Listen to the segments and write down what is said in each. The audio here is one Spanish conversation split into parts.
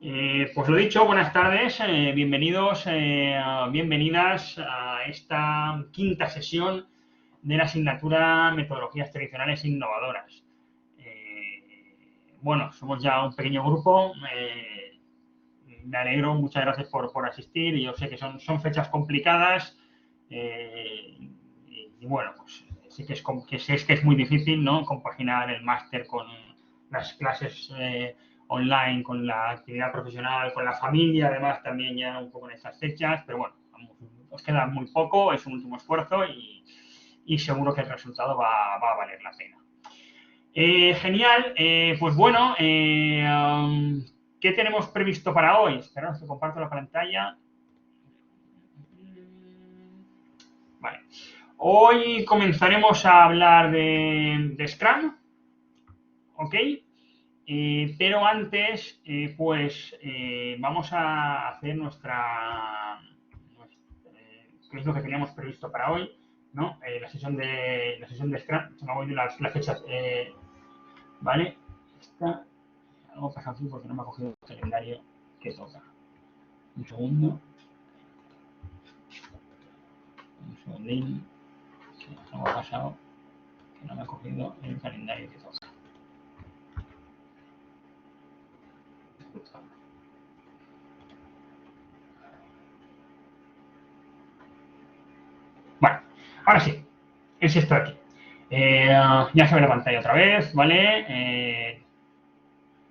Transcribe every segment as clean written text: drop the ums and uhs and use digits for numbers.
Pues lo dicho, buenas tardes, bienvenidos, bienvenidas a esta quinta sesión de la asignatura Metodologías Tradicionales e Innovadoras. Bueno, somos ya un pequeño grupo, me alegro, muchas gracias por asistir. Yo sé que son fechas complicadas y bueno, pues sí que es muy difícil, ¿no?, compaginar el máster con las clases online, con la actividad profesional, con la familia, además también ya un poco en estas fechas, pero bueno, os queda muy poco, es un último esfuerzo y seguro que el resultado va a valer la pena. Genial, pues bueno, ¿qué tenemos previsto para hoy? Esperaos que comparto la pantalla. Vale. Hoy comenzaremos a hablar de Scrum, ¿ok? Pero antes, vamos a hacer qué es lo que teníamos previsto para hoy, ¿no? La sesión de Scrum. Se me ha ido las fechas, ¿vale? Algo pasa aquí porque no me ha cogido el calendario que toca. Un segundo. Un segundín. Algo ha pasado que no me ha cogido el calendario que toca. Bueno, ahora sí, es esto de aquí. Ya se ve la pantalla otra vez, ¿vale?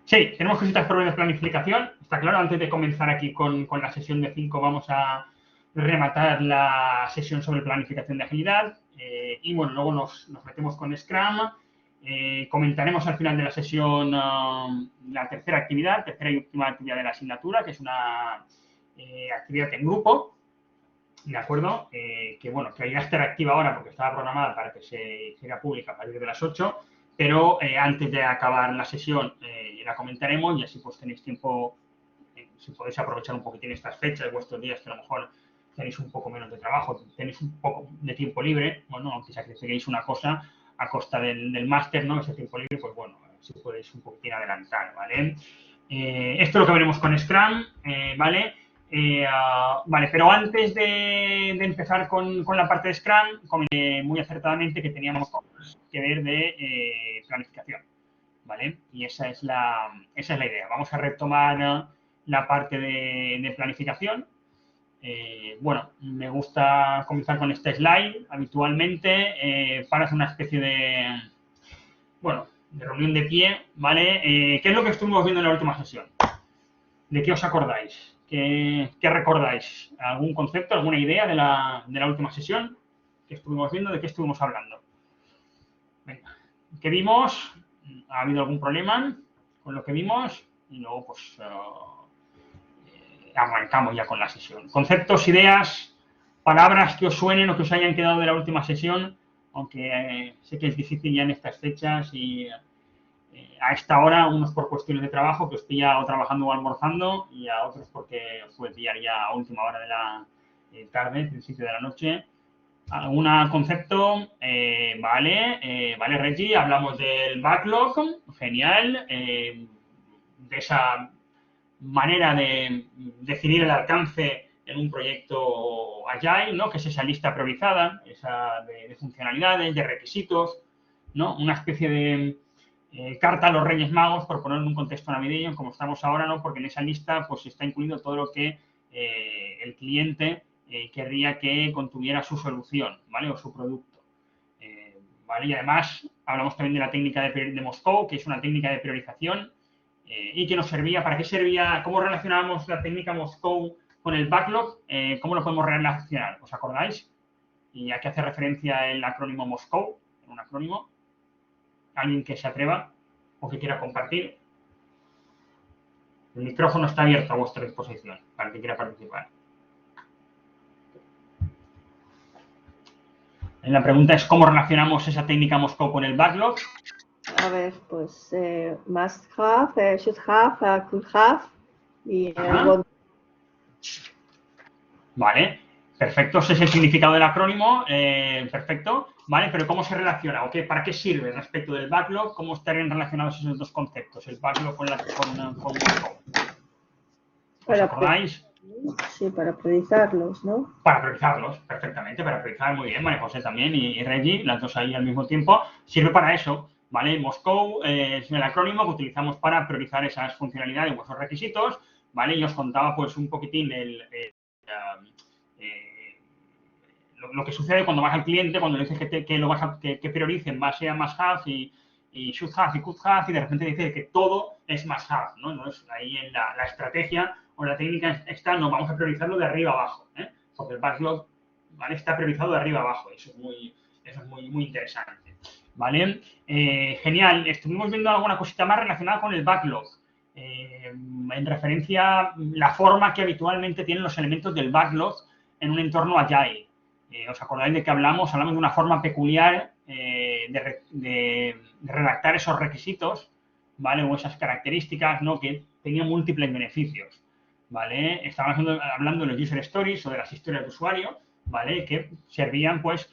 Sí, tenemos cositas por de planificación, está claro. Antes de comenzar aquí con la sesión de 5 vamos a rematar la sesión sobre planificación de agilidad y bueno, luego nos metemos con Scrum. Comentaremos al final de la sesión la tercera y última actividad de la asignatura, que es una actividad en grupo, ¿de acuerdo? Que bueno, que irá a estar activa ahora porque estaba programada para que se hiciera pública a partir de las 8, pero antes de acabar la sesión la comentaremos y así pues tenéis tiempo, si podéis aprovechar un poquitín estas fechas, vuestros días que a lo mejor tenéis un poco menos de trabajo, tenéis un poco de tiempo libre, bueno, aunque sacrifiquéis una cosa a costa del máster, ¿no? Ese tiempo libre, pues bueno, si podéis un poquitín adelantar, ¿vale? Esto es lo que veremos con Scrum, ¿vale? Vale, pero antes de empezar con la parte de Scrum, comenté muy acertadamente que teníamos que ver de planificación, ¿vale? Y esa es la idea. Vamos a retomar la parte de planificación. Bueno, me gusta comenzar con este slide habitualmente para hacer una especie de, bueno, de reunión de pie, ¿vale? ¿Qué es lo que estuvimos viendo en la última sesión? ¿De qué os acordáis? ¿Qué recordáis? ¿Algún concepto, alguna idea de la última sesión que estuvimos viendo? ¿De qué estuvimos hablando? Venga, ¿qué vimos? ¿Ha habido algún problema con lo que vimos? Y luego, pues, arrancamos ya con la sesión. Conceptos, ideas, palabras que os suenen o que os hayan quedado de la última sesión, aunque sé que es difícil ya en estas fechas y a esta hora, unos por cuestiones de trabajo, que os pilla o trabajando o almorzando, y a otros porque os puede pillar ya a última hora de la tarde, principio de la noche. ¿Algún concepto? Vale, Reggie, hablamos del backlog, genial, de esa manera de definir el alcance en un proyecto Agile, ¿no? Que es esa lista priorizada, esa de funcionalidades, de requisitos, ¿no? Una especie de carta a los Reyes Magos, por poner en un contexto navideño, como estamos ahora, ¿no? Porque en esa lista pues está incluido todo lo que el cliente querría que contuviera su solución, ¿vale? O su producto. ¿Vale? Y además hablamos también de la técnica de Moscou, que es una técnica de priorización y que nos servía, ¿para qué servía? ¿Cómo relacionábamos la técnica Moscou con el backlog? ¿Cómo lo podemos relacionar? ¿Os acordáis? ¿Y a qué hace referencia el acrónimo Moscou? Un acrónimo. ¿Alguien que se atreva o que quiera compartir? El micrófono está abierto a vuestra disposición para el que quiera participar. La pregunta es ¿cómo relacionamos esa técnica Moscou con el backlog? A ver, pues must have, should have, could have y Vale, perfecto, ese es el significado del acrónimo, perfecto, vale, pero ¿cómo se relaciona? ¿O qué, para qué sirve respecto del backlog? ¿Cómo estarían relacionados esos dos conceptos, el backlog con Moscou? ¿Os acordáis? Sí, para priorizarlos, ¿no? Para priorizarlos, perfectamente, para priorizar muy bien, María José también y Reggie, las dos ahí al mismo tiempo, sirve para eso, ¿vale? Moscow es el acrónimo que utilizamos para priorizar esas funcionalidades o esos requisitos, ¿vale? Y os contaba pues un poquitín lo que sucede cuando vas al cliente, cuando le dices que priorice en base a must have y should have y could have, y de repente dice que todo es must have, ¿no? Entonces, ahí en la estrategia o la técnica está, no, vamos a priorizarlo de arriba abajo, ¿eh? Porque el backlog, ¿vale? Está priorizado de arriba abajo, eso es muy interesante, ¿vale? Genial, estuvimos viendo alguna cosita más relacionada con el backlog, en referencia a la forma que habitualmente tienen los elementos del backlog en un entorno agile. ¿Os acordáis de que hablamos? Hablamos de una forma peculiar de redactar esos requisitos, ¿vale? O esas características, ¿no? Que tenían múltiples beneficios, ¿vale? Estábamos hablando de los user stories o de las historias de usuario, ¿vale? Que servían, pues,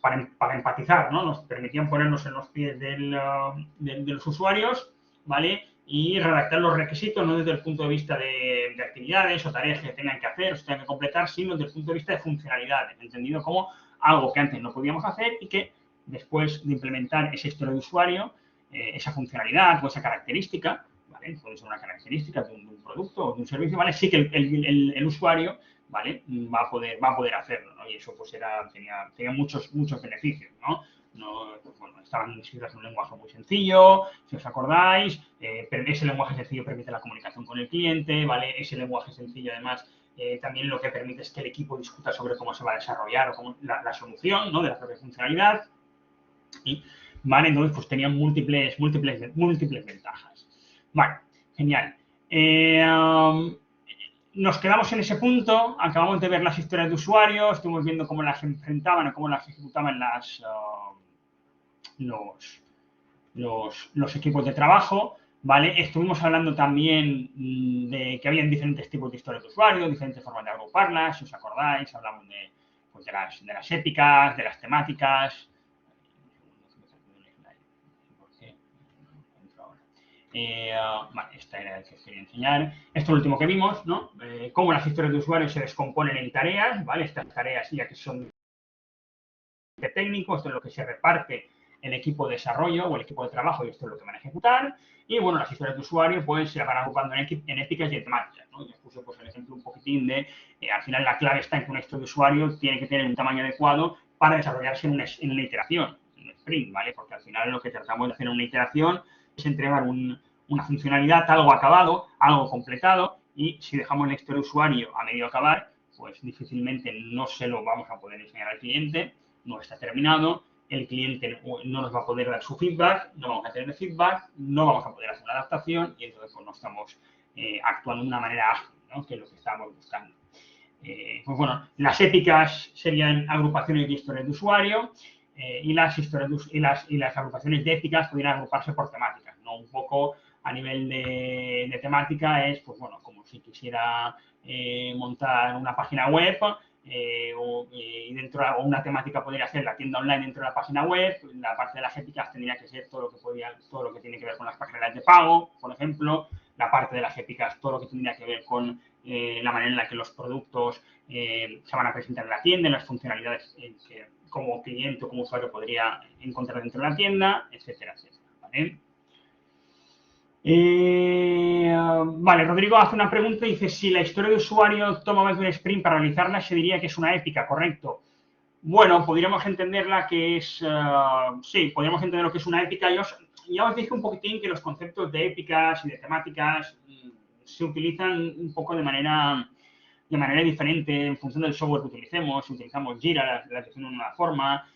para empatizar, ¿no? Nos permitían ponernos en los pies de los usuarios, ¿vale? Y redactar los requisitos no desde el punto de vista de actividades o tareas que tengan que hacer o se tengan que completar, sino desde el punto de vista de funcionalidades, entendido como algo que antes no podíamos hacer y que después de implementar esa historia de usuario, esa funcionalidad o esa característica, ¿vale? Puede ser una característica de un producto o de un servicio, ¿vale? Sí que el usuario, ¿vale? Va a poder hacerlo, ¿no? Y eso pues tenía muchos beneficios, ¿no? Pues, bueno, estaban escritas en un lenguaje muy sencillo, si os acordáis, pero ese lenguaje sencillo permite la comunicación con el cliente, ¿vale? Ese lenguaje sencillo, además, también lo que permite es que el equipo discuta sobre cómo se va a desarrollar o cómo, la solución, ¿no? De la propia funcionalidad. Y, ¿vale? Entonces, pues tenían múltiples ventajas. Vale, genial. Nos quedamos en ese punto, acabamos de ver las historias de usuarios, estuvimos viendo cómo las enfrentaban o cómo las ejecutaban los equipos de trabajo, ¿vale? Estuvimos hablando también de que habían diferentes tipos de historias de usuario, diferentes formas de agruparlas, si os acordáis, hablamos pues de las épicas, de las temáticas. Vale, esta era el que os quería enseñar. Esto es lo último que vimos, ¿no? Cómo las historias de usuario se descomponen en tareas, ¿vale? Estas tareas ya que son de técnico, esto es lo que se reparte el equipo de desarrollo o el equipo de trabajo y esto es lo que van a ejecutar. Y bueno, las historias de usuario pues se van agrupando en épicas y en temáticas, ¿no? Yo os puse pues el ejemplo un poquitín de, al final la clave está en que una historia de usuario tiene que tener un tamaño adecuado para desarrollarse en una iteración, en un sprint, ¿vale? Porque al final lo que tratamos de hacer en una iteración es entregar una funcionalidad, algo acabado, algo completado, y si dejamos la historia de usuario a medio acabar, pues difícilmente no se lo vamos a poder enseñar al cliente, no está terminado, el cliente no nos va a poder dar su feedback, no vamos a tener feedback, no vamos a poder hacer una adaptación y entonces pues no estamos actuando de una manera ágil, ¿no? Que es lo que estamos buscando. Pues bueno, las épicas serían agrupaciones de historias de usuario y las agrupaciones de épicas podrían agruparse por temáticas, ¿no? Un poco a nivel de temática es, pues bueno, como si quisiera montar una página web o una temática podría ser la tienda online dentro de la página web, la parte de las épicas tendría que ser todo lo que tiene que ver con las páginas de pago, por ejemplo, la parte de las épicas, todo lo que tendría que ver con la manera en la que los productos se van a presentar en la tienda, las funcionalidades que como cliente o como usuario podría encontrar dentro de la tienda, etcétera, etcétera, ¿vale? Vale, Rodrigo hace una pregunta y dice, si la historia de usuario toma más de un sprint para realizarla, se diría que es una épica, ¿correcto? Bueno, podríamos entenderla que es, sí, podríamos entender lo que es una épica. Ya os dije un poquitín que los conceptos de épicas y de temáticas se utilizan un poco de manera diferente en función del software que utilicemos. Si utilizamos Jira, las define de una forma.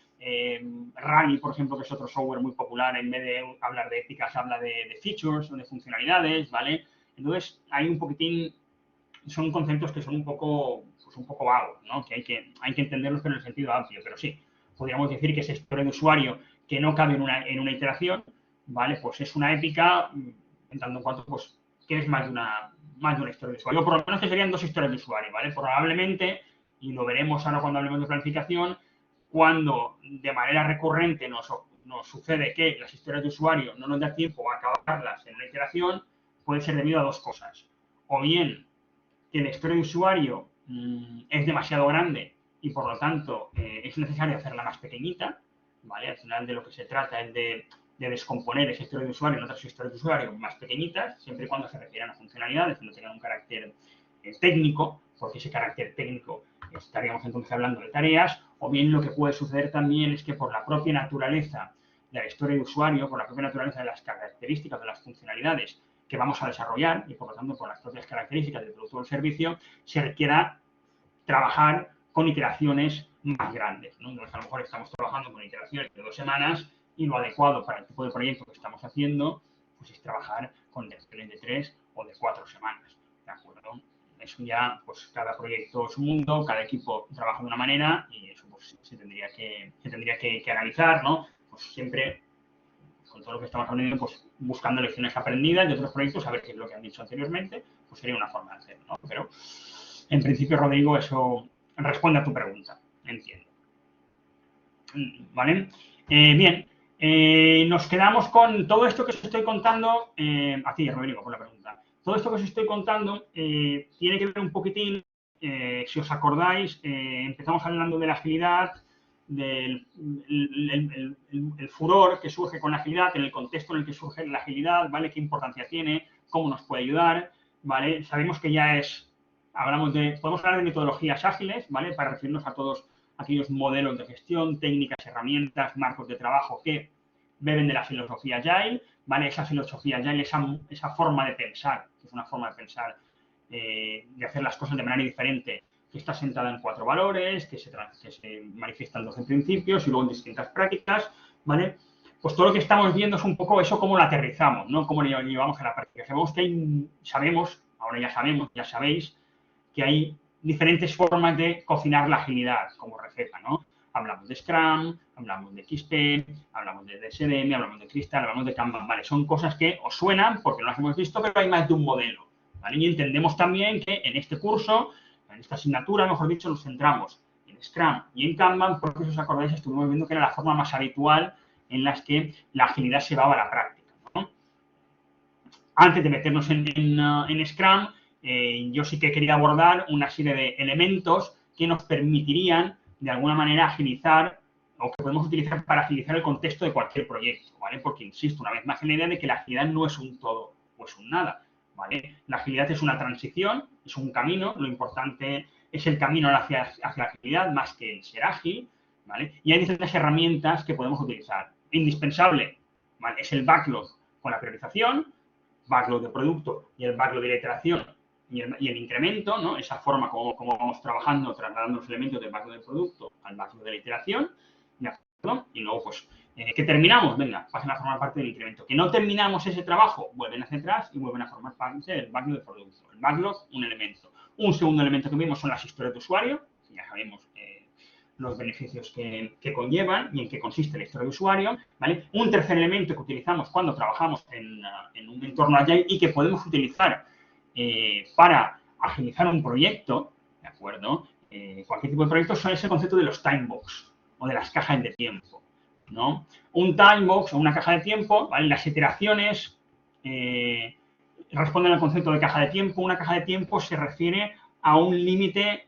Rally, por ejemplo, que es otro software muy popular, en vez de hablar de épicas, habla de features o de funcionalidades, ¿vale? Entonces, hay un poquitín, son conceptos que son un poco vagos, ¿no? Que hay que entenderlos pero en el sentido amplio, pero sí, podríamos decir que esa historia de usuario que no cabe en una iteración, ¿vale? Pues es una épica, en tanto en cuanto, pues, que es más de una historia de usuario. Por lo menos que serían dos historias de usuario, ¿vale? Probablemente, y lo veremos ahora cuando hablemos de planificación, cuando de manera recurrente nos sucede que las historias de usuario no nos da tiempo a acabarlas en una iteración, puede ser debido a dos cosas. o bien que la historia de usuario es demasiado grande y por lo tanto es necesario hacerla más pequeñita, ¿vale? Al final de lo que se trata es de descomponer esa historia de usuario en otras historias de usuario más pequeñitas, siempre y cuando se refieran a funcionalidades y no tengan un carácter técnico, porque ese carácter técnico estaríamos entonces hablando de tareas, o bien lo que puede suceder también es que por la propia naturaleza de la historia de usuario, por la propia naturaleza de las características, de las funcionalidades que vamos a desarrollar y por lo tanto por las propias características del producto o del servicio, se requiera trabajar con iteraciones más grandes, ¿no? Entonces, a lo mejor estamos trabajando con iteraciones de 2 semanas y lo adecuado para el tipo de proyecto que estamos haciendo pues es trabajar con iteraciones de 3 o de 4 semanas, ¿de acuerdo? Eso ya, pues cada proyecto es un mundo, cada equipo trabaja de una manera y eso pues se tendría que analizar, ¿no? Pues siempre, con todo lo que estamos hablando, pues buscando lecciones aprendidas de otros proyectos, a ver qué es lo que han dicho anteriormente, pues sería una forma de hacerlo, ¿no? Pero, en principio, Rodrigo, eso responde a tu pregunta, entiendo. ¿Vale? Bien, nos quedamos con todo esto que os estoy contando, a ti, Rodrigo, por la pregunta. Todo esto que os estoy contando tiene que ver un poquitín, si os acordáis, empezamos hablando de la agilidad, del el furor que surge con la agilidad, en el contexto en el que surge la agilidad, ¿vale? Qué importancia tiene, cómo nos puede ayudar, ¿vale? Sabemos que ya es, podemos hablar de metodologías ágiles, ¿vale? Para referirnos a todos aquellos modelos de gestión, técnicas, herramientas, marcos de trabajo que beben de la filosofía Agile, ¿vale? Esa filosofía Agile, esa forma de pensar, que es una forma de pensar, de hacer las cosas de manera diferente, que está sentada en 4 valores, que se manifiestan 12 principios y luego en distintas prácticas, ¿vale? Pues todo lo que estamos viendo es un poco eso, cómo lo aterrizamos, ¿no? Cómo lo llevamos a la práctica. Ahora ya sabéis, que hay diferentes formas de cocinar la agilidad como receta, ¿no? Hablamos de Scrum, hablamos de XP, hablamos de DSM, hablamos de Crystal, hablamos de Kanban, ¿vale? Son cosas que os suenan porque no las hemos visto, pero hay más de un modelo, ¿vale? Y entendemos también que en este curso, en esta asignatura, mejor dicho, nos centramos en Scrum y en Kanban, porque si os acordáis, estuvimos viendo que era la forma más habitual en las que la agilidad se llevaba a la práctica, ¿no? Antes de meternos en Scrum, yo sí que quería abordar una serie de elementos que nos permitirían, de alguna manera, agilizar o que podemos utilizar para agilizar el contexto de cualquier proyecto, ¿vale? Porque, insisto, una vez más en la idea de que la agilidad no es un todo o es un nada, ¿vale? La agilidad es una transición, es un camino, lo importante es el camino hacia la agilidad más que el ser ágil, ¿vale? Y hay diferentes herramientas que podemos utilizar. Indispensable, ¿vale? Es el backlog con la priorización, backlog de producto y el backlog de la iteración y el incremento, ¿no? Esa forma como vamos trabajando, trasladando los elementos del backlog del producto al backlog de la iteración, ¿de acuerdo? Y luego, pues, ¿qué terminamos? Venga, pasen a formar parte del incremento. Que no terminamos ese trabajo, vuelven hacia atrás y vuelven a formar parte del backlog del producto. El backlog, un elemento. Un segundo elemento que vimos son las historias de usuario, ya sabemos los beneficios que conllevan y en qué consiste la historia de usuario, ¿vale? Un tercer elemento que utilizamos cuando trabajamos en un entorno Agile y que podemos utilizar para agilizar un proyecto, ¿de acuerdo? Cualquier tipo de proyecto es el concepto de los timebox o de las cajas de tiempo, ¿no? Un timebox o una caja de tiempo, ¿vale? Las iteraciones responden al concepto de caja de tiempo. Una caja de tiempo se refiere a un límite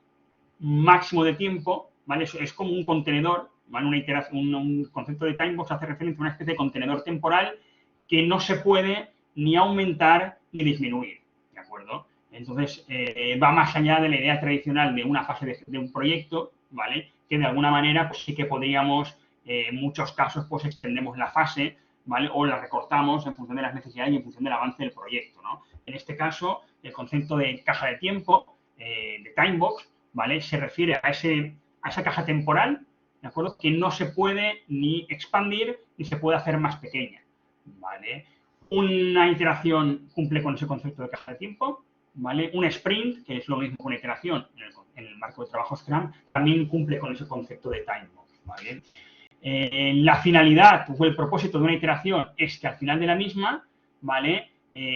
máximo de tiempo, ¿vale? Es como un contenedor, ¿vale? Un concepto de timebox hace referencia a una especie de contenedor temporal que no se puede ni aumentar ni disminuir, ¿de acuerdo? Entonces, va más allá de la idea tradicional de una fase de un proyecto, ¿vale? Que de alguna manera, pues sí que podríamos, en muchos casos, pues extendemos la fase, ¿vale? O la recortamos en función de las necesidades y en función del avance del proyecto, ¿no? En este caso, el concepto de caja de tiempo, de timebox, ¿vale? Se refiere a esa caja temporal, ¿de acuerdo? Que no se puede ni expandir ni se puede hacer más pequeña, ¿vale? Una iteración cumple con ese concepto de caja de tiempo, ¿vale? Un sprint, que es lo mismo que una iteración en el marco de trabajo Scrum, también cumple con ese concepto de timebox, ¿vale? La finalidad o el propósito de una iteración es que al final de la misma, ¿vale?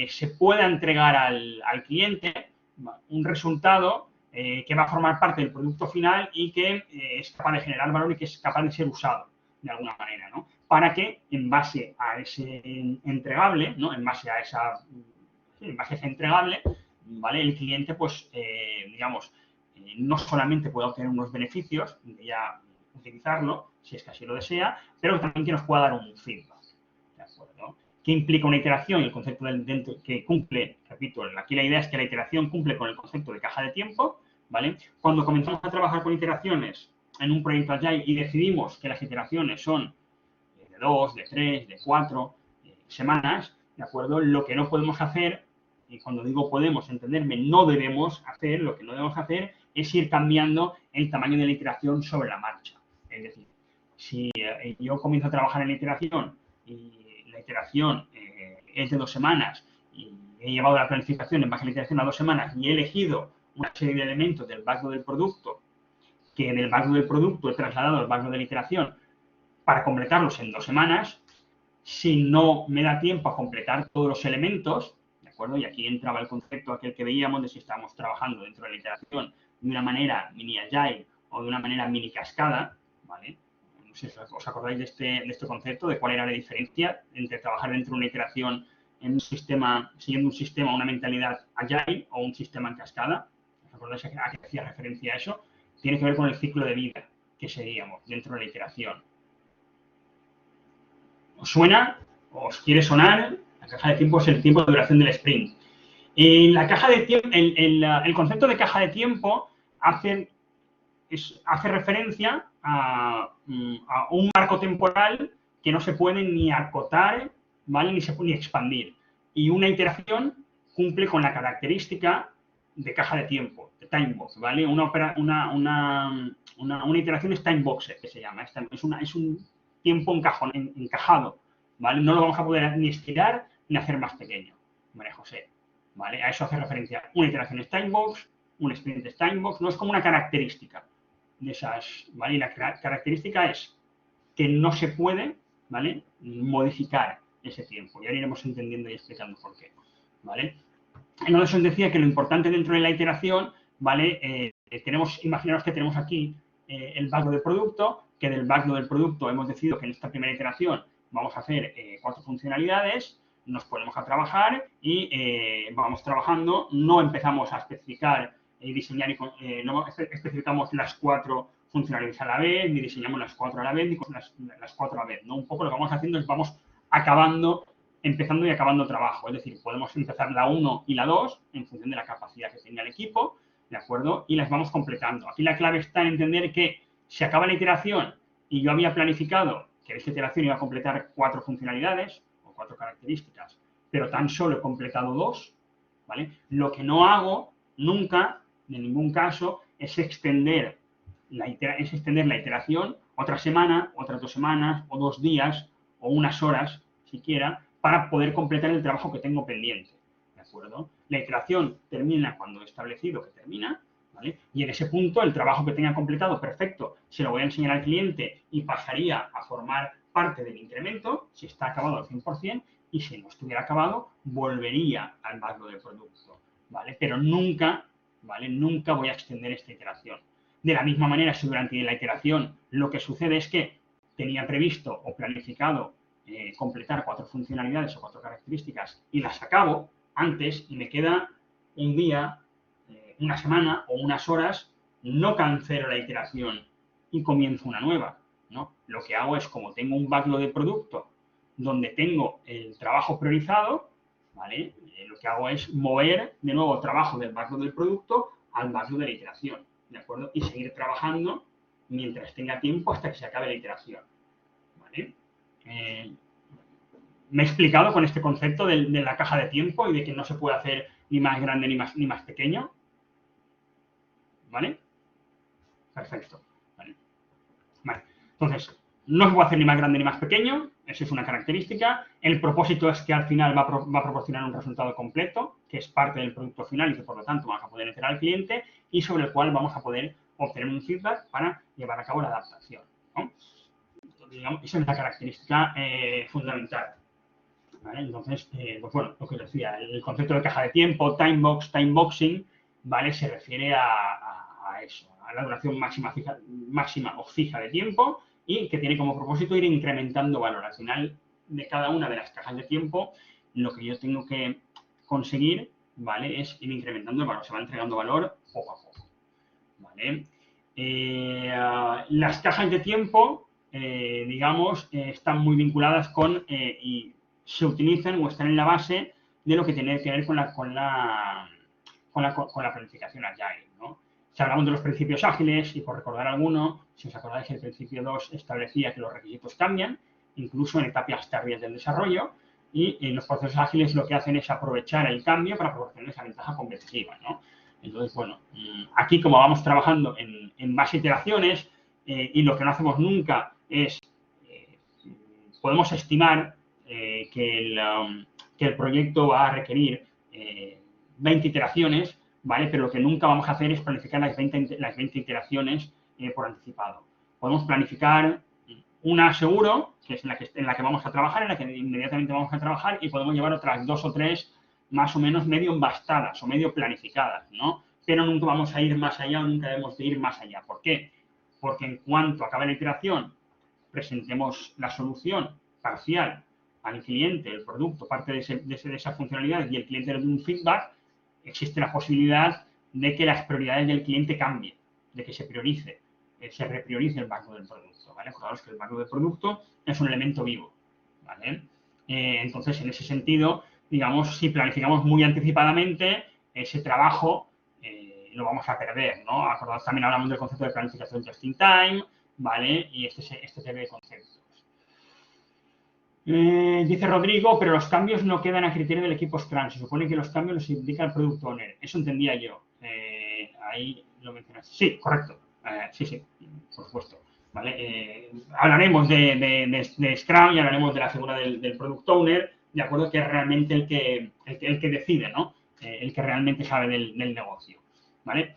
Se pueda entregar al cliente un resultado que va a formar parte del producto final y que es capaz de generar valor y que es capaz de ser usado de alguna manera, ¿no? Para que en base a ese entregable, ¿no? En base a ese entregable, ¿vale? El cliente, pues, digamos, no solamente pueda obtener unos beneficios de ya utilizarlo, si es que así lo desea, pero también que nos pueda dar un feedback, ¿de acuerdo? ¿Qué implica una iteración? Y el concepto que cumple, repito, aquí la idea es que la iteración cumple con el concepto de caja de tiempo, ¿vale? Cuando comenzamos a trabajar con iteraciones en un proyecto Agile y decidimos que las iteraciones son de 2, de 3, de 4 semanas, ¿de acuerdo? Lo que no podemos hacer, y cuando digo podemos entenderme, no debemos hacer, lo que no debemos hacer es ir cambiando el tamaño de la iteración sobre la marcha. Es decir, si yo comienzo a trabajar en la iteración y la iteración es de 2 semanas y he llevado la planificación en base a la iteración a 2 semanas y he elegido una serie de elementos del backlog del producto que del backlog del producto he trasladado al backlog de la iteración para completarlos en 2 semanas, si no me da tiempo a completar todos los elementos, ¿de acuerdo? Y aquí entraba el concepto aquel que veíamos de si estábamos trabajando dentro de la iteración de una manera mini agile o de una manera mini cascada, ¿vale? No sé si os acordáis de este concepto, de cuál era la diferencia entre trabajar dentro de una iteración en un sistema, siguiendo un sistema, una mentalidad agile o un sistema en cascada. ¿Os acordáis a qué hacía referencia a eso? Tiene que ver con el ciclo de vida que seríamos dentro de la iteración. ¿Os suena? ¿Os quiere sonar? La caja de tiempo es el tiempo de duración del sprint. En la caja de tiempo, el concepto de caja de tiempo hace referencia a un marco temporal que no se puede ni acotar, ¿vale? Ni expandir. Y una iteración cumple con la característica de caja de tiempo, de time box, ¿vale? Una iteración es time box, que se llama. Es un tiempo encajado, ¿vale? No lo vamos a poder ni estirar ni hacer más pequeño, María José, ¿vale? A eso hace referencia. Una iteración es time box, un sprint es time box, no es como una característica de esas, ¿vale? Y la característica es que no se puede, ¿vale? Modificar ese tiempo. Ya iremos entendiendo y explicando por qué, ¿vale? Entonces os decía que lo importante dentro de la iteración, ¿vale? Imaginaos que tenemos aquí el backlog del producto, que del backlog del producto hemos decidido que en esta primera iteración vamos a hacer 4 funcionalidades, nos ponemos a trabajar y vamos trabajando, no empezamos a especificar y diseñar, no especificamos las 4 funcionalidades a la vez, ni diseñamos las 4 a la vez, ni las 4 a la vez, ¿no? Un poco lo que vamos haciendo es vamos empezando y acabando trabajo. Es decir, podemos empezar la 1 y la 2 en función de la capacidad que tenga el equipo, ¿de acuerdo? Y las vamos completando. Aquí la clave está en entender que si acaba la iteración y yo había planificado que esta iteración iba a completar 4 funcionalidades o 4 características, pero tan solo he completado 2, ¿vale? Lo que no hago nunca, en ningún caso, es extender la iteración otra semana, otras 2 semanas, o 2 días, o unas horas, siquiera, para poder completar el trabajo que tengo pendiente, ¿de acuerdo? La iteración termina cuando he establecido que termina, ¿vale? Y en ese punto, el trabajo que tenga completado, perfecto, se lo voy a enseñar al cliente y pasaría a formar parte del incremento, si está acabado al 100%, y si no estuviera acabado, volvería al backlog del producto, ¿vale? Pero nunca, ¿vale? Nunca voy a extender esta iteración. De la misma manera, si durante la iteración lo que sucede es que tenía previsto o planificado completar 4 funcionalidades o 4 características y las acabo antes y me queda un día, una semana o unas horas, no cancelo la iteración y comienzo una nueva, ¿no? Lo que hago es, como tengo un backlog de producto donde tengo el trabajo priorizado, ¿vale? Lo que hago es mover de nuevo trabajo del backlog del producto al backlog de la iteración, ¿de acuerdo? Y seguir trabajando mientras tenga tiempo hasta que se acabe la iteración, ¿vale? Me he explicado con este concepto de la caja de tiempo y de que no se puede hacer ni más grande ni más pequeño, ¿vale? Perfecto, ¿vale? Vale. Entonces, no se puede hacer ni más grande ni más pequeño, eso es una característica. El propósito es que al final va a proporcionar un resultado completo, que es parte del producto final y que por lo tanto vamos a poder entregar al cliente y sobre el cual vamos a poder obtener un feedback para llevar a cabo la adaptación, ¿no? Entonces, digamos, esa es la característica fundamental, ¿vale? Entonces, pues bueno, lo que os decía, el concepto de caja de tiempo, time boxing, ¿vale? Se refiere a eso, a la duración máxima o fija de tiempo y que tiene como propósito ir incrementando valor. Al final de cada una de las cajas de tiempo, lo que yo tengo que conseguir ¿vale? Es ir incrementando el valor, se va entregando valor poco a poco, ¿vale? Las cajas de tiempo, digamos, están muy vinculadas con y se utilizan o están en la base de lo que tiene que ver con la planificación agile, ¿no? Si hablamos de los principios ágiles, y por recordar alguno, si os acordáis, el principio 2 establecía que los requisitos cambian, incluso en etapas tardías del desarrollo, y en los procesos ágiles lo que hacen es aprovechar el cambio para proporcionar esa ventaja competitiva, ¿no? Entonces, bueno, aquí como vamos trabajando en base a iteraciones y lo que no hacemos nunca es, podemos estimar que el proyecto va a requerir 20 iteraciones, ¿vale? Pero lo que nunca vamos a hacer es planificar las 20 iteraciones por anticipado. Podemos planificar una seguro, que es en la que vamos a trabajar, en la que inmediatamente vamos a trabajar, y podemos llevar otras 2 o 3 más o menos medio embastadas o medio planificadas, ¿no? Pero nunca vamos a ir más allá o nunca debemos de ir más allá. ¿Por qué? Porque en cuanto acabe la iteración, presentemos la solución parcial al cliente, el producto, parte de esa funcionalidad y el cliente le dé un feedback, existe la posibilidad de que las prioridades del cliente cambien, de que se priorice, se repriorice el backlog del producto, ¿vale? Acordaos que el backlog del producto es un elemento vivo, ¿vale? Entonces, en ese sentido, digamos, si planificamos muy anticipadamente, ese trabajo lo vamos a perder, ¿no? Acordaos, también hablamos del concepto de planificación just in time, ¿vale? Y este tipo de conceptos. Dice Rodrigo, pero los cambios no quedan a criterio del equipo Scrum. Se supone que los cambios los indica el Product Owner. Eso entendía yo. Ahí lo mencionaste. Sí, correcto. Sí, por supuesto. ¿Vale? Hablaremos de Scrum y hablaremos de la figura del Product Owner, de acuerdo, que es realmente el que decide, ¿no? El que realmente sabe del negocio. ¿Vale?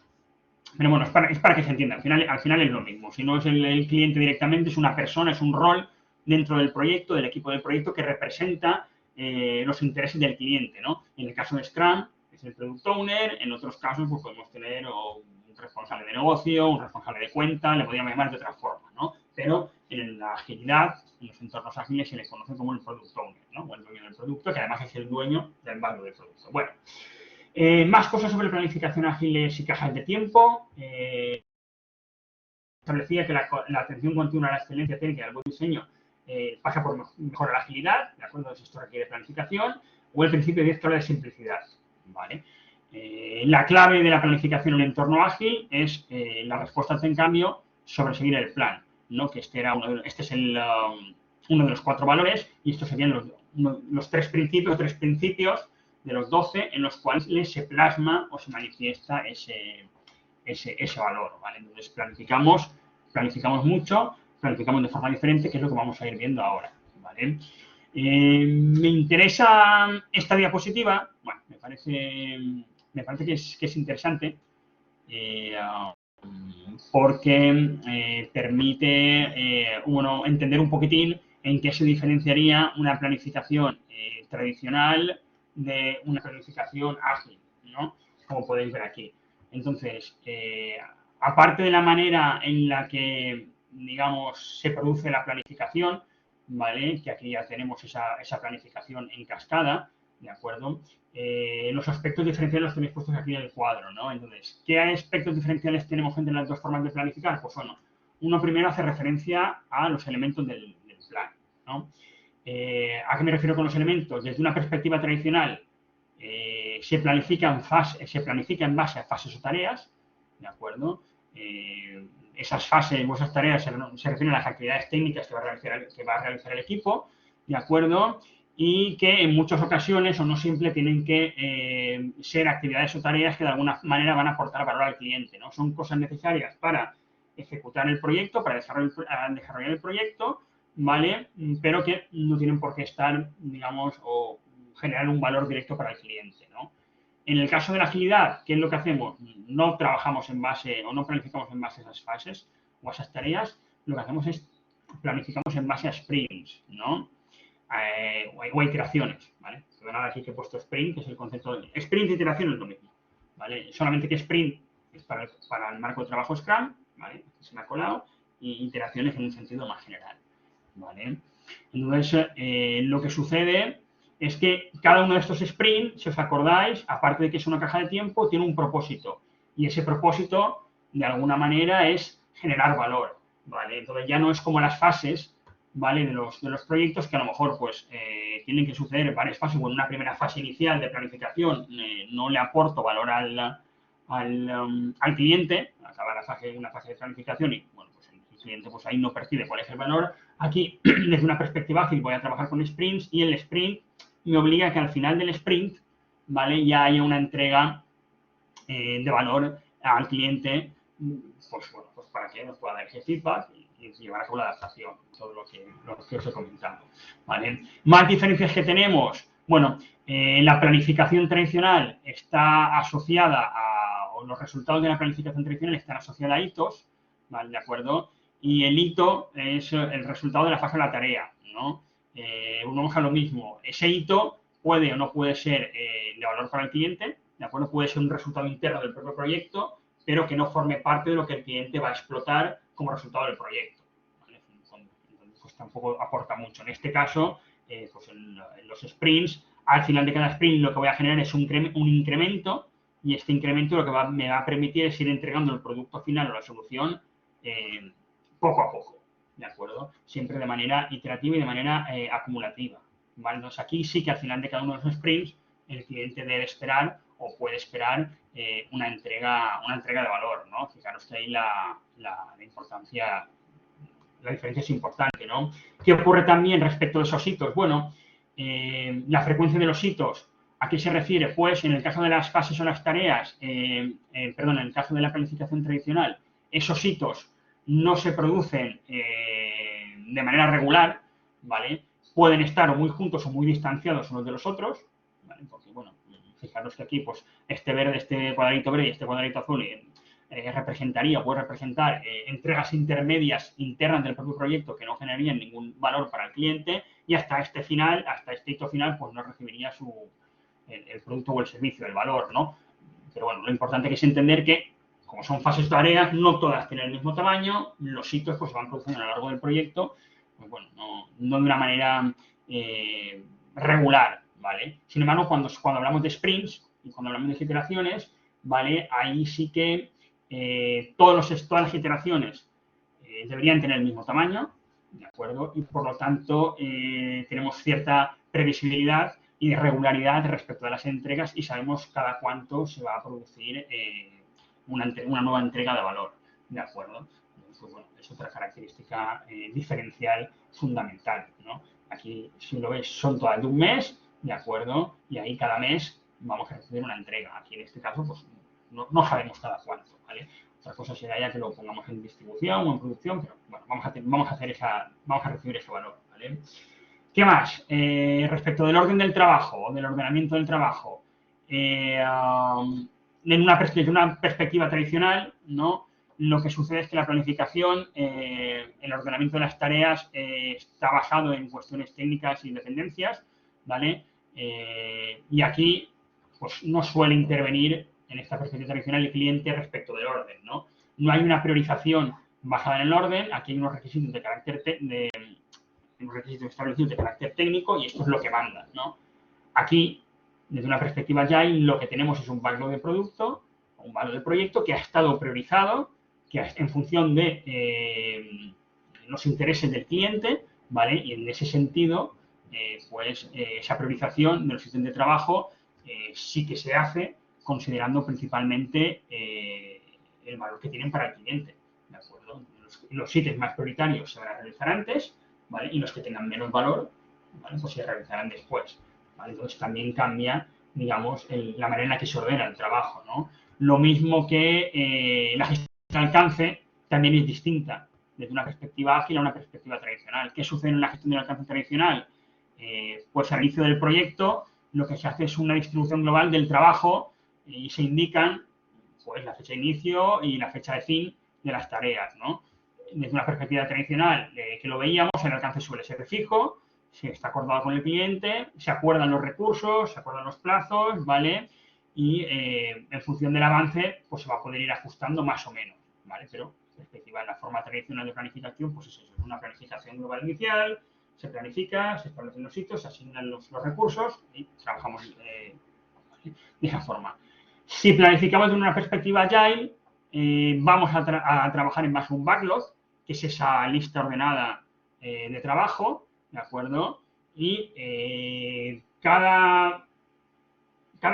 Pero bueno, es para que se entienda. Al final es lo mismo. Si no es el cliente directamente, es una persona, es un rol dentro del proyecto, del equipo del proyecto, que representa los intereses del cliente, ¿no? En el caso de Scrum, es el Product Owner. En otros casos, pues podemos tener un responsable de negocio, un responsable de cuenta, le podríamos llamar de otra forma, ¿no? Pero en la agilidad, en los entornos ágiles, se le conoce como el Product Owner, ¿no? O el dueño del producto, que además es el dueño del valor del producto. Bueno. Más cosas sobre planificación ágiles y cajas de tiempo. Establecía que la atención continua a la excelencia técnica y al buen diseño pasa por mejorar la agilidad, ¿de acuerdo? Esto requiere planificación, o el principio 10 que habla de simplicidad, ¿vale? La clave de la planificación en un entorno ágil es la respuesta en cambio sobre seguir el plan, ¿no? Que este es uno de los 4 valores, y estos serían los 3 principios de los 12 en los cuales se plasma o se manifiesta ese valor, ¿vale? Entonces planificamos mucho, planificamos de forma diferente, que es lo que vamos a ir viendo ahora, ¿vale? Me interesa esta diapositiva, bueno, me parece que es interesante, porque permite entender un poquitín en qué se diferenciaría una planificación tradicional de una planificación ágil, ¿no? Como podéis ver aquí. Entonces, aparte de la manera en la que, digamos, se produce la planificación, ¿vale? Que aquí ya tenemos esa planificación en cascada, ¿de acuerdo? Los aspectos diferenciales los tenéis puestos aquí en el cuadro, ¿no? Entonces, ¿qué aspectos diferenciales tenemos entre las dos formas de planificar? Pues bueno, uno primero hace referencia a los elementos del plan, ¿no? ¿A qué me refiero con los elementos? Desde una perspectiva tradicional, se planifica en base a fases o tareas, ¿de acuerdo? Esas fases o esas tareas se refieren a las actividades técnicas que va a realizar el equipo, ¿de acuerdo? Y que en muchas ocasiones, o no siempre, tienen que ser actividades o tareas que de alguna manera van a aportar valor al cliente, ¿no? Son cosas necesarias para ejecutar el proyecto, para desarrollar el proyecto, ¿vale? Pero que no tienen por qué estar, digamos, o generar un valor directo para el cliente, ¿no? En el caso de la agilidad, ¿qué es lo que hacemos? No trabajamos en base o no planificamos en base a esas fases o a esas tareas, lo que hacemos es planificamos en base a sprints, ¿no? O a iteraciones, ¿vale? Perdonad aquí que he puesto sprint, que es el concepto de... Sprint e iteración es lo mismo, ¿vale? Solamente que sprint es para el marco de trabajo Scrum, ¿vale? Se me ha colado, y iteraciones en un sentido más general, ¿vale? Entonces, lo que sucede es que cada uno de estos sprints, si os acordáis, aparte de que es una caja de tiempo, tiene un propósito. Y ese propósito, de alguna manera, es generar valor, ¿vale? Entonces ya no es como las fases, ¿vale? De los proyectos que a lo mejor, pues, tienen que suceder varias fases. Bueno, una primera fase inicial de planificación no le aporto valor al cliente, acaba una fase de planificación y, bueno, pues el cliente pues ahí no percibe cuál es el valor. Aquí, desde una perspectiva ágil, voy a trabajar con sprints y el sprint me obliga a que al final del sprint, ¿vale? Ya haya una entrega de valor al cliente, pues bueno, pues para que nos pueda dar ese feedback y llevar a cabo la adaptación, todo lo que os he comentado, ¿vale? Más diferencias que tenemos, bueno, la planificación tradicional está asociada o los resultados de la planificación tradicional están asociados a hitos, ¿vale? ¿De acuerdo? Y el hito es el resultado de la fase de la tarea, ¿no? Vamos a lo mismo, ese hito puede o no puede ser de valor para el cliente, ¿de acuerdo? Puede ser un resultado interno del propio proyecto, pero que no forme parte de lo que el cliente va a explotar como resultado del proyecto, ¿vale? Entonces, pues tampoco aporta mucho. En este caso, pues en los sprints, al final de cada sprint lo que voy a generar es un incremento y este incremento lo que me va a permitir es ir entregando el producto final o la solución poco a poco, ¿de acuerdo? Siempre de manera iterativa y de manera acumulativa, ¿vale? Entonces aquí sí que al final de cada uno de los sprints el cliente debe esperar o puede esperar una entrega de valor, ¿no? Fijaros que ahí la importancia, la diferencia es importante, ¿no? ¿Qué ocurre también respecto de esos hitos? Bueno, la frecuencia de los hitos, ¿a qué se refiere? Pues en el caso de las fases o las tareas, perdón, en el caso de la planificación tradicional, esos hitos no se producen de manera regular, ¿vale? Pueden estar muy juntos o muy distanciados unos de los otros, ¿vale? Porque, bueno, fijaros que aquí, pues, este verde, este cuadradito verde y este cuadradito azul representaría o puede representar entregas intermedias internas del propio proyecto que no generarían ningún valor para el cliente y hasta este hito final, pues no recibiría el producto o el servicio, el valor, ¿no? Pero bueno, lo importante que es entender que, como son fases tareas, no todas tienen el mismo tamaño, los hitos pues se van produciendo a lo largo del proyecto, pues bueno, no de una manera regular, ¿vale? Sin embargo, cuando hablamos de sprints y cuando hablamos de iteraciones, ¿vale? Ahí sí que todas las iteraciones deberían tener el mismo tamaño, ¿de acuerdo? Y por lo tanto tenemos cierta previsibilidad y regularidad respecto a las entregas y sabemos cada cuánto se va a producir una nueva entrega de valor, ¿de acuerdo? Pues bueno, es otra característica diferencial fundamental, ¿no? Aquí, si lo ves, son todas de un mes, ¿de acuerdo? Y ahí cada mes vamos a recibir una entrega. Aquí en este caso, pues no sabemos cada cuánto, ¿vale? Otra cosa será ya que lo pongamos en distribución o en producción, pero bueno, vamos a recibir ese valor, ¿vale? ¿Qué más? Respecto del orden del trabajo o del ordenamiento del trabajo, desde una perspectiva tradicional, ¿no? Lo que sucede es que la planificación, el ordenamiento de las tareas está basado en cuestiones técnicas y dependencias, ¿vale? Y aquí, pues no suele intervenir en esta perspectiva tradicional el cliente respecto del orden, ¿no? No hay una priorización basada en el orden, aquí hay unos requisitos de carácter unos requisitos establecidos de carácter técnico y esto es lo que manda, ¿no? Aquí, desde una perspectiva agile, lo que tenemos es un backlog de producto, un backlog de proyecto que ha estado priorizado, que en función de los intereses del cliente, ¿vale? Y en ese sentido, pues esa priorización de los sistemas de trabajo sí que se hace considerando principalmente el valor que tienen para el cliente, ¿de acuerdo? Los ítems más prioritarios se van a realizar antes, ¿vale? Y los que tengan menos valor, ¿vale? Pues se realizarán después, ¿vale? Entonces también cambia, digamos, la manera en la que se ordena el trabajo, ¿no? Lo mismo que la gestión de alcance también es distinta desde una perspectiva ágil a una perspectiva tradicional. ¿Qué sucede en la gestión del alcance tradicional? Pues al inicio del proyecto lo que se hace es una distribución global del trabajo y se indican pues la fecha de inicio y la fecha de fin de las tareas, ¿no? Desde una perspectiva tradicional que lo veíamos, el alcance suele ser fijo, se está acordado con el cliente, se acuerdan los recursos, se acuerdan los plazos, ¿vale? Y en función del avance, pues se va a poder ir ajustando más o menos, ¿vale? Pero en perspectiva de la forma tradicional de planificación, pues es eso, una planificación global inicial, se planifica, se establecen los hitos, se asignan los recursos y trabajamos de esa forma. Si planificamos de una perspectiva Agile, vamos a trabajar en base a un backlog, que es esa lista ordenada de trabajo, ¿de acuerdo? Y cada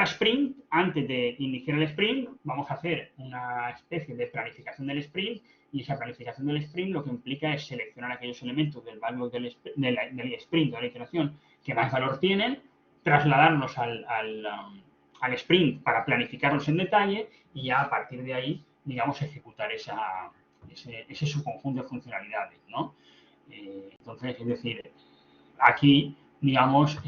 sprint, antes de iniciar el sprint, vamos a hacer una especie de planificación del sprint, y esa planificación del sprint lo que implica es seleccionar aquellos elementos del backlog del sprint, de la iteración, que más valor tienen, trasladarlos al sprint para planificarlos en detalle y ya a partir de ahí, digamos, ejecutar ese subconjunto de funcionalidades, ¿no? Entonces, es decir, aquí, digamos,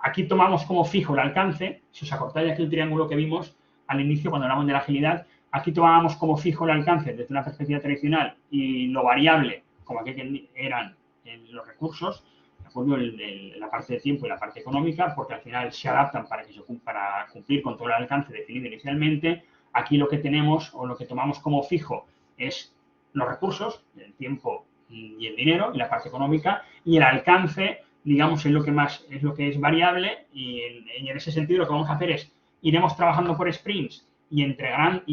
aquí tomamos como fijo el alcance. Si os acordáis aquí el triángulo que vimos al inicio cuando hablamos de la agilidad, aquí tomábamos como fijo el alcance desde una perspectiva tradicional y lo variable, como aquí eran los recursos, ¿de acuerdo? La parte de tiempo y la parte económica, porque al final se adaptan para cumplir con todo el alcance definido inicialmente. Aquí lo que tenemos o lo que tomamos como fijo es los recursos, el tiempo y el dinero y la parte económica, y el alcance, digamos, es lo que es variable, y en ese sentido lo que vamos a hacer es iremos trabajando por sprints y entregando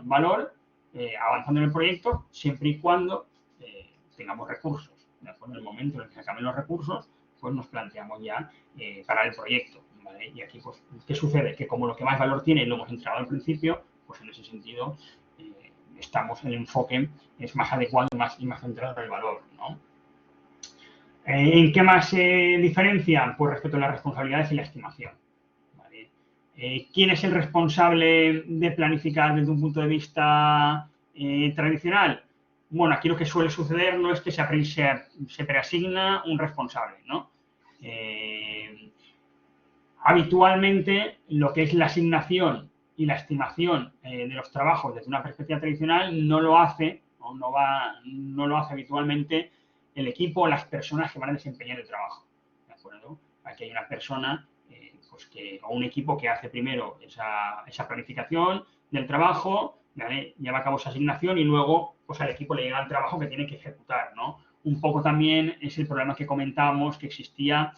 valor, avanzando en el proyecto, siempre y cuando tengamos recursos. ¿De acuerdo? En el momento en el que se acaben los recursos, pues nos planteamos ya parar el proyecto, ¿vale? Y aquí, pues, ¿qué sucede? Que como lo que más valor tiene lo hemos entregado al principio, pues en ese sentido el enfoque es más adecuado y más centrado en el valor, ¿no? ¿En qué más se diferencian? Pues respecto a las responsabilidades y la estimación, ¿vale? ¿Quién es el responsable de planificar desde un punto de vista tradicional? Bueno, aquí lo que suele suceder no es que se preasigna un responsable, ¿no? Habitualmente, lo que es la asignación y la estimación de los trabajos desde una perspectiva tradicional no lo hace habitualmente el equipo o las personas que van a desempeñar el trabajo, ¿de acuerdo? Aquí hay una persona o un equipo que hace primero esa planificación del trabajo, ¿vale? Lleva a cabo esa asignación y luego pues al equipo le llega el trabajo que tiene que ejecutar, ¿no? Un poco también es el problema que comentábamos que existía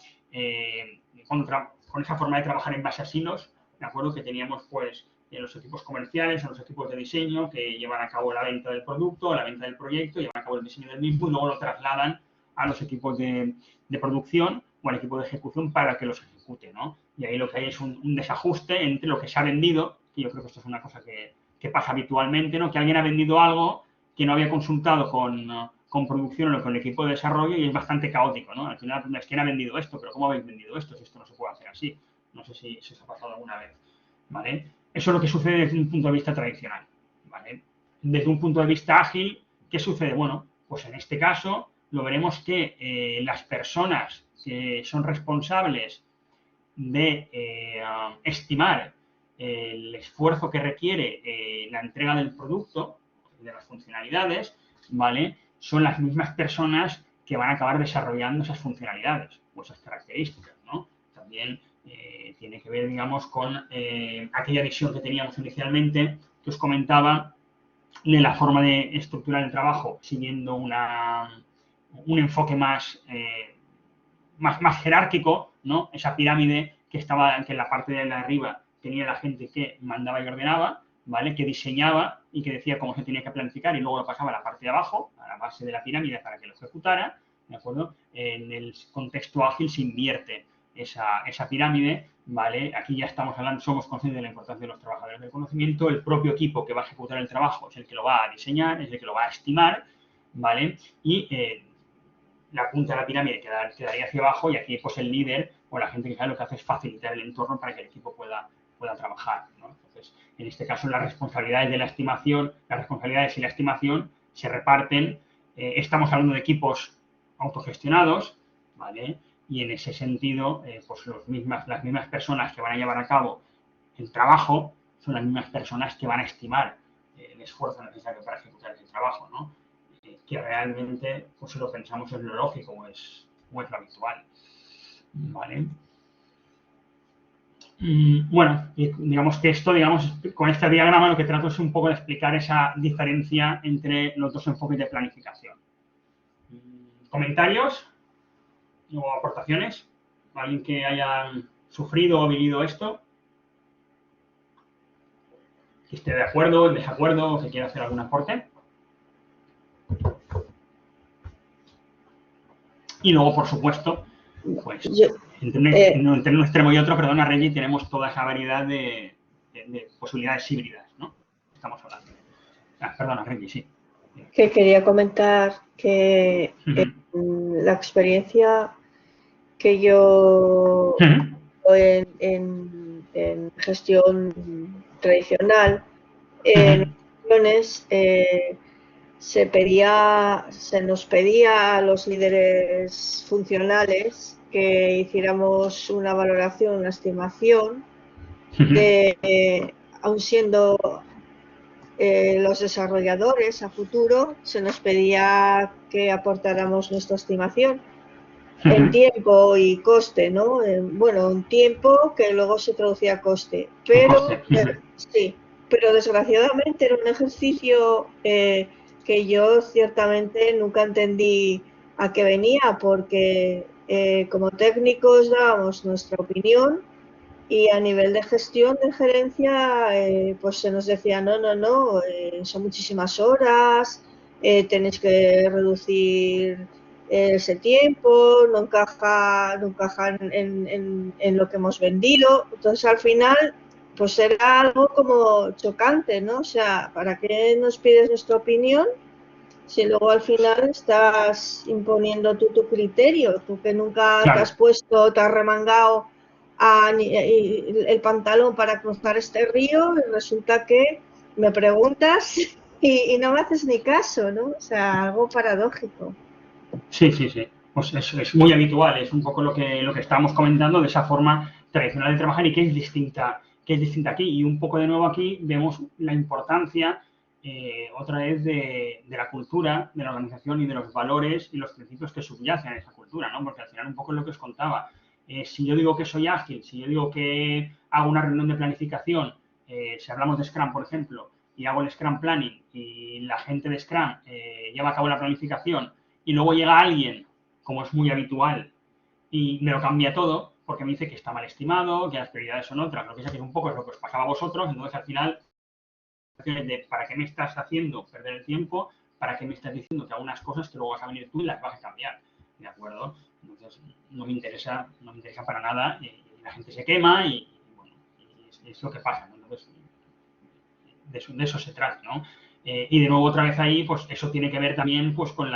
con esa forma de trabajar en base a silos, ¿de acuerdo? Que teníamos pues en los equipos comerciales o los equipos de diseño que llevan a cabo la venta del producto, la venta del proyecto, llevan a cabo el diseño del mismo y luego lo trasladan a los equipos de producción o al equipo de ejecución para que los ejecute, ¿no? Y ahí lo que hay es un desajuste entre lo que se ha vendido, que yo creo que esto es una cosa que pasa habitualmente, ¿no? Que alguien ha vendido algo que no había consultado con producción o con el equipo de desarrollo y es bastante caótico, ¿no? Al final, es quién ha vendido esto, pero ¿cómo habéis vendido esto? Si esto no se puede hacer así. No sé si os ha pasado alguna vez, ¿vale? Eso es lo que sucede desde un punto de vista tradicional, ¿vale? Desde un punto de vista ágil, ¿qué sucede? Bueno, pues en este caso lo veremos que las personas que son responsables de estimar el esfuerzo que requiere la entrega del producto, de las funcionalidades, ¿vale? Son las mismas personas que van a acabar desarrollando esas funcionalidades o esas características, ¿no? También tiene que ver, digamos, con aquella visión que teníamos inicialmente, que os comentaba, de la forma de estructurar el trabajo siguiendo un enfoque más jerárquico, ¿no? Esa pirámide que en la parte de arriba tenía la gente que mandaba y ordenaba, ¿vale? Que diseñaba y que decía cómo se tenía que planificar y luego lo pasaba a la parte de abajo, a la base de la pirámide para que lo ejecutara, ¿de acuerdo? En el contexto ágil se invierte esa pirámide, ¿vale? Aquí ya estamos hablando, somos conscientes de la importancia de los trabajadores del conocimiento, el propio equipo que va a ejecutar el trabajo es el que lo va a diseñar, es el que lo va a estimar, ¿vale? Y la punta de la pirámide quedaría hacia abajo y aquí pues el líder o la gente que sabe lo que hace es facilitar el entorno para que el equipo pueda trabajar, ¿no? Entonces, en este caso las responsabilidades y la estimación se reparten. Estamos hablando de equipos autogestionados, ¿vale? Y en ese sentido, pues las mismas personas que van a llevar a cabo el trabajo son las mismas personas que van a estimar el esfuerzo necesario para ejecutar ese trabajo, ¿no? Que realmente, pues si lo pensamos, es lo lógico o es lo habitual, ¿vale? Bueno, digamos que esto, con este diagrama lo que trato es un poco de explicar esa diferencia entre los dos enfoques de planificación, ¿Comentarios o aportaciones? ¿Alguien que haya sufrido o vivido esto? Que esté de acuerdo, en desacuerdo, o que quiera hacer algún aporte. Y luego, por supuesto, pues entre un extremo y otro, perdona, Reggie, tenemos toda esa variedad de posibilidades híbridas, ¿no? Estamos hablando. Perdona, Reggie, sí. Que quería comentar que la experiencia que yo en gestión tradicional, en ocasiones se nos pedía a los líderes funcionales que hiciéramos una valoración, una estimación de, aun siendo los desarrolladores a futuro, se nos pedía que aportáramos nuestra estimación en tiempo y coste, ¿no? Bueno, en tiempo que luego se traducía a coste, pero sí, pero desgraciadamente era un ejercicio que yo ciertamente nunca entendí a qué venía, porque como técnicos dábamos nuestra opinión y a nivel de gestión, de gerencia, pues se nos decía, no, son muchísimas horas, tenéis que reducir ese tiempo, no encaja en lo que hemos vendido. Entonces, al final, pues era algo como chocante, ¿no? O sea, ¿para qué nos pides nuestra opinión si luego al final estás imponiendo tú tu criterio? Tú que nunca te has puesto, te has remangado el pantalón para cruzar este río, y resulta que me preguntas y no me haces ni caso, ¿no? O sea, algo paradójico. Sí. Pues es muy habitual, es un poco lo que estábamos comentando de esa forma tradicional de trabajar y que es distinta aquí. Y un poco de nuevo aquí vemos la importancia otra vez de la cultura, de la organización y de los valores y los principios que subyacen a esa cultura, ¿no? Porque al final un poco es lo que os contaba. Si yo digo que soy ágil, si yo digo que hago una reunión de planificación, si hablamos de Scrum, por ejemplo, y hago el Scrum Planning y la gente de Scrum lleva a cabo la planificación y luego llega alguien, como es muy habitual, y me lo cambia todo, porque me dice que está mal estimado, que las prioridades son otras, lo que sea, que es un poco es lo que os pasaba a vosotros, entonces al final, ¿para qué me estás haciendo perder el tiempo? ¿Para qué me estás diciendo que hago unas cosas que luego vas a venir tú y las vas a cambiar? ¿De acuerdo? Entonces, no me interesa para nada y la gente se quema y bueno, es lo que pasa, ¿no? Entonces, de eso se trata, ¿no? Y de nuevo otra vez ahí, pues eso tiene que ver también pues con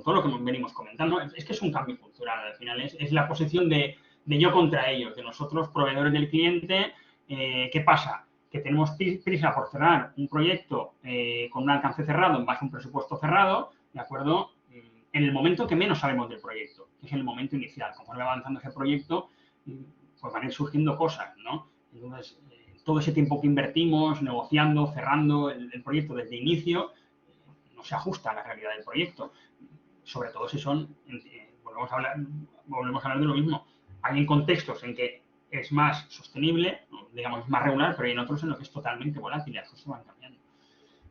todo lo que venimos comentando. Es que es un cambio cultural, al final es la posición de yo contra ellos, de nosotros, proveedores del cliente. ¿Qué pasa? Que tenemos prisa por cerrar un proyecto con un alcance cerrado, en base a un presupuesto cerrado, ¿de acuerdo? En el momento que menos sabemos del proyecto, que es en el momento inicial. Conforme va avanzando ese proyecto, pues van a ir surgiendo cosas, ¿no? Entonces, todo ese tiempo que invertimos negociando, cerrando el proyecto desde inicio, no se ajusta a la realidad del proyecto. Sobre todo si son, volvemos a hablar de lo mismo, hay en contextos en que es más sostenible, digamos, más regular, pero hay en otros en los que es totalmente volátil y las cosas van cambiando.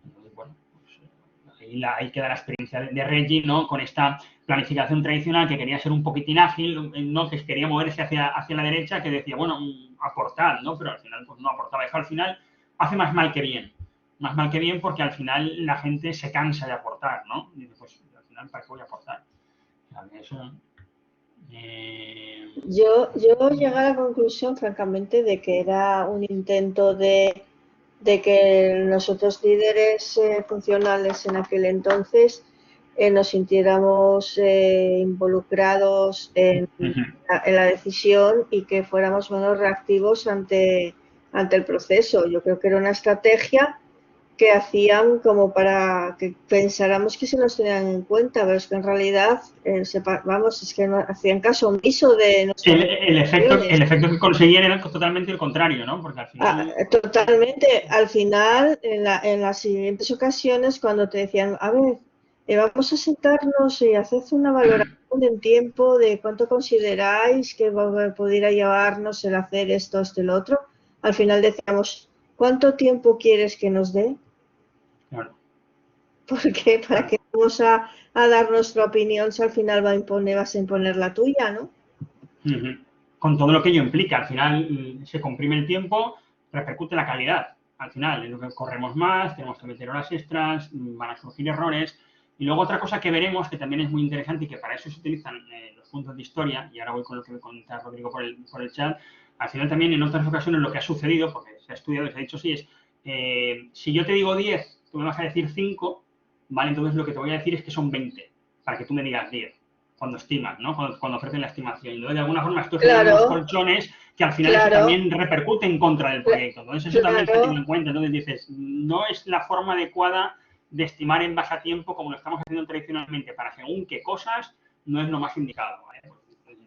Entonces, bueno, pues, ahí queda la experiencia de Reggie, ¿no? Con esta planificación tradicional que quería ser un poquitín ágil, ¿no? Que quería moverse hacia la derecha, que decía, bueno, aportar, ¿no? Pero al final pues no aportaba. Eso al final hace más mal que bien. Más mal que bien porque al final la gente se cansa de aportar, ¿no? Y dice, pues al final, ¿para qué voy a aportar? Eso, Yo llegué a la conclusión, francamente, de que era un intento de que nosotros líderes funcionales en aquel entonces nos sintiéramos involucrados en la decisión y que fuéramos menos reactivos ante el proceso. Yo creo que era una estrategia que hacían como para que pensáramos que se nos tenían en cuenta, pero es que en realidad, es que no hacían caso omiso de nuestras el efecto que conseguían era totalmente el contrario, ¿no? Porque al final... totalmente. Al final, en las siguientes ocasiones, cuando te decían, a ver, vamos a sentarnos y hacer una valoración del tiempo, de cuánto consideráis que pudiera llevarnos el hacer esto, lo otro, al final decíamos, ¿cuánto tiempo quieres que nos dé? Claro. Porque para qué vamos a a dar nuestra opinión si al final vas a imponer la tuya, ¿no? Con todo lo que ello implica. Al final se comprime el tiempo, repercute en la calidad. Al final, en lo que corremos más, tenemos que meter horas extras, van a surgir errores. Y luego otra cosa que veremos, que también es muy interesante y que para eso se utilizan los puntos de historia, y ahora voy con lo que me comenta Rodrigo por el chat, al final también en otras ocasiones lo que ha sucedido, porque se ha estudiado y se ha dicho sí, es si yo te digo 10, tú me vas a decir 5, ¿vale? Entonces lo que te voy a decir es que son 20, para que tú me digas 10, cuando estimas, ¿no? Cuando ofrecen la estimación. Entonces, de alguna forma, esto genera unos colchones que al final eso también repercute en contra del proyecto. Entonces, eso también se tiene en cuenta. Entonces, dices, no es la forma adecuada de estimar en base a tiempo como lo estamos haciendo tradicionalmente para según qué cosas, no es lo más indicado, ¿vale?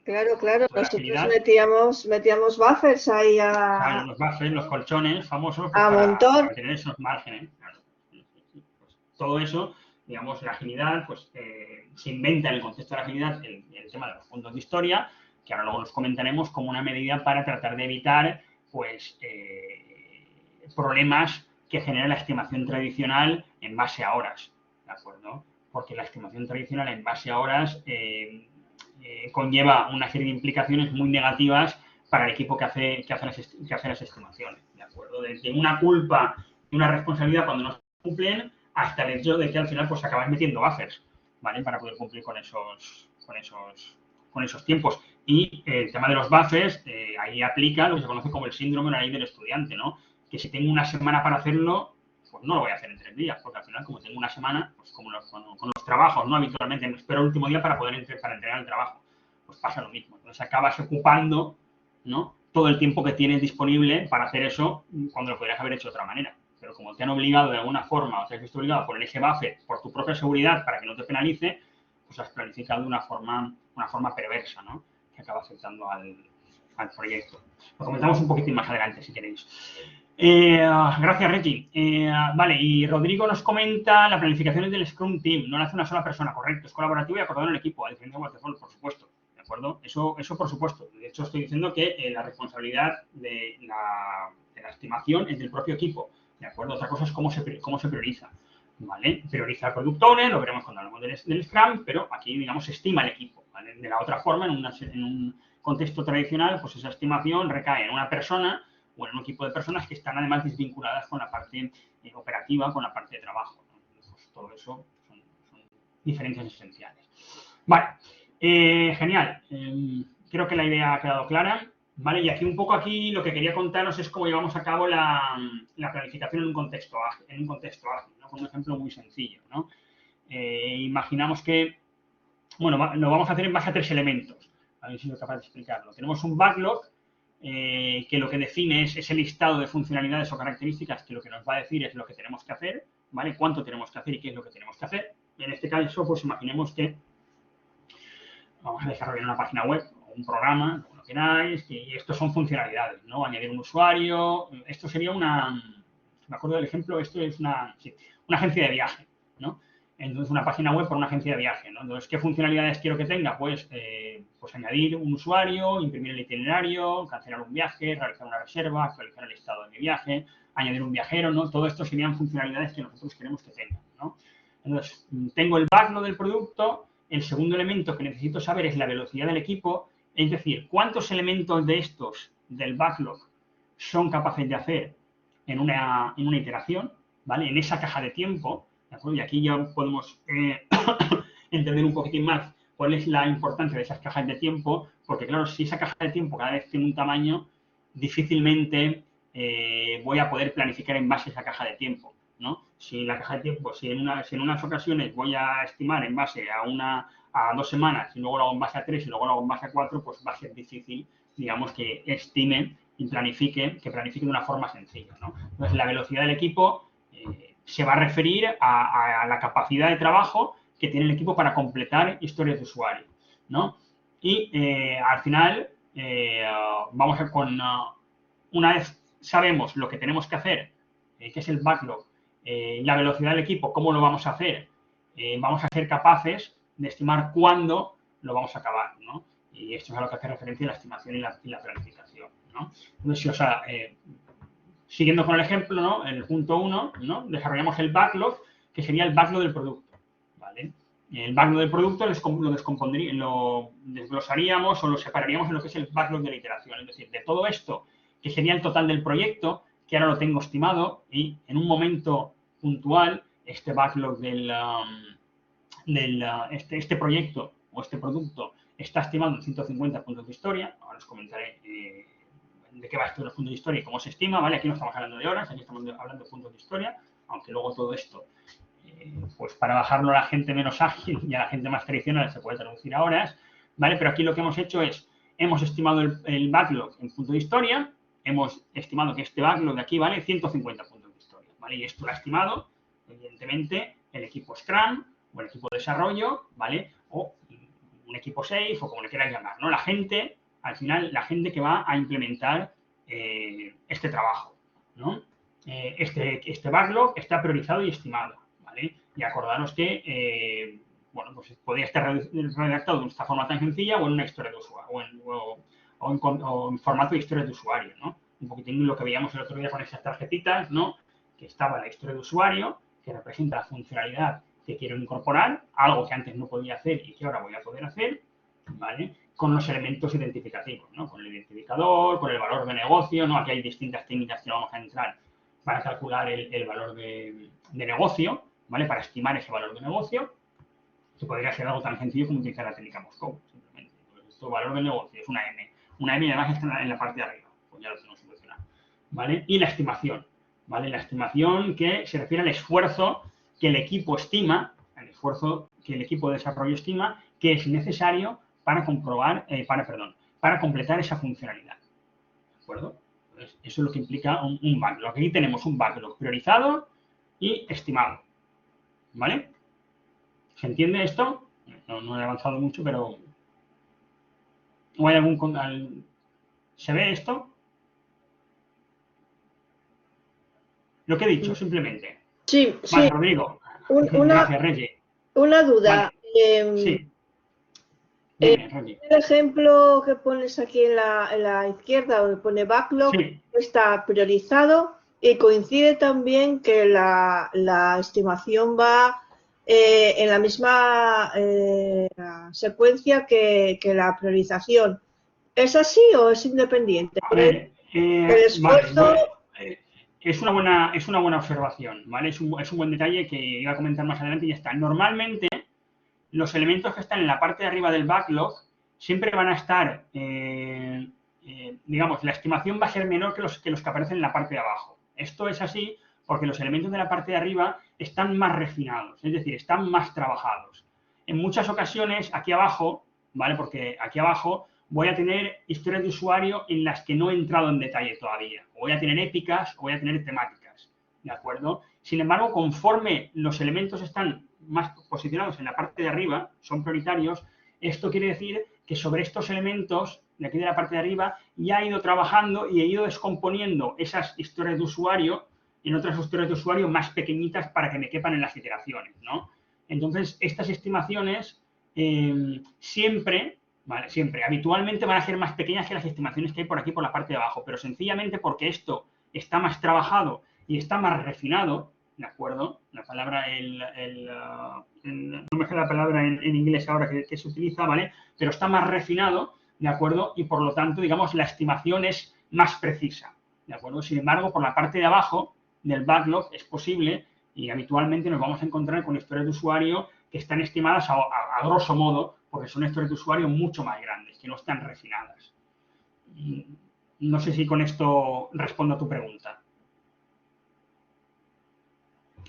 Claro. Nosotros metíamos buffers ahí Claro, los buffers, los colchones famosos, pues a montón. para tener esos márgenes. Claro. Pues, todo eso, digamos, la agilidad, pues se inventa en el contexto de la agilidad el tema de los puntos de historia, que ahora luego los comentaremos como una medida para tratar de evitar, pues, problemas que genera la estimación tradicional en base a horas, ¿de acuerdo? Porque la estimación tradicional en base a horas conlleva una serie de implicaciones muy negativas para el equipo que hace las estimaciones, ¿de acuerdo? Desde una culpa y una responsabilidad cuando no se cumplen hasta el hecho de que al final pues acabas metiendo buffers, ¿vale? Para poder cumplir con esos tiempos. Y el tema de los buffers, ahí aplica lo que se conoce como el síndrome de la ley del estudiante, ¿no? Que si tengo una semana para hacerlo, pues no lo voy a hacer en 3 días, porque al final, como tengo una semana, pues como con los trabajos, ¿no? Habitualmente me espero el último día para poder entregar el trabajo. Pues pasa lo mismo. Entonces acabas ocupando, ¿no? Todo el tiempo que tienes disponible para hacer eso cuando lo podrías haber hecho de otra manera. Pero como te han obligado de alguna forma, o te has visto obligado a poner ese buffer por tu propia seguridad para que no te penalice, pues has planificado de una forma perversa, ¿no? Que acaba afectando al proyecto. Lo comentamos un poquitín más adelante, si queréis. Gracias, Reggie. Vale, y Rodrigo nos comenta la planificación es del Scrum Team, no la hace una sola persona, correcto, es colaborativo y acordado en el equipo, a diferencia de Waterfall, por supuesto, ¿de acuerdo? Eso por supuesto. De hecho, estoy diciendo que la responsabilidad de la estimación es del propio equipo, ¿de acuerdo? Otra cosa es cómo se prioriza, ¿vale? Prioriza el Product Owner, lo veremos cuando hablamos del Scrum, pero aquí, digamos, se estima el equipo, ¿vale? De la otra forma, en un contexto tradicional, pues esa estimación recae en una persona o en un equipo de personas que están además desvinculadas con la parte operativa, con la parte de trabajo, ¿no? Pues todo eso son diferencias esenciales. Vale, genial. Creo que la idea ha quedado clara. Vale, y aquí un poco lo que quería contaros es cómo llevamos a cabo la planificación en un contexto ágil, ¿no? Con un ejemplo muy sencillo, ¿no? Imaginamos que, bueno, lo vamos a hacer en base a 3 elementos. A ver si soy capaz de explicarlo. Tenemos un backlog, que lo que define es ese listado de funcionalidades o características que lo que nos va a decir es lo que tenemos que hacer, ¿vale? Cuánto tenemos que hacer y qué es lo que tenemos que hacer. En este caso, pues imaginemos que vamos a desarrollar una página web o un programa, como lo queráis, y esto son funcionalidades, ¿no? Añadir un usuario, esto sería me acuerdo del ejemplo, esto es una agencia de viaje, ¿no? Entonces, una página web para una agencia de viaje, ¿no? Entonces, ¿qué funcionalidades quiero que tenga? Pues añadir un usuario, imprimir el itinerario, cancelar un viaje, realizar una reserva, actualizar el estado de mi viaje, añadir un viajero, ¿no? Todo esto serían funcionalidades que nosotros queremos que tengan, ¿no? Entonces, tengo el backlog del producto. El segundo elemento que necesito saber es la velocidad del equipo, es decir, cuántos elementos de estos del backlog son capaces de hacer en una iteración, ¿vale? En esa caja de tiempo, ¿de acuerdo? Y aquí ya podemos entender un poquitín más cuál es la importancia de esas cajas de tiempo, porque claro, si esa caja de tiempo cada vez tiene un tamaño, difícilmente voy a poder planificar en base a esa caja de tiempo, ¿no? Si la caja de tiempo, si en unas ocasiones voy a estimar en base a 2 semanas y luego lo hago en base a 3 y luego lo hago en base a 4, pues va a ser difícil, digamos, que estimen y planifiquen de una forma sencilla, ¿no? Entonces, la velocidad del equipo se va a referir a la capacidad de trabajo que tiene el equipo para completar historias de usuario, ¿no? Y al final, vamos a con una vez sabemos lo que tenemos que hacer, que es el backlog, la velocidad del equipo, cómo lo vamos a hacer, vamos a ser capaces de estimar cuándo lo vamos a acabar, ¿no? Y esto es a lo que hace referencia la estimación y la planificación, ¿no? Entonces, siguiendo con el ejemplo, ¿no? En el punto 1, ¿no? Desarrollamos el backlog, que sería el backlog del producto, ¿vale? El backlog del producto lo desglosaríamos o lo separaríamos en lo que es el backlog de la iteración. Es decir, de todo esto, que sería el total del proyecto, que ahora lo tengo estimado, y en un momento puntual, este backlog este proyecto o este producto está estimado en 150 puntos de historia. Ahora os comentaré de qué va esto de los puntos de historia y cómo se estima, ¿vale? Aquí no estamos hablando de horas, aquí estamos hablando de puntos de historia, aunque luego todo esto, pues para bajarlo a la gente menos ágil y a la gente más tradicional se puede traducir a horas, ¿vale? Pero aquí lo que hemos hecho es, hemos estimado el backlog en punto de historia, hemos estimado que este backlog de aquí vale 150 puntos de historia, ¿vale? Y esto lo ha estimado, evidentemente, el equipo Scrum o el equipo de desarrollo, ¿vale? O un equipo Safe o como le quieras llamar, ¿no? La gente, al final, la gente que va a implementar este trabajo, ¿no? Este backlog está priorizado y estimado, ¿vale? Y acordaros que, bueno, pues podría estar redactado de esta forma tan sencilla o en una historia de usuario, o en formato de historia de usuario, ¿no? Un poquitín lo que veíamos el otro día con esas tarjetitas, ¿no? Que estaba la historia de usuario, que representa la funcionalidad que quiero incorporar, algo que antes no podía hacer y que ahora voy a poder hacer, ¿vale? Con los elementos identificativos, ¿no? Con el identificador, con el valor de negocio, ¿no? Aquí hay distintas técnicas que vamos a entrar para calcular el valor de negocio, ¿vale? Para estimar ese valor de negocio, que podría ser algo tan sencillo como utilizar la técnica Moscow, simplemente. Entonces, esto valor de negocio es una M. Una M además está en la parte de arriba, pues ya lo tenemos solucionado, ¿vale? Y la estimación, ¿vale? La estimación que se refiere al esfuerzo que el equipo estima, el esfuerzo que el equipo de desarrollo estima, que es necesario para para completar esa funcionalidad, ¿de acuerdo? Entonces, eso es lo que implica un backlog. Aquí tenemos un backlog priorizado y estimado, ¿vale? ¿Se entiende esto? No he avanzado mucho, pero ¿o hay ¿se ve esto? Lo que he dicho, simplemente. Sí, Vale, sí. Rodrigo. Una, Gracias, Reggie. una duda. Vale. Sí. Dime, Reggie. El ejemplo que pones aquí en la izquierda, donde pone backlog, Sí. está priorizado y coincide también que la estimación va en la misma secuencia que la priorización. ¿Es así o es independiente? A ver, El esfuerzo... vale, es una buena observación, ¿vale? Es un buen detalle que iba a comentar más adelante y ya está. Normalmente, los elementos que están en la parte de arriba del backlog siempre van a estar, digamos, la estimación va a ser menor que los que aparecen en la parte de abajo. Esto es así porque los elementos de la parte de arriba están más refinados, es decir, están más trabajados. En muchas ocasiones, aquí abajo, ¿vale? Porque aquí abajo voy a tener historias de usuario en las que no he entrado en detalle todavía. O voy a tener épicas o voy a tener temáticas, ¿de acuerdo? Sin embargo, conforme los elementos están más posicionados en la parte de arriba, son prioritarios, esto quiere decir que sobre estos elementos de aquí de la parte de arriba ya he ido trabajando y he ido descomponiendo esas historias de usuario en otras historias de usuario más pequeñitas para que me quepan en las iteraciones, ¿no? Entonces, estas estimaciones siempre, ¿vale? Siempre, habitualmente van a ser más pequeñas que las estimaciones que hay por aquí por la parte de abajo, pero sencillamente porque esto está más trabajado y está más refinado, ¿de acuerdo? La palabra, no me sé la palabra en inglés ahora que se utiliza, ¿vale? Pero está más refinado, ¿de acuerdo? Y por lo tanto, digamos, la estimación es más precisa, ¿de acuerdo? Sin embargo, por la parte de abajo del backlog es posible y habitualmente nos vamos a encontrar con historias de usuario que están estimadas a grosso modo, porque son historias de usuario mucho más grandes, que no están refinadas. No sé si con esto respondo a tu pregunta.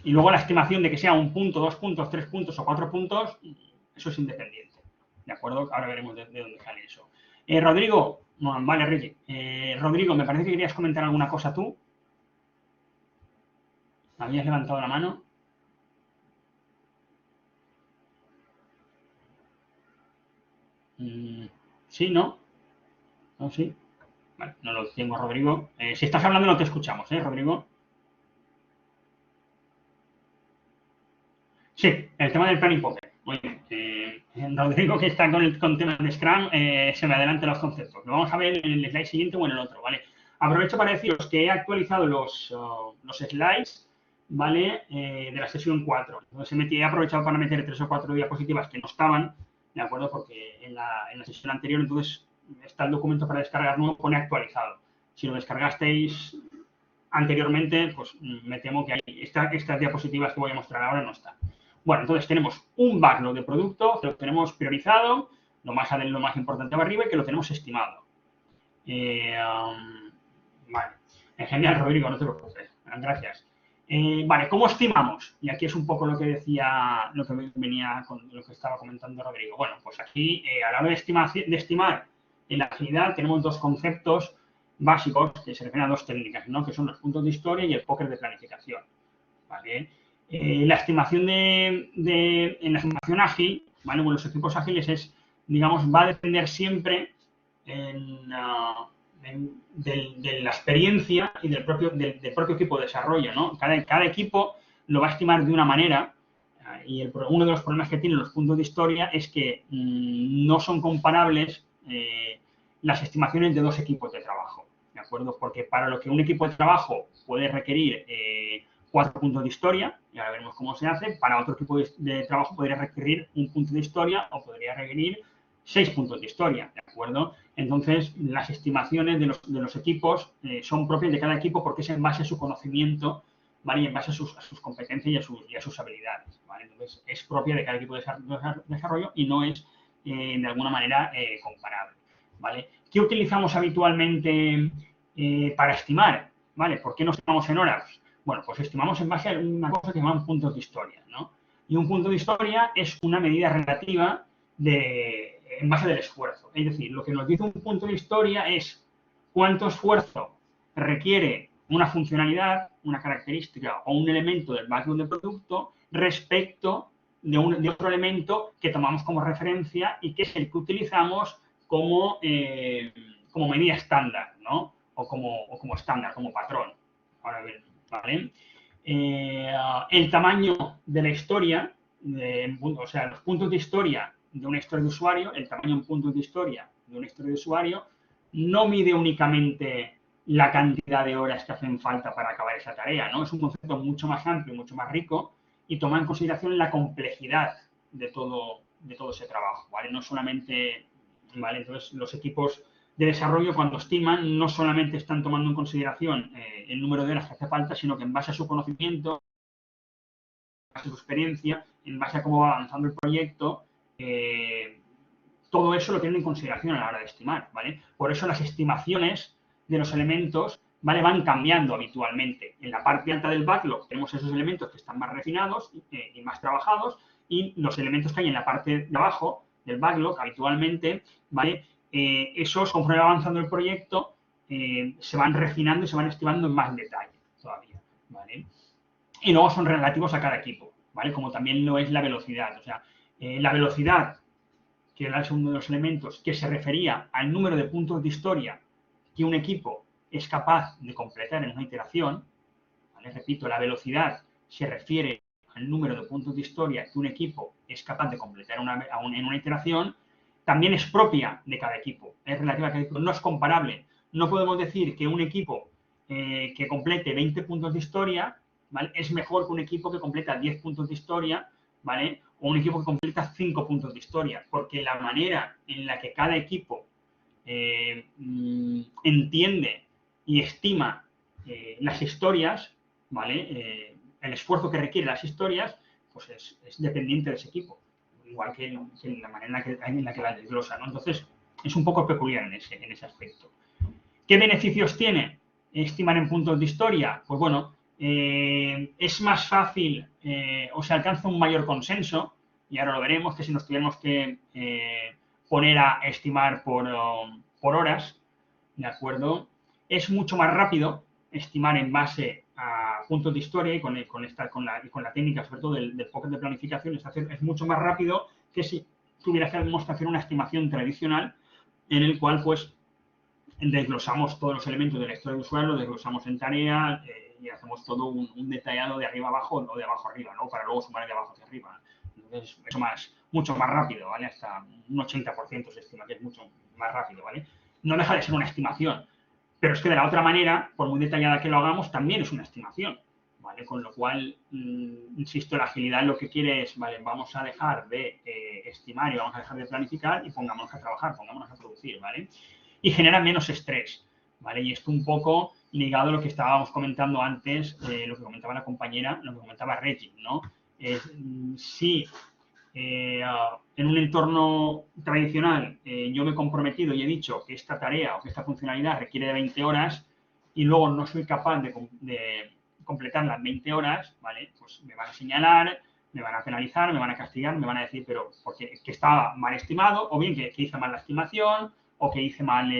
Y luego la estimación de que sea 1 punto, 2 puntos, 3 puntos o 4 puntos, eso es independiente. ¿De acuerdo? Ahora veremos de dónde sale eso. Rodrigo, no, vale, Reggie. Rodrigo, me parece que querías comentar alguna cosa tú. ¿Habías levantado la mano? Sí, ¿no? ¿No? Sí. Vale, no lo tengo, Rodrigo. Si estás hablando no te escuchamos, Rodrigo? Sí, el tema del planning poker. Muy bien. Rodrigo, que está con temas de Scrum, se me adelantan los conceptos. Lo vamos a ver en el slide siguiente o en el otro, ¿vale? Aprovecho para deciros que he actualizado los slides ¿vale? De la sesión 4. Entonces he aprovechado para meter 3 o 4 diapositivas que no estaban, ¿de acuerdo? Porque en la sesión anterior, entonces, está el documento para descargar nuevo, pone actualizado. Si lo descargasteis anteriormente, pues me temo que estas diapositivas que voy a mostrar ahora no están. Bueno, entonces tenemos un backlog de producto, que lo tenemos priorizado, lo más importante va arriba y que lo tenemos estimado. Vale. Genial, Rodrigo, no te preocupes. Gracias. Vale, ¿cómo estimamos? Y aquí es un poco lo que decía, lo que venía con lo que estaba comentando Rodrigo. Bueno, pues aquí a la hora de estimar en la agilidad tenemos dos conceptos básicos que se refieren a dos técnicas, ¿no? Que son los puntos de historia y el póker de planificación. ¿Vale? La estimación en la estimación ágil, ¿vale? Bueno, los equipos ágiles digamos, va a depender siempre de la experiencia y del propio equipo de desarrollo, ¿no? Cada equipo lo va a estimar de una manera y uno de los problemas que tienen los puntos de historia es que no son comparables las estimaciones de dos equipos de trabajo, ¿de acuerdo? Porque para lo que un equipo de trabajo puede requerir 4 puntos de historia, y ahora veremos cómo se hace, para otro equipo de trabajo podría requerir un punto de historia o podría requerir 6 puntos de historia, ¿de acuerdo? Entonces, las estimaciones de los equipos son propias de cada equipo porque es en base a su conocimiento, ¿vale? Y en base a sus competencias y a sus habilidades, ¿vale? Entonces, es propia de cada equipo de desarrollo y no es, de alguna manera, comparable, ¿vale? ¿Qué utilizamos habitualmente para estimar? ¿Vale? ¿Por qué no estimamos en horas? Bueno, pues estimamos en base a una cosa que llaman puntos de historia, ¿no? Y un punto de historia es una medida relativa en base del esfuerzo. Es decir, lo que nos dice un punto de historia es cuánto esfuerzo requiere una funcionalidad, una característica o un elemento del backlog del producto respecto de otro elemento que tomamos como referencia y que es el que utilizamos como medida estándar, ¿no? O como estándar, como patrón. Ahora bien, ¿vale? El tamaño de la historia, o sea, los puntos de historia de una historia de usuario, el tamaño en puntos de historia de una historia de usuario, no mide únicamente la cantidad de horas que hacen falta para acabar esa tarea, ¿no? Es un concepto mucho más amplio, mucho más rico y toma en consideración la complejidad de todo ese trabajo, ¿vale? No solamente, ¿vale? Entonces, los equipos de desarrollo, cuando estiman, no solamente están tomando en consideración el número de horas que hace falta, sino que en base a su conocimiento, en base a su experiencia, en base a cómo va avanzando el proyecto, todo eso lo tienen en consideración a la hora de estimar, ¿vale? Por eso las estimaciones de los elementos, ¿vale? Van cambiando habitualmente. En la parte alta del backlog tenemos esos elementos que están más refinados y más trabajados y los elementos que hay en la parte de abajo del backlog habitualmente, ¿vale? Esos, conforme va avanzando el proyecto, se van refinando y se van estimando en más detalle todavía, ¿vale? Y luego son relativos a cada equipo, ¿vale? Como también lo es la velocidad. O sea, la velocidad, que era uno de los elementos que se refería al número de puntos de historia que un equipo es capaz de completar en una iteración, ¿vale? Repito, la velocidad se refiere al número de puntos de historia que un equipo es capaz de completar en una iteración, también es propia de cada equipo, es relativa a cada equipo, no es comparable. No podemos decir que un equipo que complete 20 puntos de historia, ¿vale? Es mejor que un equipo que completa 10 puntos de historia, ¿vale? O un equipo que completa 5 puntos de historia, porque la manera en la que cada equipo entiende y estima las historias, ¿vale? El esfuerzo que requiere las historias, pues es dependiente de ese equipo, igual que en la manera en la que la desglosa, ¿no? Entonces, es un poco peculiar en ese aspecto. ¿Qué beneficios tiene estimar en puntos de historia? Pues bueno, es más fácil o se alcanza un mayor consenso, y ahora lo veremos, que si nos tuviéramos que poner a estimar por horas, ¿de acuerdo? Es mucho más rápido estimar en base a puntos de historia y con la técnica, sobre todo del póker de planificación, es mucho más rápido que si tuviéramos que hacer una estimación tradicional en el cual, pues, desglosamos todos los elementos de la historia de usuario, lo desglosamos en tarea y hacemos todo un detallado de arriba abajo o de abajo arriba, ¿no? Para luego sumar de abajo hacia arriba. Entonces, mucho más rápido, ¿vale? Hasta un 80% se estima que es mucho más rápido, ¿vale? No deja de ser una estimación, pero es que de la otra manera, por muy detallada que lo hagamos, también es una estimación, ¿vale? ¿vale? Con lo cual, insisto, la agilidad lo que quiere es, vale, vamos a dejar de estimar y vamos a dejar de planificar y pongámonos a trabajar, pongámonos a producir, ¿vale? Y genera menos estrés, ¿vale? Y esto un poco ligado a lo que estábamos comentando antes, lo que comentaba la compañera, lo que comentaba Reggie, ¿no? Si en un entorno tradicional yo me he comprometido y he dicho que esta tarea o que esta funcionalidad requiere de 20 horas y luego no soy capaz de completar las 20 horas, ¿vale? Pues me van a señalar, me van a penalizar, me van a castigar, me van a decir, pero porque que estaba mal estimado, o bien que hice mal la estimación, o que hice mal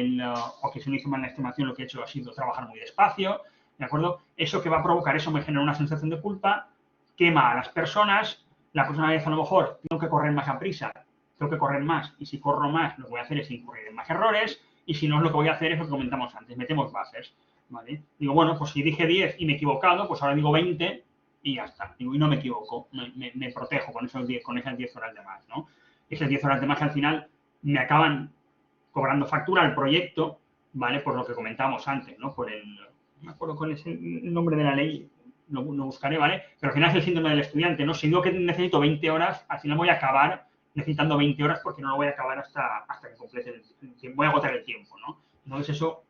o que si no hice mal la estimación lo que he hecho ha sido trabajar muy despacio, ¿de acuerdo? Eso que va a provocar, eso me genera una sensación de culpa, quema a las personas. La próxima vez a lo mejor tengo que correr más a prisa, tengo que correr más, y si corro más lo que voy a hacer es incurrir en más errores, y si no, lo que voy a hacer es lo que comentamos antes, metemos buffers, ¿vale? Digo, bueno, pues si dije 10 y me he equivocado, pues ahora digo 20 y ya está. Digo, y no me equivoco, me protejo con esas 10 horas de más, ¿no? Esas 10 horas de más al final me acaban cobrando factura al proyecto, ¿vale? Por lo que comentábamos antes, ¿no? Por no me acuerdo cuál es el nombre de la ley, lo buscaré, ¿vale? Pero al final es el síndrome del estudiante, ¿no? Si digo que necesito 20 horas, al final voy a acabar necesitando 20 horas porque no lo voy a acabar hasta que complete el tiempo. Voy a agotar el tiempo, ¿no? Entonces eso,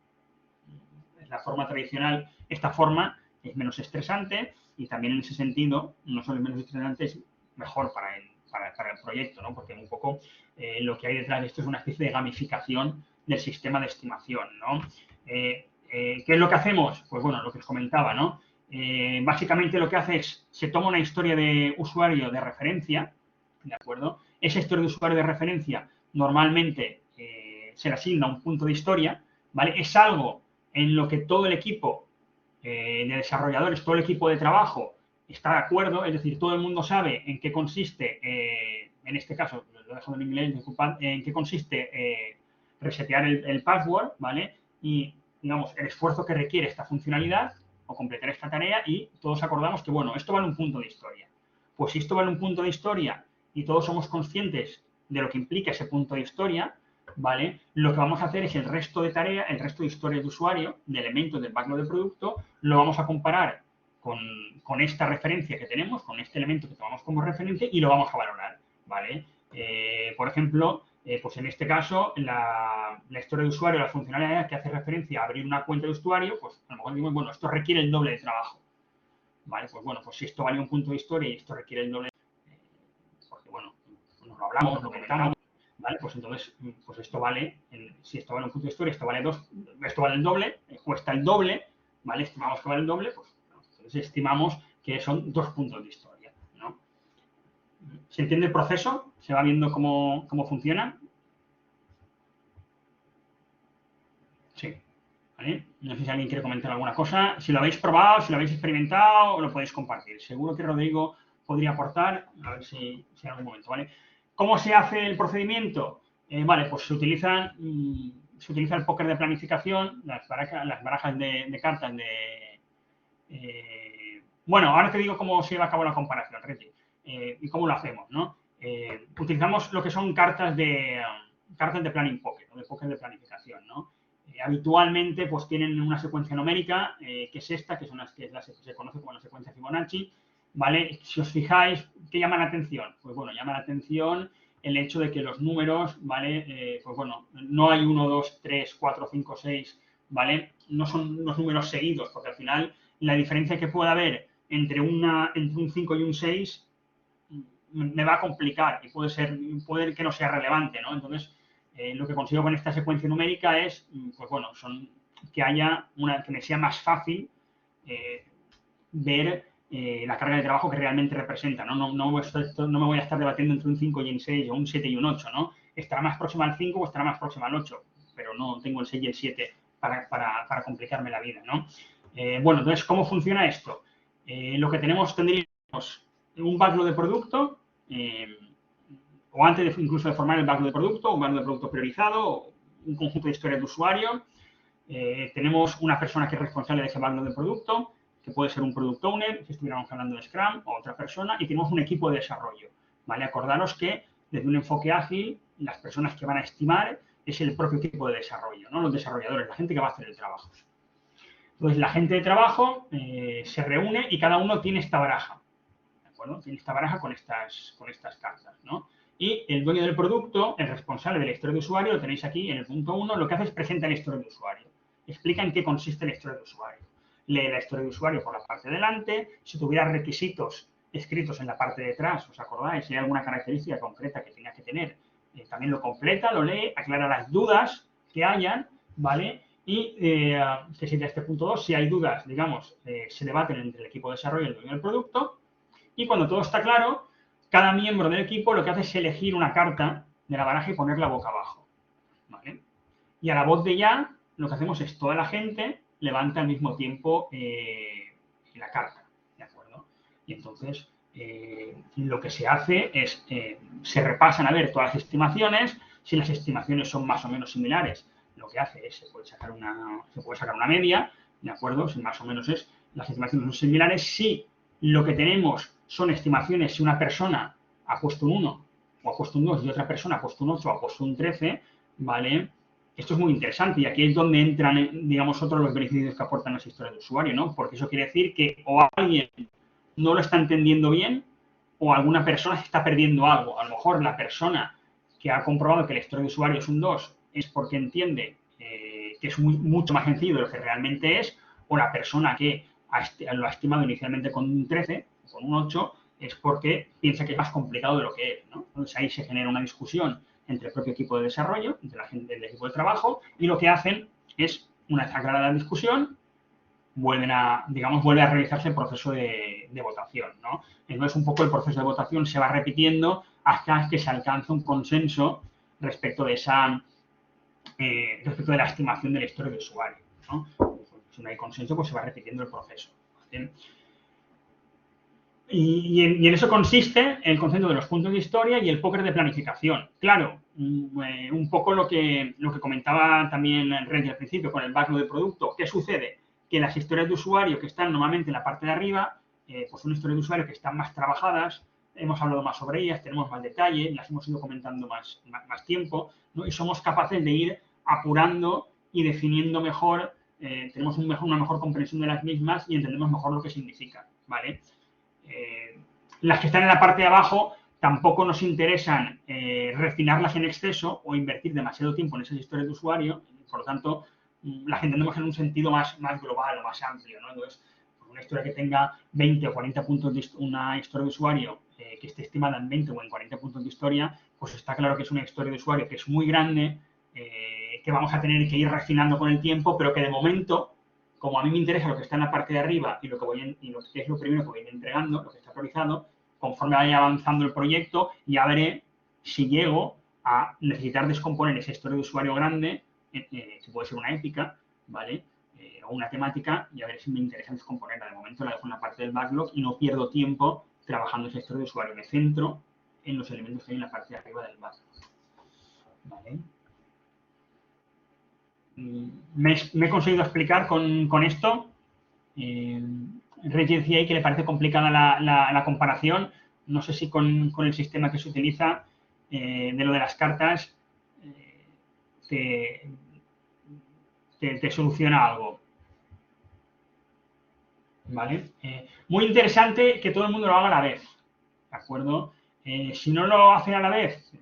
es la forma tradicional, esta forma es menos estresante y también en ese sentido, no solo es menos estresante, es mejor para el proyecto, ¿no? Porque un poco lo que hay detrás de esto es una especie de gamificación del sistema de estimación, ¿no? ¿Qué es lo que hacemos? Pues bueno, lo que os comentaba, ¿no? Básicamente lo que hace es, se toma una historia de usuario de referencia, ¿de acuerdo? Esa historia de usuario de referencia normalmente se le asigna un punto de historia, ¿vale? Es algo en lo que todo el equipo de desarrolladores, todo el equipo de trabajo está de acuerdo, es decir, todo el mundo sabe en qué consiste, en este caso, lo dejo en inglés, en qué consiste resetear el password, ¿vale? Y, digamos, el esfuerzo que requiere esta funcionalidad o completar esta tarea y todos acordamos que, bueno, esto vale un punto de historia. Pues si esto vale un punto de historia y todos somos conscientes de lo que implica ese punto de historia, ¿vale? Lo que vamos a hacer es el resto de tarea, el resto de historias de usuario, de elementos del backlog de producto, lo vamos a comparar con esta referencia que tenemos, con este elemento que tomamos como referencia y lo vamos a valorar, ¿vale? Por ejemplo, pues en este caso, la historia de usuario, la funcionalidad que hace referencia a abrir una cuenta de usuario, pues a lo mejor digo, bueno, esto requiere el doble de trabajo, ¿vale? Pues bueno, pues si esto vale un punto de historia y esto requiere el doble, porque bueno, nos lo hablamos, lo comentamos, ¿vale? Pues entonces, pues esto vale, si esto vale un punto de historia, esto vale el doble, cuesta el doble, ¿vale? Estimamos que vale el doble, pues entonces estimamos que son 2 puntos de historia, ¿no? ¿Se entiende el proceso? ¿Se va viendo cómo funciona? Sí. ¿Vale? No sé si alguien quiere comentar alguna cosa. Si lo habéis probado, si lo habéis experimentado, lo podéis compartir. Seguro que Rodrigo podría aportar, a ver si en algún momento, ¿vale? ¿Cómo se hace el procedimiento? Vale, pues se utiliza el póker de planificación, las barajas de cartas de... bueno, ahora te digo cómo se lleva a cabo la comparación, Reggie, y cómo lo hacemos, ¿no? Utilizamos lo que son cartas de planning poker, de póker de planificación, ¿no? Habitualmente pues tienen una secuencia numérica, que es esta, que se conoce como la secuencia Fibonacci, ¿vale? Si os fijáis, ¿qué llama la atención? Pues bueno, llama la atención el hecho de que los números, ¿vale? Pues bueno, no hay 1, 2, 3, 4, 5, 6, ¿vale? No son unos números seguidos, porque al final la diferencia que pueda haber entre un 5 y un 6 me va a complicar y puede que no sea relevante, ¿no? Entonces, lo que consigo con esta secuencia numérica es, pues bueno, que me sea más fácil ver la carga de trabajo que realmente representa, ¿no? No me voy a estar debatiendo entre un 5 y un 6 o un 7 y un 8, ¿no? Estará más próxima al 5 o estará más próxima al 8, pero no tengo el 6 y el 7 para complicarme la vida, ¿no? Bueno, entonces, ¿cómo funciona esto? Lo que tendríamos un backlog de producto, o antes incluso de formar el backlog de producto, un backlog de producto priorizado, un conjunto de historias de usuario. Tenemos una persona que es responsable de ese backlog de producto, que puede ser un product owner, si estuviéramos hablando de Scrum, o otra persona, y tenemos un equipo de desarrollo, ¿vale? Acordaros que desde un enfoque ágil, las personas que van a estimar es el propio equipo de desarrollo, ¿no? Los desarrolladores, la gente que va a hacer el trabajo. Entonces, la gente de trabajo se reúne y cada uno tiene esta baraja, ¿de acuerdo? Tiene esta baraja con estas cartas, ¿no? Y el dueño del producto, el responsable de la historia de usuario, lo tenéis aquí en el punto 1, lo que hace es presenta la historia de usuario. Explica en qué consiste la historia de usuario. Lee la historia de usuario por la parte de delante. Si tuviera requisitos escritos en la parte de atrás, ¿os acordáis? Si hay alguna característica concreta que tenga que tener, también lo completa, lo lee, aclara las dudas que hayan, ¿vale? Y que sería este punto 2, si hay dudas, digamos, se debaten entre el equipo de desarrollo y el dueño del producto. Y cuando todo está claro, cada miembro del equipo lo que hace es elegir una carta de la baraja y ponerla boca abajo, ¿vale? Y a la voz de ya, lo que hacemos es toda la gente levanta al mismo tiempo la carta, ¿de acuerdo? Y entonces lo que se hace es, se repasan a ver todas las estimaciones, si las estimaciones son más o menos similares, lo que hace es, se puede sacar una media, ¿de acuerdo? Si más o menos las estimaciones son similares, si lo que tenemos son estimaciones, si una persona ha puesto un 1 o ha puesto un 2 y otra persona ha puesto un 8 o ha puesto un 13, ¿vale? Esto es muy interesante y aquí es donde entran, digamos, otros los beneficios que aportan las historias de usuario, ¿no? Porque eso quiere decir que o alguien no lo está entendiendo bien o alguna persona se está perdiendo algo. A lo mejor la persona que ha comprobado que la historia de usuario es un 2 es porque entiende que es mucho más sencillo de lo que realmente es, o la persona que lo ha estimado inicialmente con un 13, con un 8, es porque piensa que es más complicado de lo que es, ¿no? Entonces ahí se genera una discusión entre el propio equipo de desarrollo, entre la gente del equipo de trabajo, y lo que hacen es, una vez aclarada la discusión, vuelve a realizarse el proceso de votación, ¿no? Entonces, un poco el proceso de votación se va repitiendo hasta que se alcanza un consenso respecto de la estimación de la historia de usuario, ¿no? Si no hay consenso, pues se va repitiendo el proceso, ¿vale? Y en eso consiste el concepto de los puntos de historia y el póker de planificación. Claro, un poco lo que comentaba también Reggie al principio con el backlog de producto. ¿Qué sucede? Que las historias de usuario que están normalmente en la parte de arriba, pues son historias de usuario que están más trabajadas, hemos hablado más sobre ellas, tenemos más detalle, las hemos ido comentando más tiempo, ¿no? Y somos capaces de ir apurando y definiendo mejor, tenemos una mejor comprensión de las mismas y entendemos mejor lo que significan, ¿vale? Las que están en la parte de abajo tampoco nos interesan refinarlas en exceso o invertir demasiado tiempo en esas historias de usuario, por lo tanto, las entendemos en un sentido más global o más amplio, ¿no? Entonces, una historia que tenga 20 o 40 puntos una historia de usuario que esté estimada en 20 o en 40 puntos de historia, pues está claro que es una historia de usuario que es muy grande, que vamos a tener que ir refinando con el tiempo, pero que de momento, como a mí me interesa lo que está en la parte de arriba y lo que es lo primero que voy a ir entregando, lo que está priorizado, conforme vaya avanzando el proyecto, ya veré si llego a necesitar descomponer esa historia de usuario grande, que puede ser una épica, ¿vale? O una temática, y a ver si me interesa descomponerla. De momento la dejo en la parte del backlog y no pierdo tiempo trabajando esa historia de usuario. Me centro en los elementos que hay en la parte de arriba del backlog, ¿vale? Me he conseguido explicar con esto. Reggie decía ahí que le parece complicada la comparación. No sé si con el sistema que se utiliza de lo de las cartas te soluciona algo. ¿Vale? Muy interesante que todo el mundo lo haga a la vez. ¿De acuerdo? Si no lo hacen a la vez,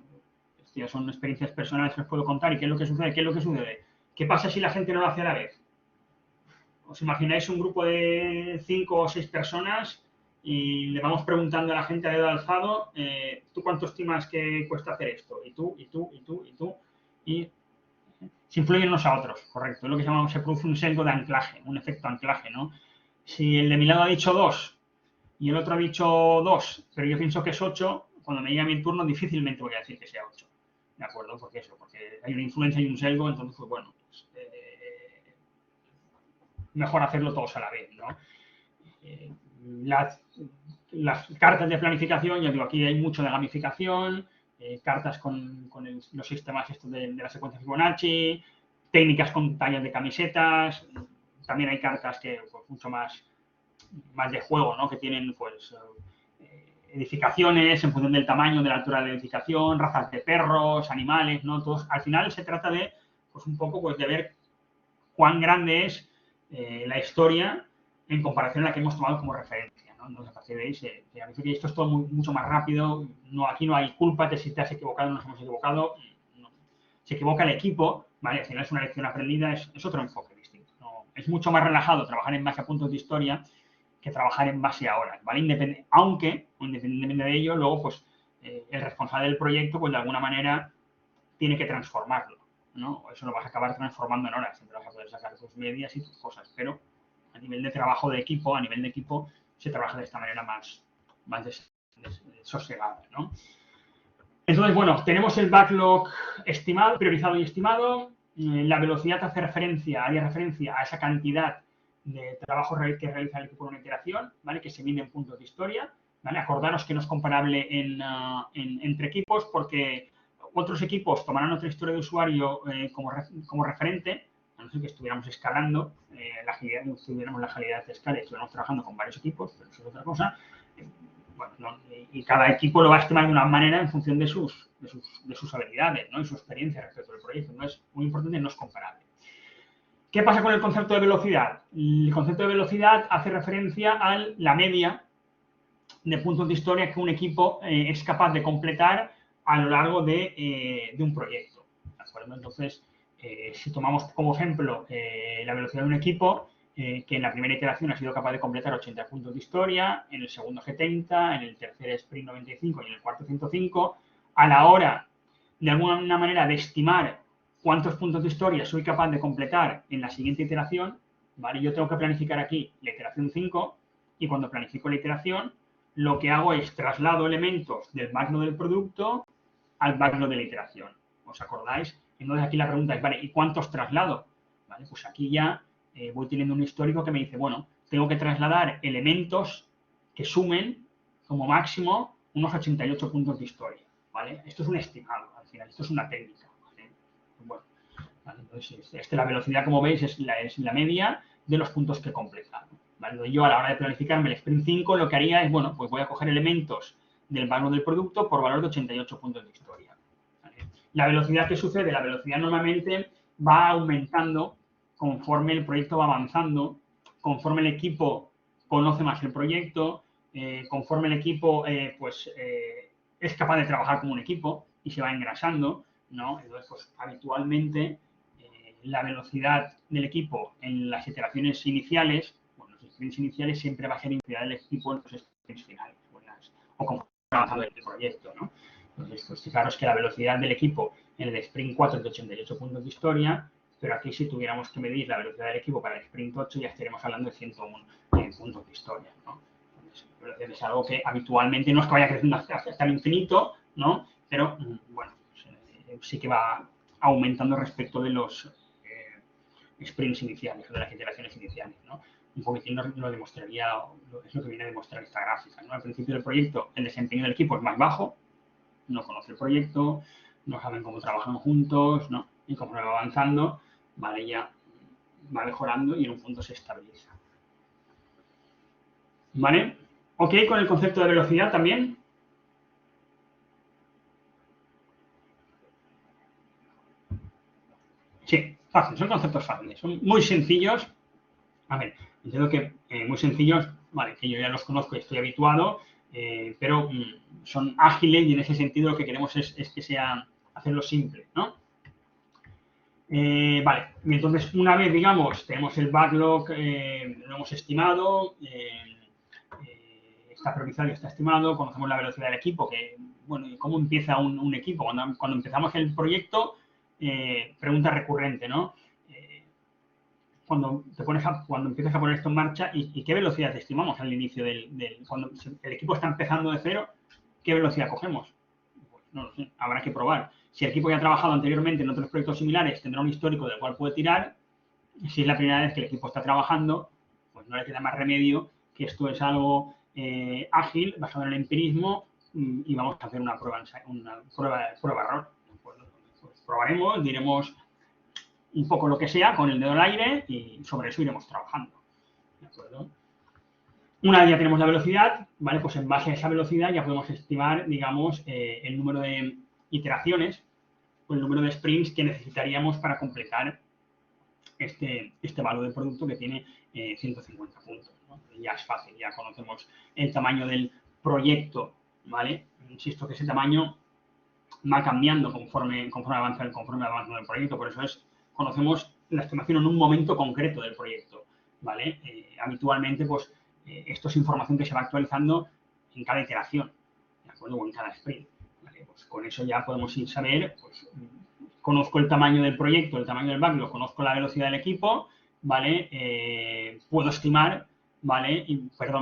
son experiencias personales que os puedo contar. ¿Y qué es lo que sucede? ¿Qué es lo que sucede? ¿Qué pasa si la gente no lo hace a la vez? ¿Os imagináis un grupo de 5 o 6 personas y le vamos preguntando a la gente a dedo alzado, ¿tú cuánto estimas que cuesta hacer esto? Y tú, y tú, y tú, y tú. Y se influyen unos a otros, correcto. Es lo que se produce un sesgo de anclaje, un efecto anclaje, ¿no? Si el de mi lado ha dicho 2 y el otro ha dicho 2, pero yo pienso que es 8, cuando me llegue a mi turno difícilmente voy a decir que sea 8. ¿De acuerdo? Porque hay una influencia y un sesgo, entonces, pues bueno, mejor hacerlo todos a la vez, ¿no? Las cartas de planificación, ya digo, aquí hay mucho de gamificación, cartas con los sistemas estos de la secuencia Fibonacci, técnicas con tallas de camisetas, también hay cartas que pues, mucho más de juego, ¿no? Que tienen pues edificaciones en función del tamaño, de la altura de la edificación, razas de perros, animales, ¿no? Todos, al final se trata de, pues un poco, pues de ver cuán grande es la historia en comparación a la que hemos tomado como referencia, ¿no? Entonces, a partir de ahí se dice que esto es todo mucho más rápido, aquí no hay culpa de si te has equivocado o nos hemos equivocado, no. Se equivoca el equipo, ¿vale? Al final es una lección aprendida, es otro enfoque distinto, ¿no? Es mucho más relajado trabajar en base a puntos de historia que trabajar en base a horas, ¿vale? Aunque, independientemente de ello, luego, pues, el responsable del proyecto, pues, de alguna manera, tiene que transformarlo, ¿no? Eso lo vas a acabar transformando en horas, siempre vas a poder sacar tus medias y tus cosas, pero a nivel de trabajo de equipo, se trabaja de esta manera más sosegada, ¿no? Entonces, bueno, tenemos el backlog estimado, priorizado y estimado. La velocidad haría referencia a esa cantidad de trabajo que realiza el equipo en una iteración, ¿vale? Que se mide en puntos de historia, ¿vale? Acordaros que no es comparable entre equipos porque otros equipos tomarán otra historia de usuario como referente, a no ser que estuviéramos escalando, tuviéramos la agilidad de escala y estuviéramos trabajando con varios equipos, pero eso es otra cosa. Bueno, no, y cada equipo lo va a estimar de una manera en función de sus habilidades, ¿no? Y su experiencia respecto al proyecto. No es muy importante, no es comparable. ¿Qué pasa con el concepto de velocidad? El concepto de velocidad hace referencia a la media de puntos de historia que un equipo es capaz de completar a lo largo de un proyecto, ¿de acuerdo? Entonces, si tomamos como ejemplo la velocidad de un equipo, que en la primera iteración ha sido capaz de completar 80 puntos de historia, en el segundo 70, en el tercer sprint 95 y en el cuarto 105, a la hora, de alguna manera, de estimar cuántos puntos de historia soy capaz de completar en la siguiente iteración, ¿vale? Yo tengo que planificar aquí la iteración 5 y cuando planifico la iteración, lo que hago es traslado elementos del backlog del producto al backlog de la iteración. ¿Os acordáis? Entonces aquí la pregunta es, vale, ¿y cuántos traslado? Vale, pues aquí ya voy teniendo un histórico que me dice, bueno, tengo que trasladar elementos que sumen como máximo unos 88 puntos de historia, ¿vale? Esto es un estimado, al final, esto es una técnica, ¿vale? Bueno, ¿vale? Entonces, la velocidad, como veis, es la media de los puntos que completar, ¿vale? Yo, a la hora de planificarme el sprint 5, lo que haría es, bueno, pues voy a coger elementos del valor del producto por valor de 88 puntos de historia, ¿vale? La velocidad que sucede, la velocidad normalmente va aumentando conforme el proyecto va avanzando, conforme el equipo conoce más el proyecto, conforme el equipo es capaz de trabajar como un equipo y se va engrasando, ¿no? Entonces, pues habitualmente la velocidad del equipo en las iteraciones iniciales, bueno, los sprints iniciales siempre va a ser inferior al equipo en los sprints finales, o como avanzado el proyecto, ¿no? Entonces, pues fijaros que la velocidad del equipo en el sprint 4 es de 88 puntos de historia, pero aquí si tuviéramos que medir la velocidad del equipo para el sprint 8 ya estaríamos hablando de 101 puntos de historia, ¿no? Entonces, es algo que habitualmente no es que vaya creciendo hasta el infinito, ¿no? Pero, bueno, sí que va aumentando respecto de los sprints iniciales o de las iteraciones iniciales, ¿no? Un poquitín lo demostraría, es lo que viene a demostrar esta gráfica, ¿no? Al principio del proyecto, el desempeño del equipo es más bajo, no conoce el proyecto, no saben cómo trabajan juntos, ¿no? Y como va avanzando, vale, ya va mejorando y en un punto se estabiliza. ¿Vale? ¿Ok con el concepto de velocidad también? Sí, fácil, son conceptos fáciles, son muy sencillos. A ver, entiendo que muy sencillos, vale, que yo ya los conozco y estoy habituado, pero son ágiles y en ese sentido lo que queremos es que sea hacerlo simple, ¿no? Vale, y entonces una vez, digamos, tenemos el backlog, lo hemos estimado, está priorizado y está estimado, conocemos la velocidad del equipo, que, bueno, ¿cómo empieza un equipo? Cuando empezamos el proyecto, pregunta recurrente, ¿no? Cuando empiezas a poner esto en marcha, ¿y qué velocidad estimamos al inicio cuando el equipo está empezando de cero, qué velocidad cogemos? Pues no lo sé, habrá que probar. Si el equipo ya ha trabajado anteriormente en otros proyectos similares, tendrá un histórico del cual puede tirar. Si es la primera vez que el equipo está trabajando, pues no le queda más remedio que esto es algo ágil, basado en el empirismo, y vamos a hacer una prueba-error. Pues probaremos, diremos un poco lo que sea con el dedo al aire y sobre eso iremos trabajando. ¿De acuerdo? Una vez ya tenemos la velocidad, ¿vale? Pues en base a esa velocidad ya podemos estimar, digamos, el número de iteraciones o el número de sprints que necesitaríamos para completar este valor de producto que tiene 150 puntos, ¿no? Ya es fácil, ya conocemos el tamaño del proyecto, ¿vale? Insisto que ese tamaño va cambiando conforme avanza el proyecto, por eso conocemos la estimación en un momento concreto del proyecto, ¿vale? Habitualmente, pues, esto es información que se va actualizando en cada iteración, ¿de acuerdo? O en cada sprint, ¿vale? Pues con eso ya podemos saber, pues, conozco el tamaño del proyecto, el tamaño del backlog, conozco la velocidad del equipo, ¿vale? Puedo estimar, ¿vale?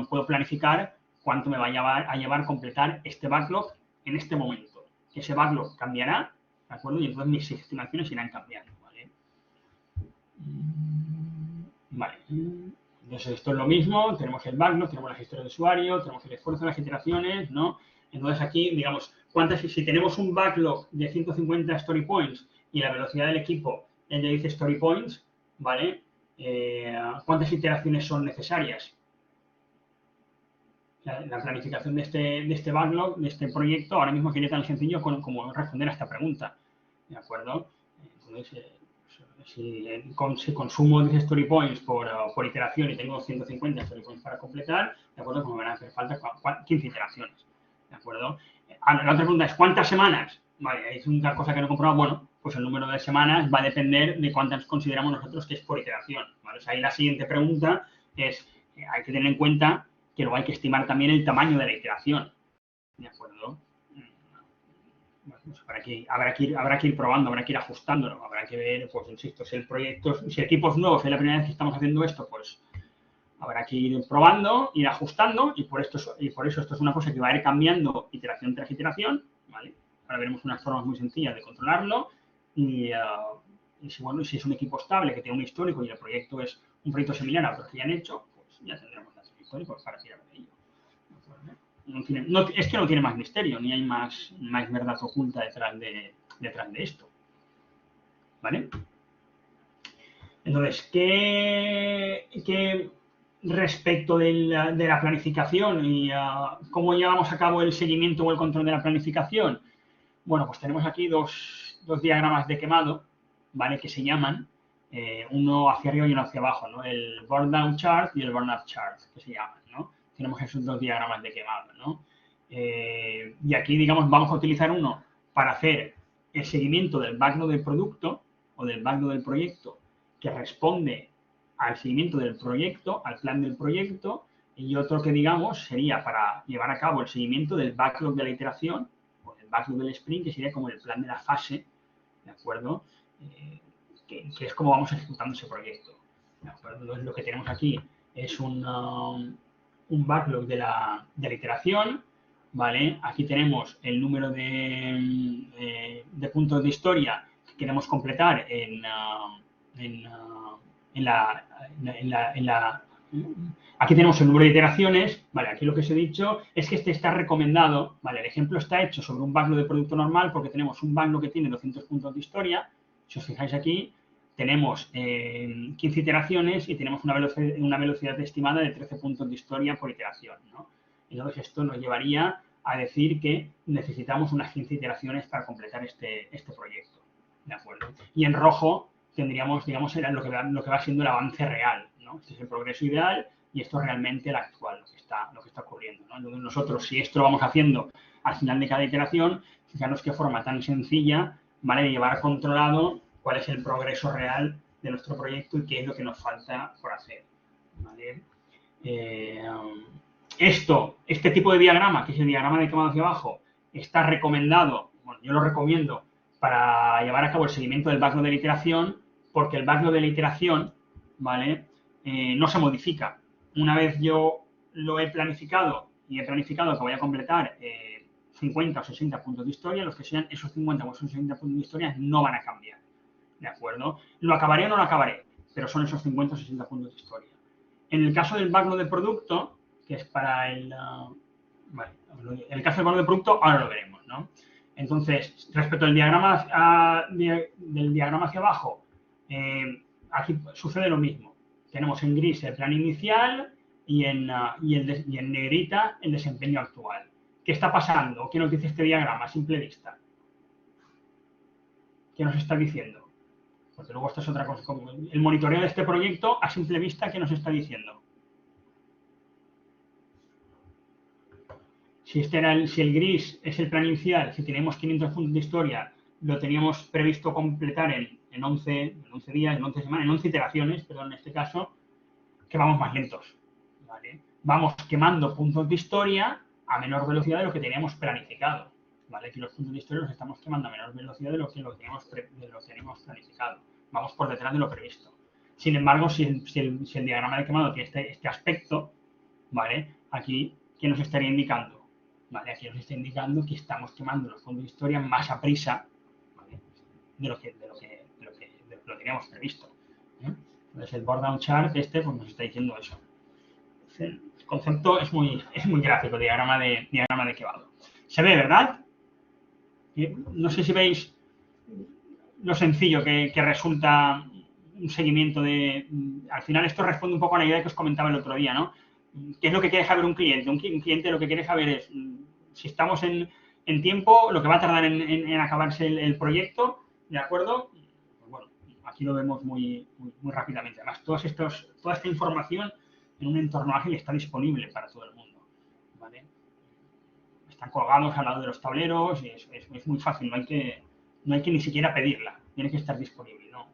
Puedo planificar cuánto me va a llevar completar este backlog en este momento. Ese backlog cambiará, ¿de acuerdo? Y entonces mis estimaciones irán cambiando, ¿vale? Vale. Entonces esto es lo mismo, tenemos el backlog, tenemos las historias de usuario, tenemos el esfuerzo, las iteraciones, ¿no? Entonces aquí, digamos, si tenemos un backlog de 150 story points y la velocidad del equipo es de 10 story points, ¿vale? ¿Cuántas iteraciones son necesarias? La planificación de este backlog, de este proyecto, ahora mismo sería tan sencillo como responder a esta pregunta, ¿de acuerdo? Entonces, si consumo 10 story points por iteración y tengo 150 story points para completar, ¿de acuerdo? Pues me van a hacer falta 15 iteraciones, ¿de acuerdo? La otra pregunta es, ¿cuántas semanas? Vale, es una cosa que no he comprobado. Bueno, pues el número de semanas va a depender de cuántas consideramos nosotros que es por iteración, ¿vale? O sea, ahí la siguiente pregunta es, hay que tener en cuenta que luego hay que estimar también el tamaño de la iteración, ¿de acuerdo? Bueno, pues habrá que ir probando, habrá que ir ajustándolo, habrá que ver, pues insisto, si el equipo es nuevo, si es la primera vez que estamos haciendo esto, pues habrá que ir probando, ir ajustando, y por eso esto es una cosa que va a ir cambiando iteración tras iteración, ¿vale? Ahora veremos unas formas muy sencillas de controlarlo, y si es un equipo estable que tiene un histórico y el proyecto es un proyecto similar a otros que ya han hecho, pues ya tendremos datos históricos para tirar de ello. Es que no tiene más misterio, ni hay más verdad oculta detrás de esto, ¿vale? Entonces, ¿qué respecto de la planificación y cómo llevamos a cabo el seguimiento o el control de la planificación? Bueno, pues tenemos aquí dos diagramas de quemado, ¿vale? Que se llaman, uno hacia arriba y uno hacia abajo, ¿no? El burn down chart y el burn up chart, que se llaman, ¿no? Tenemos esos dos diagramas de quemado, ¿no? Y aquí, digamos, vamos a utilizar uno para hacer el seguimiento del backlog del producto o del backlog del proyecto que responde al seguimiento del proyecto, al plan del proyecto, y otro que, digamos, sería para llevar a cabo el seguimiento del backlog de la iteración o el backlog del sprint, que sería como el plan de la fase, ¿de acuerdo? Que es como vamos ejecutando ese proyecto, ¿de acuerdo? Entonces, lo que tenemos aquí es un backlog de la iteración, ¿vale? Aquí tenemos el número de puntos de historia que queremos completar aquí tenemos el número de iteraciones, ¿vale? Aquí lo que os he dicho es que este está recomendado, ¿vale? El ejemplo está hecho sobre un backlog de producto normal porque tenemos un backlog que tiene 200 puntos de historia. Si os fijáis aquí, tenemos 15 iteraciones y tenemos una velocidad estimada de 13 puntos de historia por iteración, ¿no? Entonces, esto nos llevaría a decir que necesitamos unas 15 iteraciones para completar este proyecto, ¿de acuerdo? Y en rojo tendríamos, digamos, lo que va siendo el avance real, ¿no? Este es el progreso ideal y esto es realmente el actual, lo que está ocurriendo, ¿no? Entonces, nosotros, si esto lo vamos haciendo al final de cada iteración, fijaros qué forma tan sencilla, ¿vale?, de llevar controlado cuál es el progreso real de nuestro proyecto y qué es lo que nos falta por hacer, ¿vale? Este tipo de diagrama, que es el diagrama de quemado hacia abajo, está recomendado, bueno, yo lo recomiendo para llevar a cabo el seguimiento del backlog de la iteración, porque el backlog de la iteración, ¿vale?, no se modifica. Una vez yo lo he planificado y he planificado que voy a completar 50 o 60 puntos de historia, los que sean esos 50 o esos 60 puntos de historia no van a cambiar, ¿de acuerdo? ¿Lo acabaré o no lo acabaré? Pero son esos 50 o 60 puntos de historia. En el caso del backlog de producto, que es para vale, en el caso del backlog de producto, ahora lo veremos, ¿no? Entonces, respecto al diagrama, del diagrama hacia abajo, aquí sucede lo mismo. Tenemos en gris el plan inicial y en negrita el desempeño actual. ¿Qué está pasando? ¿Qué nos dice este diagrama a simple vista? ¿Qué nos está diciendo? Porque luego esto es otra cosa. El monitoreo de este proyecto, a simple vista, ¿qué nos está diciendo? Si el gris es el plan inicial, si tenemos 500 puntos de historia, lo teníamos previsto completar en 11 días, en 11 semanas, en 11 iteraciones, perdón, en este caso, que vamos más lentos. ¿Vale? Vamos quemando puntos de historia a menor velocidad de lo que teníamos planificado. ¿Vale? Aquí los puntos de historia los estamos quemando a menor velocidad de lo que teníamos planificado. Vamos por detrás de lo previsto. Sin embargo, si el diagrama de quemado tiene este aspecto, ¿vale? Aquí, ¿qué nos estaría indicando? ¿Vale? Aquí nos está indicando que estamos quemando los puntos de historia más a prisa, ¿vale? de lo que teníamos previsto. Entonces, el board down chart pues nos está diciendo eso. El concepto es muy gráfico, diagrama de quemado. Se ve, ¿verdad? No sé si veis lo sencillo que resulta un seguimiento de... Al final esto responde un poco a la idea que os comentaba el otro día, ¿no? ¿Qué es lo que quiere saber un cliente? Un cliente lo que quiere saber es si estamos en tiempo, lo que va a tardar en acabarse el proyecto, ¿de acuerdo? Pues bueno, aquí lo vemos muy rápidamente. Además, toda esta información en un entorno ágil está disponible para todo el mundo, ¿vale? Están colgados al lado de los tableros y es muy fácil, no hay que ni siquiera pedirla, tiene que estar disponible, ¿no?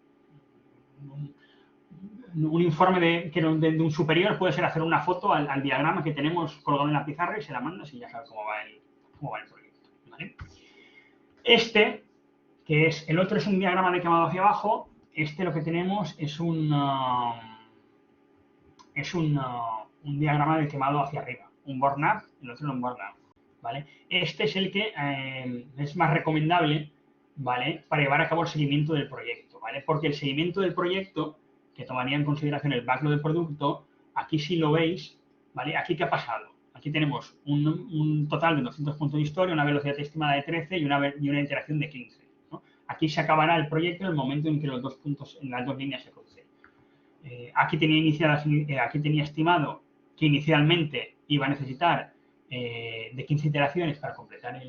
Un informe de un superior puede ser hacer una foto al diagrama que tenemos colgado en la pizarra y se la mandas y ya sabes cómo va el proyecto, ¿vale? Que es el otro es un diagrama de quemado hacia abajo. Lo que tenemos es un diagrama de quemado hacia arriba, un burn up, el otro es un burn down, ¿vale? Este es el que es más recomendable, ¿vale? Para llevar a cabo el seguimiento del proyecto, ¿vale? Porque el seguimiento del proyecto, que tomaría en consideración el backlog del producto, aquí si lo veis, ¿vale? Aquí ¿qué ha pasado? Aquí tenemos un total de 200 puntos de historia, una velocidad estimada de 13 y una interacción de 15, ¿no? Aquí se acabará el proyecto en el momento en que los dos puntos, en las dos líneas se crucen. Aquí tenía estimado que inicialmente iba a necesitar de 15 iteraciones para completar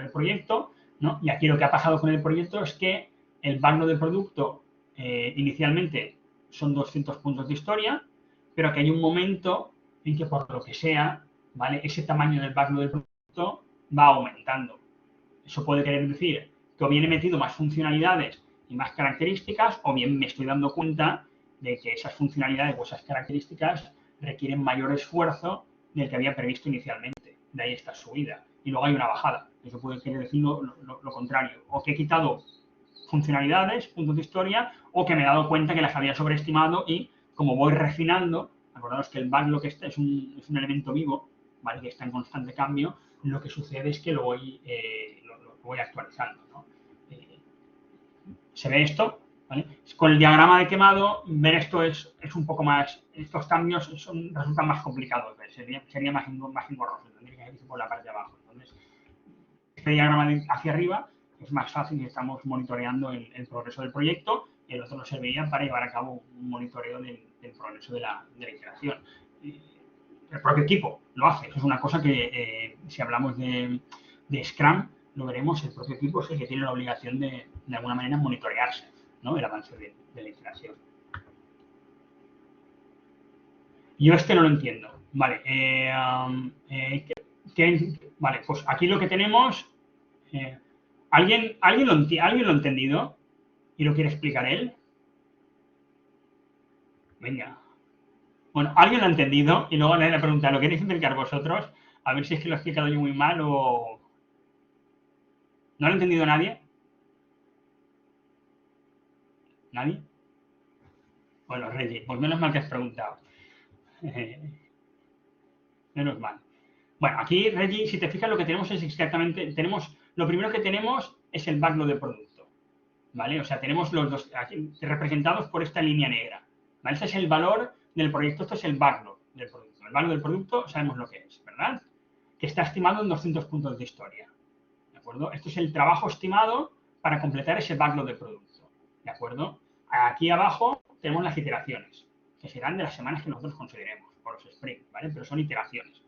el proyecto, ¿no? Y aquí lo que ha pasado con el proyecto es que el backlog del producto inicialmente son 200 puntos de historia, pero que hay un momento en que por lo que sea, ¿vale? Ese tamaño del backlog del producto va aumentando. Eso puede querer decir que o bien he metido más funcionalidades y más características, o bien me estoy dando cuenta de que esas funcionalidades o esas características requieren mayor esfuerzo del que había previsto inicialmente. De ahí esta subida. Y luego hay una bajada. Eso puede querer decir lo contrario. O que he quitado funcionalidades, puntos de historia, o que me he dado cuenta que las había sobreestimado y como voy refinando, acordaos que el backlog es un elemento vivo, ¿vale? Que está en constante cambio, lo que sucede es que lo voy actualizando, ¿no? ¿Se ve esto? ¿Vale? Con el diagrama de quemado, ver esto es un poco más, estos cambios resultan más complicados, sería más engorroso, tendría que ser por la parte de abajo. Entonces, este diagrama hacia arriba es más fácil y estamos monitoreando el progreso del proyecto, y el otro nos serviría para llevar a cabo un monitoreo del progreso de la iteración. El propio equipo lo hace, eso es una cosa que si hablamos de Scrum, lo veremos, el propio equipo es el que tiene la obligación de alguna manera monitorearse, ¿no? El avance de la iteración. Yo no lo entiendo. Vale, vale, pues aquí lo que tenemos, ¿alguien lo ha entendido y lo quiere explicar él? Venga. Bueno, ¿alguien lo ha entendido? Y luego le pregunta, ¿lo queréis explicar vosotros? A ver si es que lo he explicado yo muy mal o... ¿No lo ha entendido nadie? ¿Nadie? Bueno, Reggie, pues menos mal que has preguntado. Menos mal. Bueno, aquí, Reggie, si te fijas, lo que tenemos es exactamente... Lo primero que tenemos es el backlog de producto, ¿vale? O sea, tenemos los dos aquí, representados por esta línea negra, ¿vale? Este es el valor del proyecto, esto es el backlog del producto. El backlog del producto sabemos lo que es, ¿verdad? Que está estimado en 200 puntos de historia, ¿de acuerdo? Esto es el trabajo estimado para completar ese backlog de producto, ¿de acuerdo? Aquí abajo tenemos las iteraciones, que serán de las semanas que nosotros consideremos, por los sprints, ¿vale? Pero son iteraciones.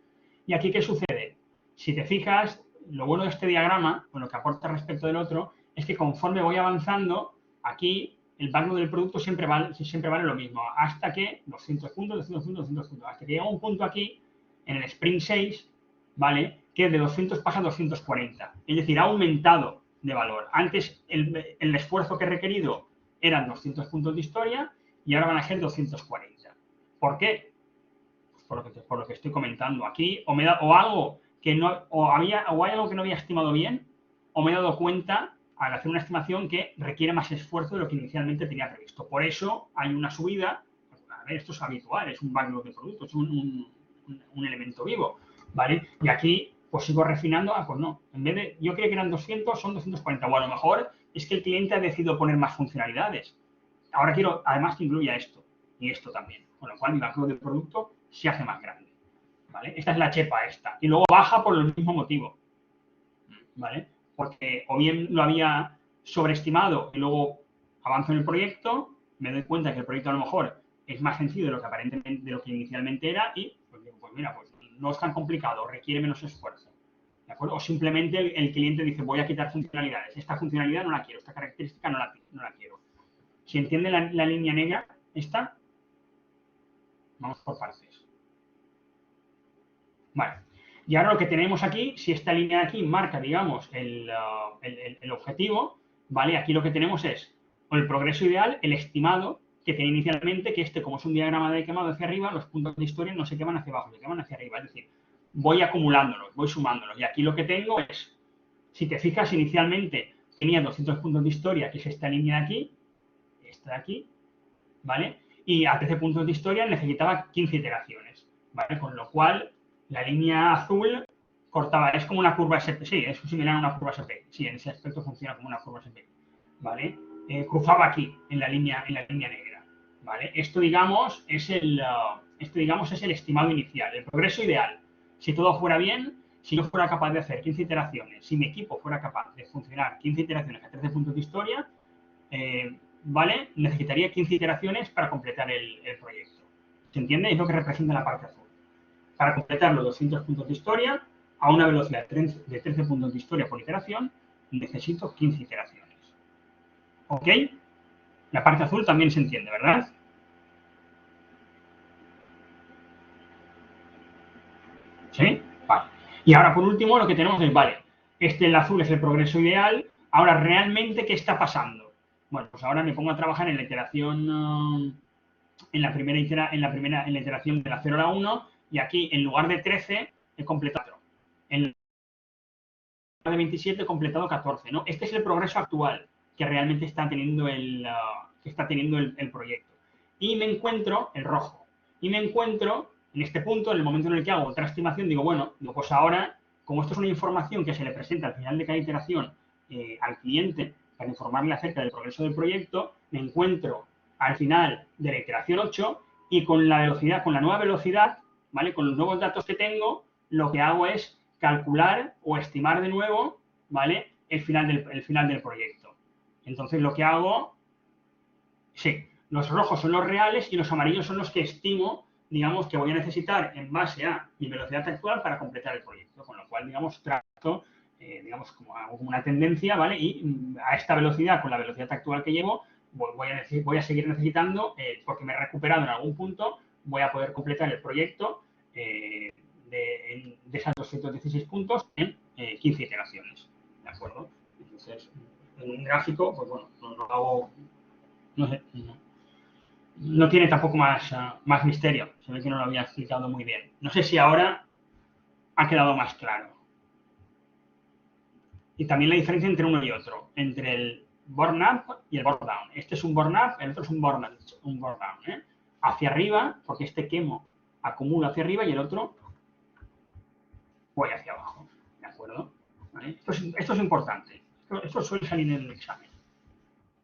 ¿Y aquí qué sucede? Si te fijas, lo bueno de este diagrama, lo que aporta respecto del otro, es que conforme voy avanzando, aquí el backlog del producto siempre vale lo mismo, hasta que 200 puntos, 200 puntos, 200 puntos, hasta que llega un punto aquí, en el sprint 6, ¿vale? Que de 200 pasa a 240. Es decir, ha aumentado de valor. Antes el esfuerzo que he requerido eran 200 puntos de historia y ahora van a ser 240. ¿Por qué? Pues por lo que estoy comentando aquí. O algo que no, o hay algo que no había estimado bien, o me he dado cuenta al hacer una estimación que requiere más esfuerzo de lo que inicialmente tenía previsto. Por eso hay una subida. A ver, esto es habitual, es un backlog de productos, es un elemento vivo, ¿vale? Y aquí pues sigo refinando, pues no, en vez de, yo creía que eran 200, son 240, o a lo mejor es que el cliente ha decidido poner más funcionalidades. Ahora quiero, además, que incluya esto y esto también, con lo cual mi backlog de producto se hace más grande, ¿vale? Esta es la chepa esta, y luego baja por el mismo motivo, ¿vale? Porque o bien lo había sobreestimado y luego avanzo en el proyecto, me doy cuenta que el proyecto a lo mejor es más sencillo de lo que aparentemente, de lo que inicialmente era y pues mira, pues no es tan complicado, requiere menos esfuerzo, ¿de acuerdo? O simplemente el cliente dice, voy a quitar funcionalidades, esta funcionalidad no la quiero, esta característica no la quiero. ¿Se entiende la línea negra esta? Vamos por partes. Vale. Y ahora lo que tenemos aquí, si esta línea de aquí marca, digamos, el objetivo, ¿vale? Aquí lo que tenemos es el progreso ideal, el estimado que tenía inicialmente, que como es un diagrama de quemado hacia arriba, los puntos de historia no se queman hacia abajo, se queman hacia arriba. Es decir, voy acumulándolos, voy sumándolos. Y aquí lo que tengo es, si te fijas, inicialmente tenía 200 puntos de historia, que es esta línea de aquí, esta de aquí, ¿vale? Y a 13 puntos de historia necesitaba 15 iteraciones, ¿vale? Con lo cual, la línea azul cortaba, es como una curva SP, sí, es similar a una curva SP, sí, en ese aspecto funciona como una curva SP, ¿vale? Cruzaba aquí, en la línea negra, ¿vale? Esto, digamos, es el estimado inicial, el progreso ideal. Si todo fuera bien, si yo fuera capaz de hacer 15 iteraciones, si mi equipo fuera capaz de funcionar 15 iteraciones a 13 puntos de historia, ¿vale? Necesitaría 15 iteraciones para completar el proyecto. ¿Se entiende? Es lo que representa la parte azul. Para completar los 200 puntos de historia, a una velocidad de 13 puntos de historia por iteración, necesito 15 iteraciones. ¿Ok? La parte azul también se entiende, ¿verdad? ¿Sí? Vale. Y ahora, por último, lo que tenemos es, vale, el azul es el progreso ideal. Ahora, ¿realmente qué está pasando? Bueno, pues ahora me pongo a trabajar en la iteración, en la iteración de la 0 a la 1, y aquí, en lugar de 13, he completado 4. En lugar de 27, he completado 14, ¿no? Este es el progreso actual que realmente está teniendo el proyecto. Y me encuentro, el rojo, y me encuentro en este punto, en el momento en el que hago otra estimación, digo, bueno, pues ahora, como esto es una información que se le presenta al final de cada iteración al cliente, para informarle acerca del progreso del proyecto, me encuentro al final de la iteración 8 y con la nueva velocidad, ¿vale? Con los nuevos datos que tengo, lo que hago es calcular o estimar de nuevo, ¿vale? El final del proyecto. Entonces, lo que hago, sí, los rojos son los reales y los amarillos son los que estimo, digamos, que voy a necesitar en base a mi velocidad actual para completar el proyecto. Con lo cual, digamos, trato, digamos, como una tendencia, ¿vale? Y a esta velocidad, con la velocidad actual que llevo, voy a seguir necesitando, porque me he recuperado en algún punto, voy a poder completar el proyecto de esas 216 puntos en 15 iteraciones, ¿de acuerdo? Entonces, en un gráfico, pues bueno, no hago, no sé, no tiene tampoco más misterio. Se ve que no lo había explicado muy bien. No sé si ahora ha quedado más claro. Y también la diferencia entre uno y otro, entre el burn up y el burn down. Este es un burn up, el otro es un burn down, ¿eh? Hacia arriba, porque este quemo acumula hacia arriba y el otro voy hacia abajo, ¿de acuerdo? ¿Vale? Esto es importante. Esto suele salir en el examen.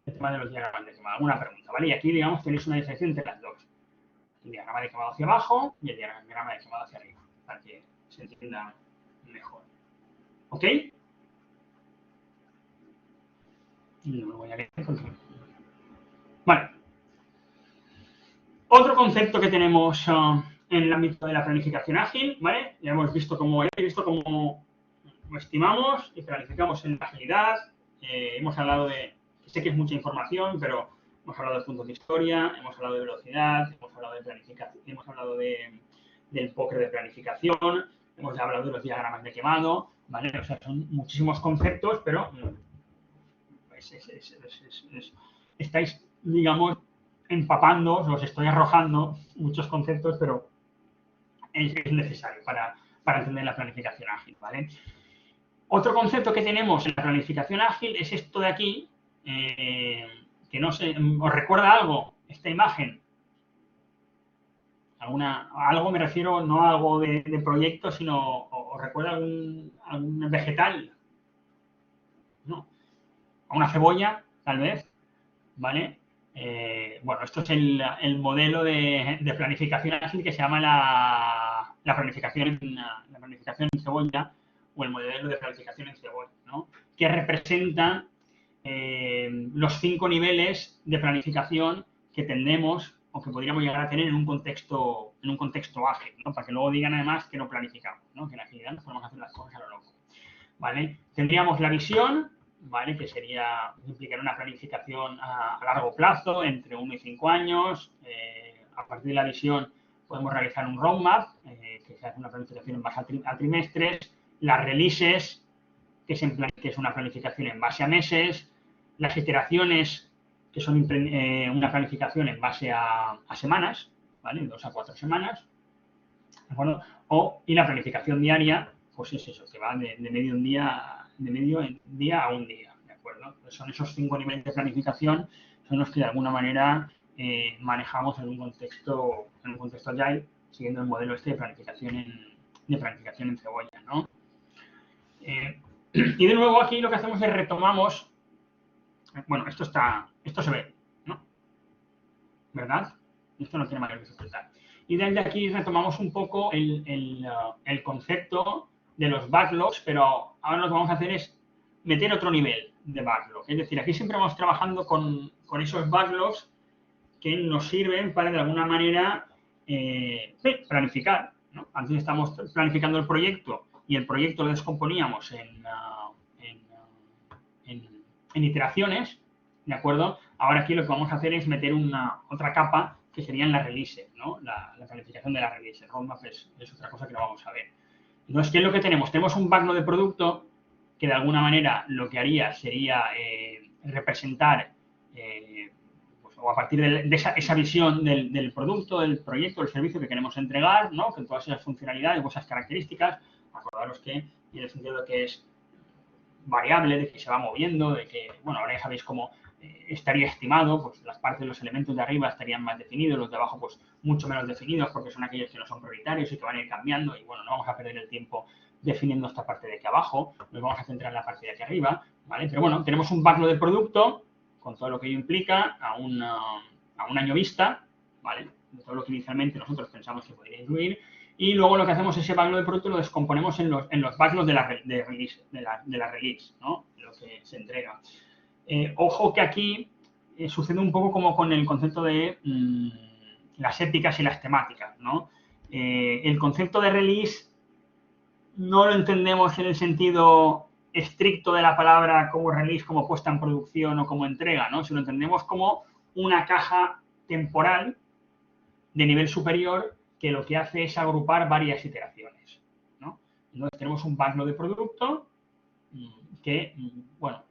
El tema de los diagramas de quemado. Alguna pregunta, ¿vale? Y aquí, digamos, tenéis una diferencia entre las dos. El diagrama de quemado hacia abajo y el diagrama de quemado hacia arriba, para que se entienda mejor. ¿Ok? No lo voy a leer porque... Vale. Otro concepto que tenemos en el ámbito de la planificación ágil, ¿vale? Ya hemos visto cómo estimamos y planificamos en la agilidad. Hemos hablado de sé que es mucha información, pero hemos hablado de puntos de historia, hemos hablado de velocidad, hemos hablado de planificación, hemos hablado del póker de planificación, hemos hablado de los diagramas de quemado, ¿vale? O sea, son muchísimos conceptos, pero estáis, digamos, empapando, os estoy arrojando muchos conceptos, pero es necesario para entender la planificación ágil, ¿vale? Otro concepto que tenemos en la planificación ágil es esto de aquí, que no sé, ¿os recuerda algo esta imagen? Algo me refiero no a algo de proyecto, sino ¿os recuerda algún vegetal? No. A una cebolla, tal vez, ¿vale? Bueno, esto es el modelo de planificación ágil que se llama la planificación en cebolla, o el modelo de planificación en cebolla, ¿no? Que representa los 5 niveles de planificación que tendemos o que podríamos llegar a tener en un contexto ágil, ¿no? Para que luego digan además que no planificamos, ¿no? Que en agilidad nos podemos hacer las cosas a lo loco, ¿vale? Tendríamos la visión, ¿vale? Que implicar una planificación a largo plazo, entre 1 y 5 años. A partir de la visión podemos realizar un roadmap, que se hace una planificación en base a trimestres. Las releases, que es una planificación en base a meses. Las iteraciones, que son una planificación en base a semanas, ¿vale? 2 a 4 semanas, ¿de acuerdo? Y la planificación diaria, pues es eso, que va de medio día a un día, ¿de acuerdo? Pues son esos 5 niveles de planificación, son los que de alguna manera manejamos en un contexto agile, siguiendo el modelo este de planificación en cebolla, ¿no? Y de nuevo aquí lo que hacemos es retomamos, bueno, esto se ve, ¿no? ¿Verdad? Esto no tiene mayor dificultad. Y desde aquí retomamos un poco el concepto de los backlogs, pero ahora lo que vamos a hacer es meter otro nivel de backlog. Es decir, aquí siempre vamos trabajando con esos backlogs que nos sirven para, de alguna manera, planificar, ¿no? Antes estamos planificando el proyecto y el proyecto lo descomponíamos en iteraciones, ¿de acuerdo? Ahora aquí lo que vamos a hacer es meter otra capa que serían las releases, ¿no? La planificación de las releases. Roadmap es otra cosa que lo vamos a ver. Entonces, ¿qué es lo que tenemos? Tenemos un backlog de producto que de alguna manera lo que haría sería representar, pues, o a partir de esa visión del producto, del proyecto, del servicio que queremos entregar, ¿no? Con todas esas funcionalidades o esas características. Acordaros que tiene el sentido de que es variable, de que se va moviendo, de que, bueno, ahora ya sabéis cómo estaría estimado, pues las partes de los elementos de arriba estarían más definidos, los de abajo pues mucho menos definidos porque son aquellos que no son prioritarios y que van a ir cambiando y bueno, no vamos a perder el tiempo definiendo esta parte de aquí abajo, nos vamos a centrar en la parte de aquí arriba, ¿vale? Pero bueno, tenemos un backlog de producto con todo lo que ello implica a un año vista, ¿vale? De todo lo que inicialmente nosotros pensamos que podría incluir. Y luego lo que hacemos es ese backlog de producto lo descomponemos en los backlogs de la release, ¿no? Lo que se entrega. Ojo que aquí sucede un poco como con el concepto de las épicas y las temáticas, ¿no? El concepto de release no lo entendemos en el sentido estricto de la palabra como release, como puesta en producción o como entrega, ¿no? Si lo entendemos como una caja temporal de nivel superior que lo que hace es agrupar varias iteraciones, ¿no? Entonces tenemos un backlog de producto que, bueno,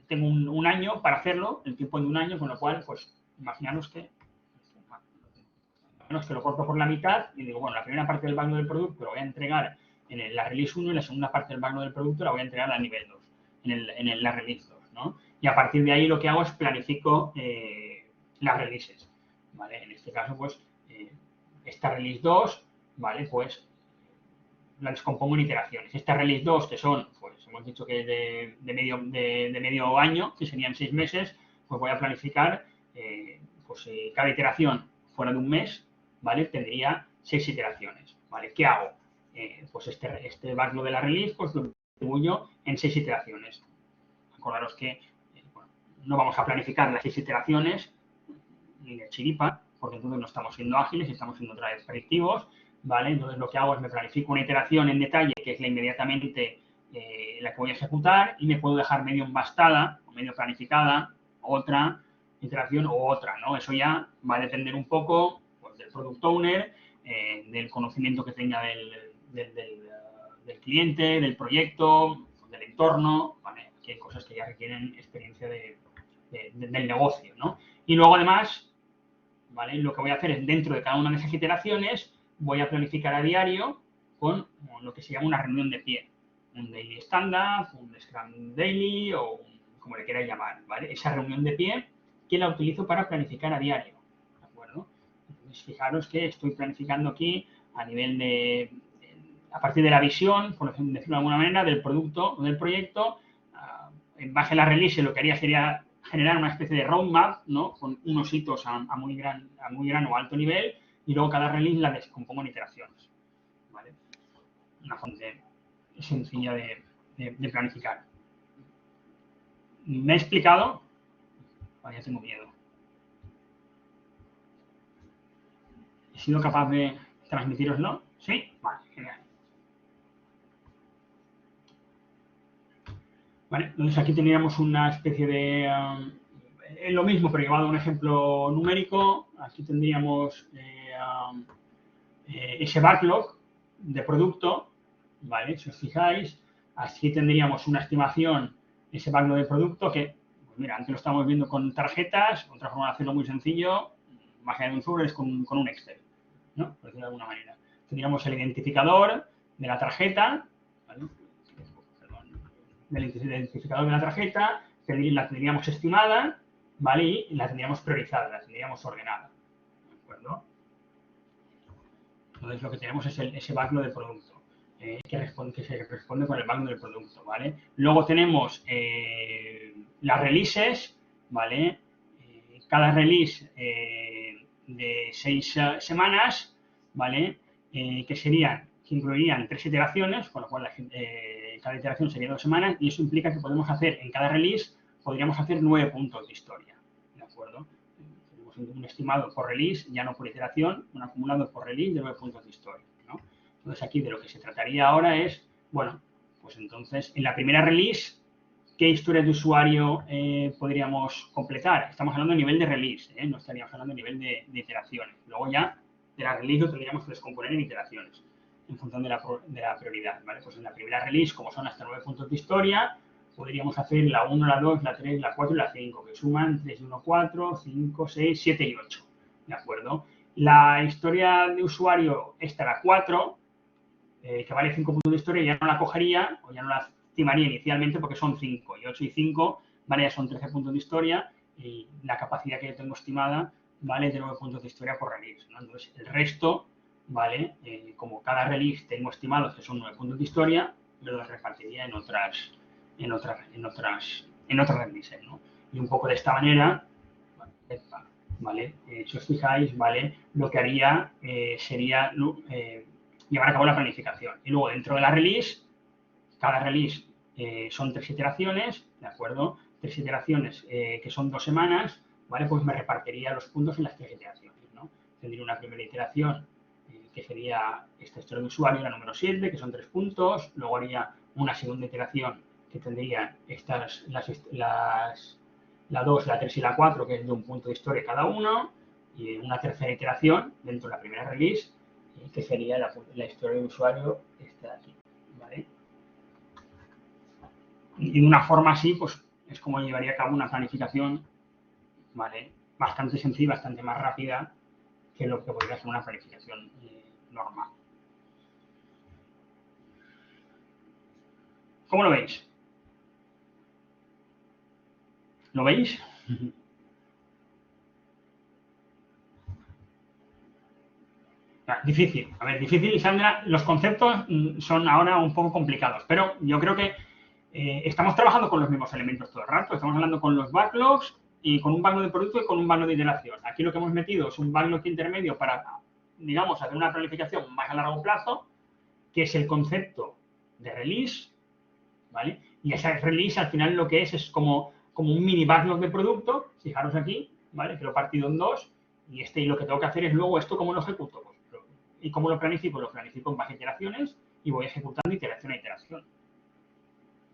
tengo un año para hacerlo, el tiempo de un año, con lo cual, pues, imaginaros que lo corto por la mitad y digo, bueno, la primera parte del backlog del producto lo voy a entregar en la release 1 y la segunda parte del backlog del producto la voy a entregar al nivel 2, en la release 2, ¿no? Y a partir de ahí lo que hago es planifico las releases, ¿vale? En este caso, pues, esta release 2, ¿vale? Pues la descompongo en iteraciones. Esta release 2, que son, pues hemos dicho que es de medio año, que serían 6 meses, pues voy a planificar, pues cada iteración fuera de un mes, ¿vale? Tendría 6 iteraciones, ¿vale? ¿Qué hago? Pues este backlog de la release, pues lo distribuyo en 6 iteraciones. Acordaros que bueno, no vamos a planificar las 6 iteraciones ni de chiripa, porque entonces no estamos siendo ágiles y estamos siendo otra vez predictivos, ¿vale? Entonces lo que hago es me planifico una iteración en detalle, que es la inmediatamente la que voy a ejecutar y me puedo dejar medio embastada o medio planificada otra iteración o otra, ¿no? Eso ya va a depender un poco pues, del product owner, del conocimiento que tenga del cliente, del proyecto, del entorno, ¿vale? Que hay cosas que ya requieren experiencia del negocio, ¿no? Y luego, además, ¿vale? Lo que voy a hacer es, dentro de cada una de esas iteraciones, voy a planificar a diario con lo que se llama una reunión de pie. Un daily stand-up, un Scrum Daily o como le quieras llamar, ¿vale? Esa reunión de pie que la utilizo para planificar a diario, ¿de acuerdo? Entonces, fijaros que estoy planificando aquí a nivel a partir de la visión, por decirlo de alguna manera, del producto o del proyecto, en base a la release lo que haría sería generar una especie de roadmap, ¿no? Con unos hitos a muy gran o alto nivel y luego cada release la descompongo en iteraciones, ¿vale? Una forma sencilla de planificar. ¿Me he explicado? Vaya, tengo miedo. ¿He sido capaz de transmitiroslo? ¿Sí? Vale, genial. Vale, entonces aquí tendríamos una especie de... lo mismo, pero llevado a un ejemplo numérico. Aquí tendríamos ese backlog de producto, ¿vale? Si os fijáis, así tendríamos una estimación, ese backlog de producto que, pues mira, antes lo estamos viendo con tarjetas, otra forma de hacerlo muy sencillo, más allá de un sobre, es con un Excel, ¿no? Por decirlo de alguna manera. Tendríamos el identificador de la tarjeta, ¿vale? Del identificador de la tarjeta, la tendríamos estimada, ¿vale? Y la tendríamos priorizada, la tendríamos ordenada, ¿de acuerdo? Entonces, lo que tenemos es ese backlog de producto, que se responde con el backlog del producto, ¿vale? Luego tenemos las releases, ¿vale? Cada release de 6 semanas, ¿vale? Que incluirían 3 iteraciones, con lo cual cada iteración sería 2 semanas, y eso implica que podemos hacer en cada release, podríamos hacer 9 puntos de historia, ¿de acuerdo? Tenemos un estimado por release, ya no por iteración, un acumulado por release de 9 puntos de historia, ¿no? Entonces, aquí de lo que se trataría ahora es, bueno, pues entonces, en la primera release, ¿qué historias de usuario podríamos completar? Estamos hablando de nivel de release, no estaríamos hablando de nivel de iteraciones. Luego ya, de la release lo tendríamos que descomponer en iteraciones, en función de la prioridad, ¿vale? Pues en la primera release, como son hasta 9 puntos de historia, podríamos hacer la 1, la 2, la 3, la 4 y la 5, que suman 3 y 1, 4, 5, 6, 7 y 8, ¿de acuerdo? La historia de usuario, esta la 4, que vale 5 puntos de historia, ya no la cogería o ya no la estimaría inicialmente porque son 5 y 8 y 5, ¿vale? Ya son 13 puntos de historia y la capacidad que yo tengo estimada, ¿vale? De 9 puntos de historia por release, ¿no? Entonces, el resto, ¿vale? Como cada release tengo estimados que son 9 puntos de historia, lo repartiría en otras releases, ¿no? Y un poco de esta manera, ¿vale? Si os fijáis, ¿vale? Lo que haría sería llevar a cabo la planificación. Y luego, dentro de la release, cada release son 3 iteraciones, ¿de acuerdo? 3 iteraciones que son 2 semanas, ¿vale? Pues me repartiría los puntos en las 3 iteraciones, ¿no? Tendría una primera iteración que sería esta historia de usuario, la número 7, que son 3 puntos. Luego haría una segunda iteración que tendría la 2, la 3 y la 4, que es de un punto de historia cada uno. Y una tercera iteración dentro de la primera release, que sería la historia de usuario esta de aquí, ¿vale? Y de una forma así, pues es como llevaría a cabo una planificación, ¿vale? Bastante sencilla, bastante más rápida que lo que podría ser una planificación normal. ¿Cómo lo veis? ¿Lo veis? Difícil. A ver, difícil, Sandra. Los conceptos son ahora un poco complicados, pero yo creo que estamos trabajando con los mismos elementos todo el rato. Estamos hablando con los backlogs y con un backlog de producto y con un backlog de iteración. Aquí lo que hemos metido es un backlog intermedio para, digamos, hacer una planificación más a largo plazo, que es el concepto de release, ¿vale? Y esa release al final lo que es como un mini backlog de producto, fijaros aquí, ¿vale? Que lo he partido en 2 y lo que tengo que hacer es luego esto cómo lo ejecuto. Pues, ¿y cómo lo planifico? Lo planifico en base a iteraciones y voy ejecutando iteración a iteración.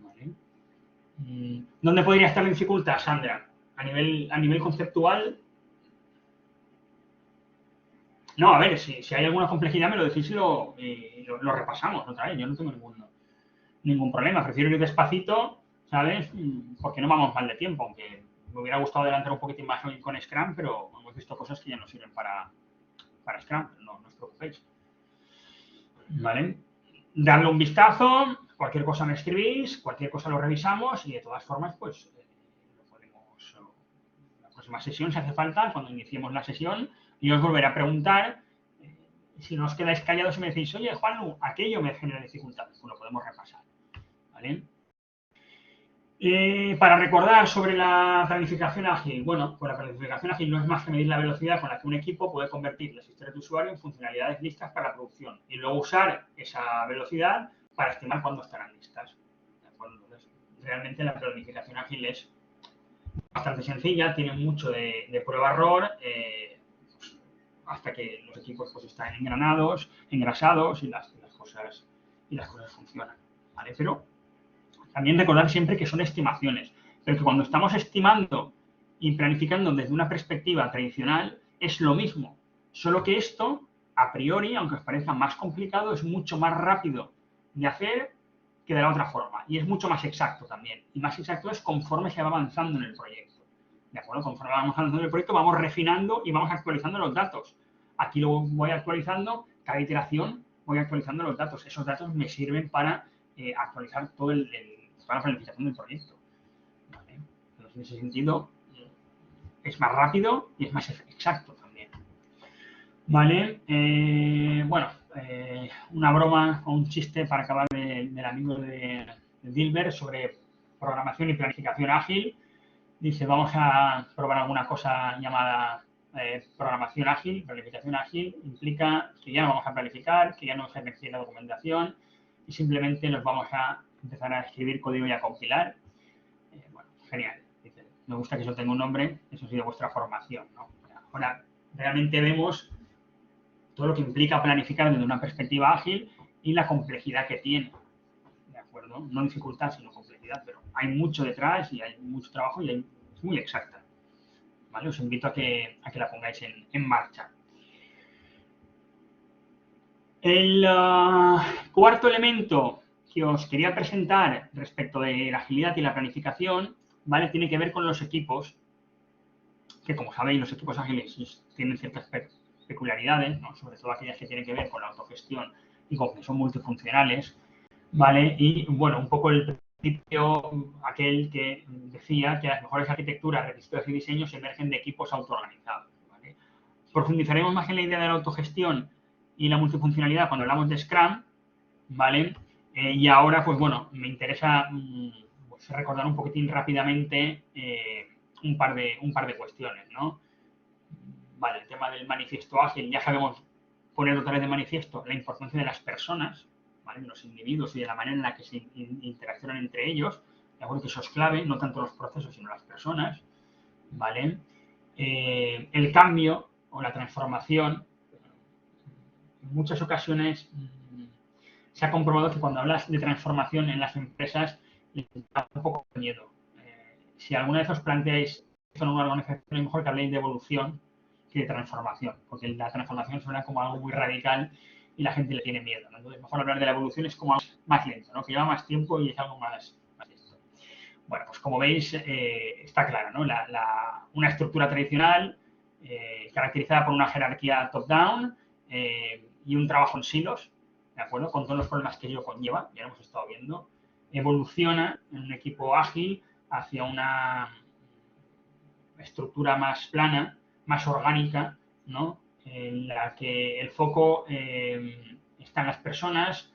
¿Vale? ¿Dónde podría estar la dificultad, Sandra? A nivel conceptual. No, a ver, si hay alguna complejidad me lo decís y lo repasamos otra vez. Yo no tengo ningún problema. Prefiero ir despacito, ¿sabes? Porque no vamos mal de tiempo, aunque me hubiera gustado adelantar un poquitín más hoy con Scrum, pero hemos visto cosas que ya no sirven para Scrum. No os preocupéis. ¿Vale? Darle un vistazo, cualquier cosa me escribís, cualquier cosa lo revisamos y de todas formas, pues, lo podemos, la próxima sesión, si hace falta, cuando iniciemos la sesión, yo os volveré a preguntar, si no os quedáis callados y me decís, oye, Juan, aquello me genera dificultades, pues lo podemos repasar, ¿vale? Para recordar sobre la planificación ágil, bueno, pues la planificación ágil no es más que medir la velocidad con la que un equipo puede convertir las historias de usuario en funcionalidades listas para la producción y luego usar esa velocidad para estimar cuándo estarán listas. ¿De acuerdo? Entonces, realmente la planificación ágil es bastante sencilla, tiene mucho de prueba-error, pues, hasta que los equipos pues, están engrasados y las cosas funcionan. ¿Vale? Pero también recordar siempre que son estimaciones, pero que cuando estamos estimando y planificando desde una perspectiva tradicional es lo mismo, solo que esto, a priori, aunque os parezca más complicado, es mucho más rápido de hacer que de la otra forma y es mucho más exacto también. Y más exacto es conforme se va avanzando en el proyecto. ¿De acuerdo? Conforme vamos avanzando en el proyecto vamos refinando y vamos actualizando los datos. Aquí lo voy actualizando, cada iteración voy actualizando los datos. Esos datos me sirven para actualizar toda la planificación del proyecto. ¿Vale? Entonces, en ese sentido, es más rápido y es más exacto también. ¿Vale? Bueno, una broma o un chiste para acabar del amigo de Dilbert sobre programación y planificación ágil. Dice, vamos a probar alguna cosa llamada programación ágil, planificación ágil. Implica que ya no vamos a planificar, que ya no se requiere la documentación y simplemente nos vamos a empezar a escribir código y a compilar. Bueno, genial. Dice, me gusta que eso tenga un nombre, eso ha sido vuestra formación, ¿no? Ahora, realmente vemos todo lo que implica planificar desde una perspectiva ágil y la complejidad que tiene. ¿De acuerdo? No dificultad, sino complejidad, pero hay mucho detrás y hay mucho trabajo y es muy exacta. ¿Vale? Os invito a que la pongáis en marcha. El cuarto elemento que os quería presentar respecto de la agilidad y la planificación, ¿vale? Tiene que ver con los equipos, que como sabéis, los equipos ágiles tienen ciertas peculiaridades, ¿no? Sobre todo aquellas que tienen que ver con la autogestión y con que son multifuncionales, ¿vale? Y, bueno, un poco el principio aquel que decía que las mejores arquitecturas, requisitos y diseños emergen de equipos autoorganizados, ¿vale? Profundizaremos más en la idea de la autogestión y la multifuncionalidad cuando hablamos de Scrum, ¿vale? Y ahora, pues bueno, me interesa pues, recordar un poquitín rápidamente un par de cuestiones, ¿no? Vale, el tema del manifiesto ágil, ya sabemos poner otra vez de manifiesto la importancia de las personas, ¿vale? De los individuos y de la manera en la que se interaccionan entre ellos. De acuerdo que eso es clave, no tanto los procesos, sino las personas, ¿vale? El cambio o la transformación, en muchas ocasiones se ha comprobado que cuando hablas de transformación en las empresas les da un poco de miedo. Si alguna vez os planteáis en una organización, es mejor que habléis de evolución que de transformación, porque la transformación suena como algo muy radical y la gente le tiene miedo, ¿no? Entonces, mejor hablar de la evolución es como algo más lento, ¿no? Que lleva más tiempo y es algo más lento. Bueno, pues como veis, está clara, ¿no? Una estructura tradicional caracterizada por una jerarquía top-down y un trabajo en silos, ¿de acuerdo? Con todos los problemas que ello conlleva, ya lo hemos estado viendo, evoluciona en un equipo ágil hacia una estructura más plana, más orgánica, ¿no? En la que el foco está en las personas,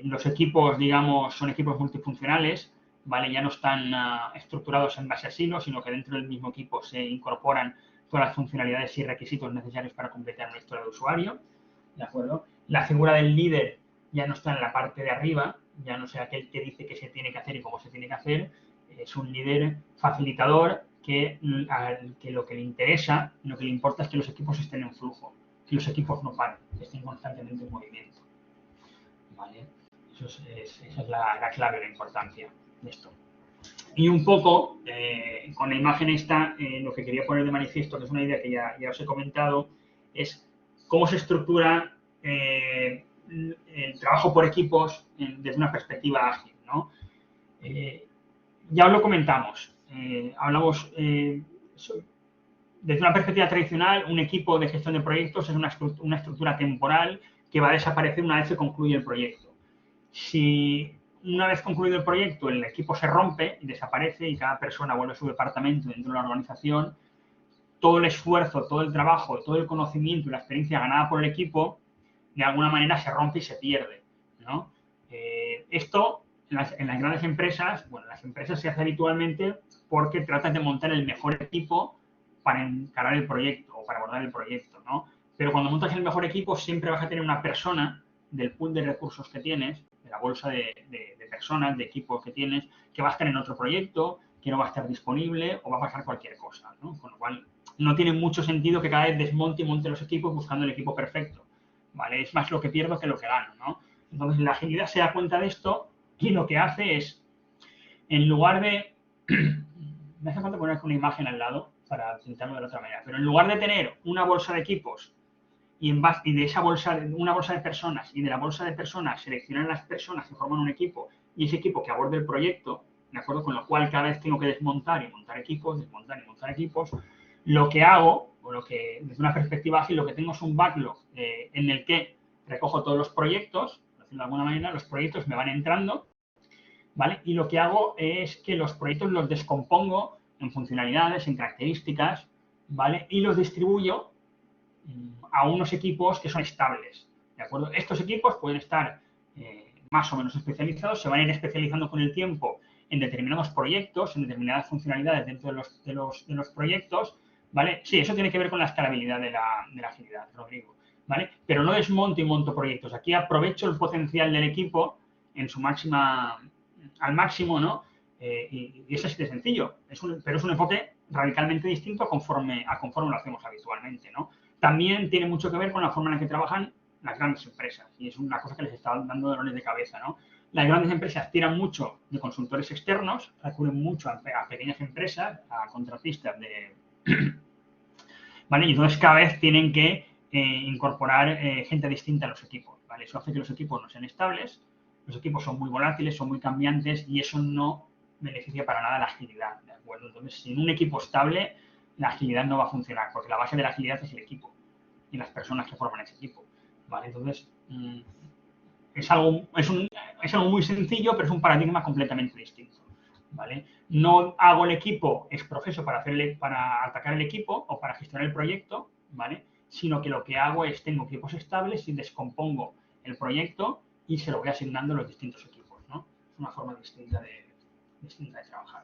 los equipos, digamos, son equipos multifuncionales, ¿vale? Ya no están estructurados en base a silos, sino que dentro del mismo equipo se incorporan todas las funcionalidades y requisitos necesarios para completar una historia de usuario, ¿de acuerdo? La figura del líder ya no está en la parte de arriba, ya no es aquel que dice qué se tiene que hacer y cómo se tiene que hacer, es un líder facilitador que lo que le interesa, lo que le importa es que los equipos estén en flujo, que los equipos no paren, que estén constantemente en movimiento. ¿Vale? Esa es la clave, la importancia de esto. Y un poco, con la imagen esta, lo que quería poner de manifiesto, que es una idea que ya os he comentado, es cómo se estructura el trabajo por equipos desde una perspectiva ágil, ¿no? Ya os lo comentamos, hablamos desde una perspectiva tradicional, un equipo de gestión de proyectos es una estructura temporal que va a desaparecer una vez se concluye el proyecto. Si una vez concluido el proyecto el equipo se rompe y desaparece y cada persona vuelve a su departamento dentro de la organización, todo el esfuerzo, todo el trabajo, todo el conocimiento y la experiencia ganada por el equipo, de alguna manera se rompe y se pierde, ¿no? Esto en las grandes empresas, bueno, en las empresas se hace habitualmente porque tratas de montar el mejor equipo para encarar el proyecto o para abordar el proyecto, ¿no? Pero cuando montas el mejor equipo siempre vas a tener una persona del pool de recursos que tienes, de la bolsa de personas, de equipos que tienes, que va a estar en otro proyecto, que no va a estar disponible o va a pasar cualquier cosa, ¿no? Con lo cual no tiene mucho sentido que cada vez desmonte y monte los equipos buscando el equipo perfecto, ¿vale? Es más lo que pierdo que lo que gano, ¿no? Entonces la agilidad se da cuenta de esto y lo que hace es, en lugar de... me hace falta poner una imagen al lado para pintarlo de la otra manera, pero en lugar de tener una bolsa de equipos y de esa bolsa, una bolsa de personas, y de la bolsa de personas seleccionar las personas que forman un equipo y ese equipo que aborde el proyecto, ¿de acuerdo? Con lo cual cada vez tengo que desmontar y montar equipos, desmontar y montar equipos, lo que hago, o lo que desde una perspectiva ágil, lo que tengo es un backlog en el que recojo todos los proyectos, por decirlo de alguna manera, los proyectos me van entrando, ¿vale? Y lo que hago es que los proyectos los descompongo en funcionalidades, en características, ¿vale? Y los distribuyo a unos equipos que son estables, ¿de acuerdo? Estos equipos pueden estar más o menos especializados, se van a ir especializando con el tiempo en determinados proyectos, en determinadas funcionalidades dentro de los proyectos, ¿vale? Sí, eso tiene que ver con la escalabilidad de la agilidad, Rodrigo, ¿vale? Pero no desmonto y monto proyectos. Aquí aprovecho el potencial del equipo en su al máximo, ¿no? Y es así de sencillo, pero es un enfoque radicalmente distinto conforme lo hacemos habitualmente, ¿no? También tiene mucho que ver con la forma en la que trabajan las grandes empresas y es una cosa que les está dando dolores de cabeza, ¿no? Las grandes empresas tiran mucho de consultores externos, recurren mucho a pequeñas empresas, a contratistas ¿vale? Y entonces cada vez tienen que incorporar gente distinta a los equipos, ¿vale? Eso hace que los equipos no sean estables, los equipos son muy volátiles, son muy cambiantes y eso no beneficia para nada la agilidad, ¿de acuerdo? Entonces, sin un equipo estable, la agilidad no va a funcionar, porque la base de la agilidad es el equipo y las personas que forman ese equipo, ¿vale? Entonces, es algo muy sencillo, pero es un paradigma completamente distinto, ¿vale? No hago el equipo ex profeso para atacar el equipo o para gestionar el proyecto, ¿vale? Sino que lo que hago es tengo equipos estables y descompongo el proyecto y se lo voy asignando a los distintos equipos, ¿no? Es una forma distinta de trabajar.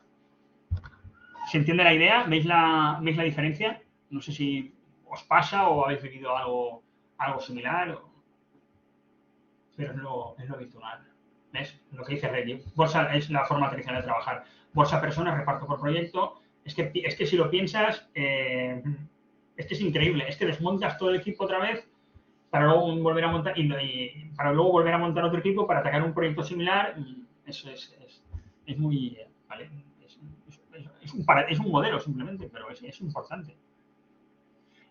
¿Se entiende la idea? ¿Veis la diferencia? No sé si os pasa o habéis vivido algo similar, pero es lo habitual. ¿Ves? Lo que dice Reggie. Bolsa es la forma tradicional de trabajar. Bolsa personas, reparto por proyecto. Es que si lo piensas, es que es increíble. Es que desmontas todo el equipo otra vez para luego volver a montar y para luego volver a montar otro equipo para atacar un proyecto similar. Eso es muy... ¿vale? Es un modelo simplemente, pero es importante.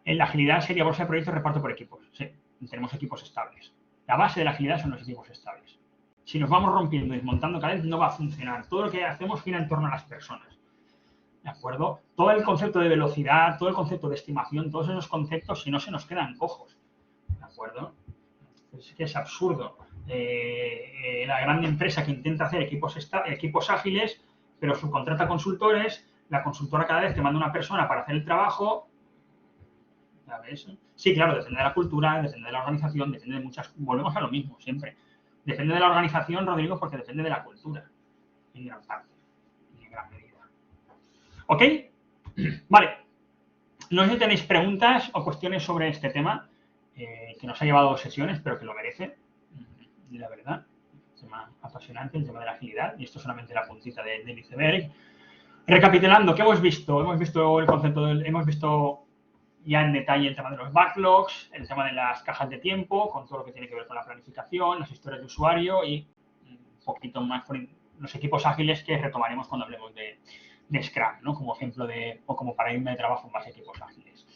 En la agilidad sería bolsa de proyectos, reparto por equipos. Sí, tenemos equipos estables. La base de la agilidad son los equipos estables. Si nos vamos rompiendo y desmontando cada vez, no va a funcionar. Todo lo que hacemos gira en torno a las personas. ¿De acuerdo? Todo el concepto de velocidad, todo el concepto de estimación, todos esos conceptos, si no, se nos quedan cojos. ¿De acuerdo? Es que es absurdo. La gran empresa que intenta hacer equipos ágiles, pero subcontrata consultores, la consultora cada vez te manda una persona para hacer el trabajo. ¿Sabes? Sí, claro, depende de la cultura, depende de la organización, depende de muchas... Volvemos a lo mismo, siempre. Depende de la organización, Rodrigo, porque depende de la cultura, en gran parte, en gran medida. ¿Ok? Vale. No sé si tenéis preguntas o cuestiones sobre este tema, que nos ha llevado 2 sesiones, pero que lo merece, la verdad. Un tema apasionante, el tema de la agilidad, y esto es solamente la puntita del iceberg. Recapitulando, ¿qué hemos visto? Hemos visto el concepto hemos visto ya en detalle el tema de los backlogs, el tema de las cajas de tiempo, con todo lo que tiene que ver con la planificación, las historias de usuario y poquito más por los equipos ágiles que retomaremos cuando hablemos de Scrum, ¿no? Como ejemplo o como paradigma de trabajo en base a equipos ágiles.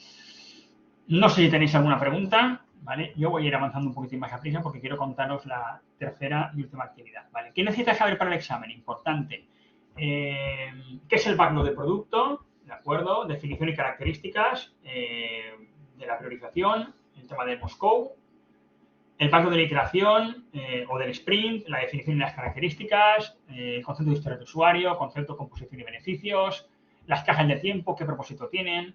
No sé si tenéis alguna pregunta, ¿vale? Yo voy a ir avanzando un poquitín más a prisa porque quiero contaros la tercera y última actividad, ¿vale? ¿Qué necesitas saber para el examen? Importante. ¿Qué es el backlog de producto? ¿De acuerdo? Definición y características de la priorización, el tema de Moscou, el backlog de la iteración o del sprint, la definición y las características, el concepto de historia de usuario, concepto, composición y beneficios, las cajas de tiempo, qué propósito tienen,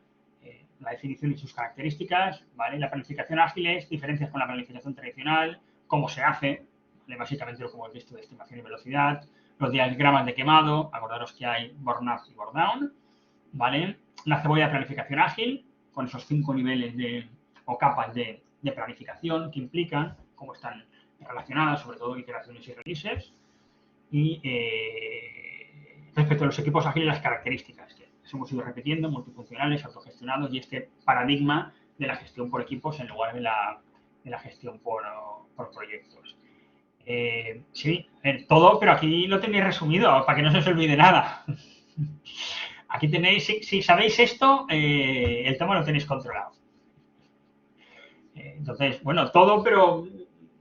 la definición y sus características, ¿vale? La planificación ágil es diferencias con la planificación tradicional, cómo se hace, ¿vale? Básicamente lo que hemos visto de estimación y velocidad, los diagramas de quemado, acordaros que hay burn up y burn down, ¿vale? La cebolla de planificación ágil, con esos 5 niveles o capas de planificación que implican, cómo están relacionadas, sobre todo iteraciones y releases, y respecto a los equipos ágiles, las características que hemos ido repitiendo, multifuncionales, autogestionados y este paradigma de la gestión por equipos en lugar de la gestión por proyectos. Sí, todo, pero aquí lo tenéis resumido para que no se os olvide nada. Aquí tenéis, si sabéis esto, el tema lo tenéis controlado. Entonces, bueno, todo, pero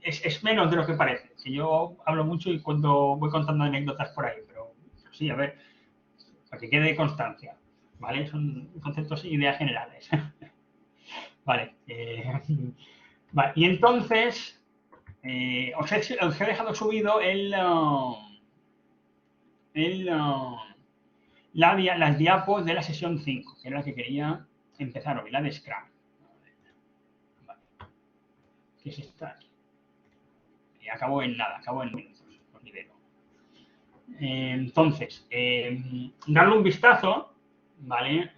es menos de lo que parece. Que yo hablo mucho y cuando voy contando anécdotas por ahí, pero sí, a ver, para que quede constancia, ¿vale? Son conceptos e ideas generales. Vale. Vale. Y entonces, os he dejado subido las diapos de la sesión 5, que era la que quería empezar hoy, la de Scrum. Vale. ¿Qué es esta aquí? Y acabo en nada, acabo en minutos, os libero. Entonces, darle un vistazo, ¿vale?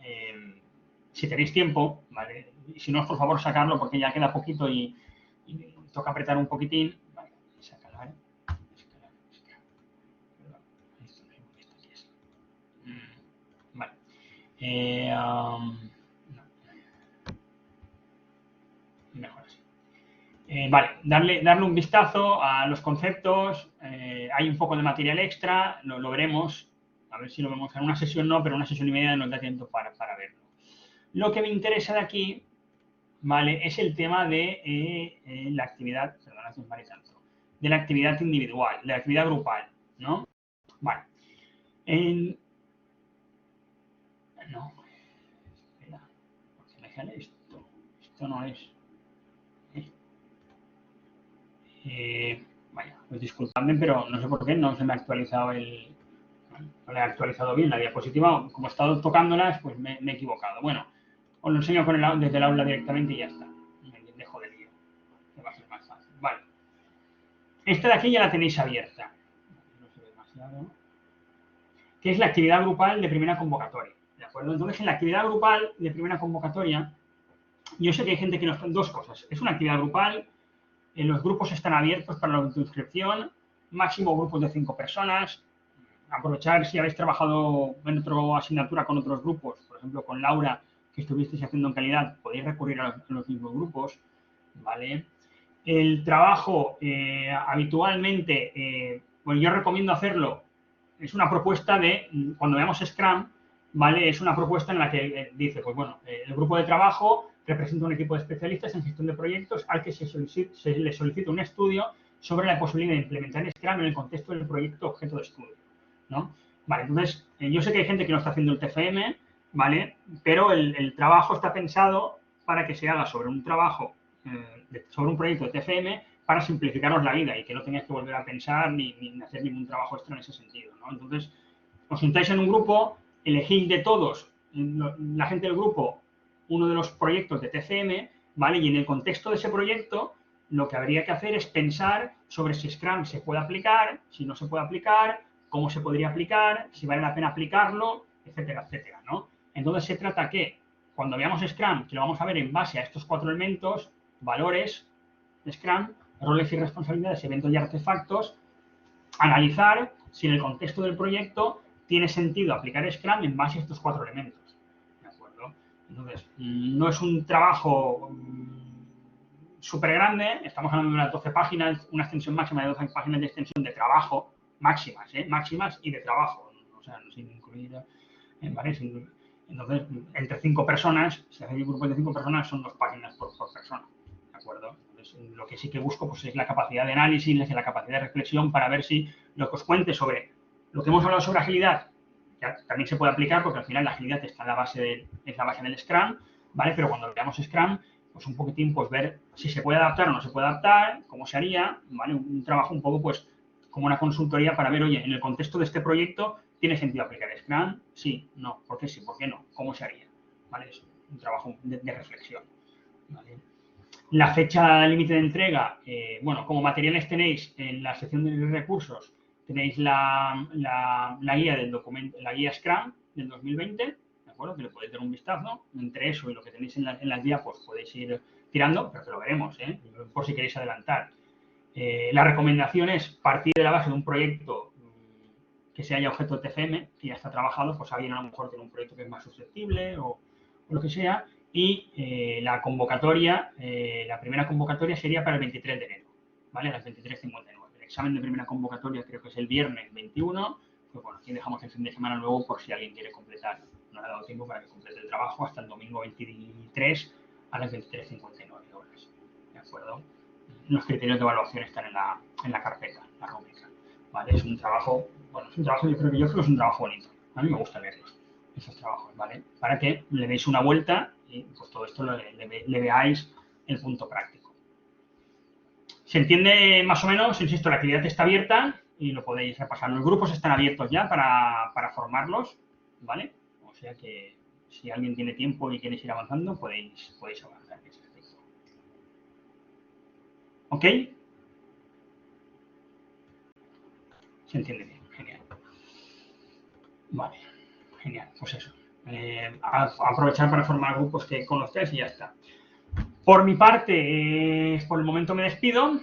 Si tenéis tiempo, ¿vale? Y si no, por favor, sacarlo porque ya queda poquito y toca apretar un poquitín. Vale, sácalo, ¿vale? Vale. Mejor así. Vale, darle un vistazo a los conceptos. Hay un poco de material extra, lo veremos. A ver si lo vemos en una sesión, no, pero en una sesión y media nos da tiempo para verlo. Lo que me interesa de aquí, ¿vale? Es el tema de la actividad, perdona que os vale tanto, de la actividad individual, de la actividad grupal, ¿no? Vale. No, espera, porque me sale esto. Esto no es. Vaya, pues disculpadme, pero no sé por qué no se me ha actualizado no le he actualizado bien la diapositiva. Como he estado tocándolas, pues me he equivocado. Bueno, os lo enseño desde el aula directamente y ya está. Me dejo de lío. Que va a ser más fácil. Vale. Esta de aquí ya la tenéis abierta. No se ve demasiado. Que es la actividad grupal de primera convocatoria. ¿De acuerdo? Entonces, en la actividad grupal de primera convocatoria, yo sé que hay gente que no está en dos cosas. Es una actividad grupal. Los grupos están abiertos para la autoinscripción, máximo grupos de 5 personas. Aprovechar si habéis trabajado en otra asignatura con otros grupos, por ejemplo, con Laura, que estuvisteis haciendo en calidad, podéis recurrir a los mismos grupos, ¿vale? El trabajo, habitualmente, bueno, yo recomiendo hacerlo, es una propuesta de, cuando veamos Scrum, ¿vale? Es una propuesta en la que dice, pues bueno, el grupo de trabajo representa un equipo de especialistas en gestión de proyectos al que se le solicita un estudio sobre la posibilidad de implementar Scrum en el contexto del proyecto objeto de estudio, ¿no? Vale, entonces, yo sé que hay gente que no está haciendo el TFM, ¿vale? Pero el trabajo está pensado para que se haga sobre un trabajo, sobre un proyecto de TFM para simplificaros la vida y que no tengáis que volver a pensar ni hacer ningún trabajo extra en ese sentido, ¿no? Entonces, os juntáis en un grupo, elegís de todos, la gente del grupo, uno de los proyectos de TCM, ¿vale? Y en el contexto de ese proyecto, lo que habría que hacer es pensar sobre si Scrum se puede aplicar, si no se puede aplicar, cómo se podría aplicar, si vale la pena aplicarlo, etcétera, etcétera, ¿no? Entonces, se trata que cuando veamos Scrum, que lo vamos a ver en base a estos 4 elementos, valores de Scrum, roles y responsabilidades, eventos y artefactos, analizar si en el contexto del proyecto tiene sentido aplicar Scrum en base a estos 4 elementos. ¿De acuerdo? Entonces, no es un trabajo súper grande, estamos hablando de unas 12 páginas, una extensión máxima de 12 páginas de extensión de trabajo, máximas, máximas y de trabajo, o sea, sin incluir, ¿vale? Entonces, entre 5 personas, si hacéis grupos de 5 personas, son 2 páginas por persona, ¿de acuerdo? Entonces, lo que sí que busco pues, es la capacidad de análisis, la capacidad de reflexión para ver si lo que os cuente sobre lo que hemos hablado sobre agilidad, ya también se puede aplicar porque al final la agilidad está en la base es la base del Scrum, ¿vale? Pero cuando veamos Scrum, pues un poquitín, pues ver si se puede adaptar o no se puede adaptar, cómo se haría, ¿vale? Un trabajo un poco, pues, como una consultoría para ver, oye, en el contexto de este proyecto, ¿tiene sentido aplicar Scrum? Sí, no, ¿por qué sí, por qué no? ¿Cómo se haría? ¿Vale? Es un trabajo de reflexión, ¿vale? La fecha límite de entrega, bueno, como materiales tenéis en la sección de recursos, tenéis la guía del documento, la guía Scrum del 2020, ¿de acuerdo? Que le podéis dar un vistazo. Entre eso y lo que tenéis en las guías, pues podéis ir tirando, pero que lo veremos, por si queréis adelantar. La recomendación es partir de la base de un proyecto que se haya objeto de TFM, que ya está trabajado, pues alguien a lo mejor tiene un proyecto que es más susceptible o lo que sea, y la convocatoria, la primera convocatoria sería para el 23 de enero, ¿vale? A las 23:59. El examen de primera convocatoria creo que es el viernes 21, pues bueno, aquí dejamos el fin de semana luego por si alguien quiere completar. No le ha dado tiempo para que complete el trabajo hasta el domingo 23 a las 23:59 horas, ¿de acuerdo? Los criterios de evaluación están en la carpeta, la rúbrica, ¿vale? Es un trabajo, bueno, es un trabajo, yo creo que es un trabajo bonito. A mí me gusta leerlos, esos trabajos, ¿vale? Para que le deis una vuelta y pues todo esto le veáis el punto práctico. ¿Se entiende más o menos? Insisto, la actividad está abierta y lo podéis repasar. Los grupos están abiertos ya para formarlos, ¿vale? O sea que si alguien tiene tiempo y queréis ir avanzando, podéis avanzar en ese aspecto. ¿Ok? Se entiende bien, genial. Vale, genial, pues eso. Aprovechar para formar grupos que conozcáis y ya está. Por mi parte, por el momento me despido.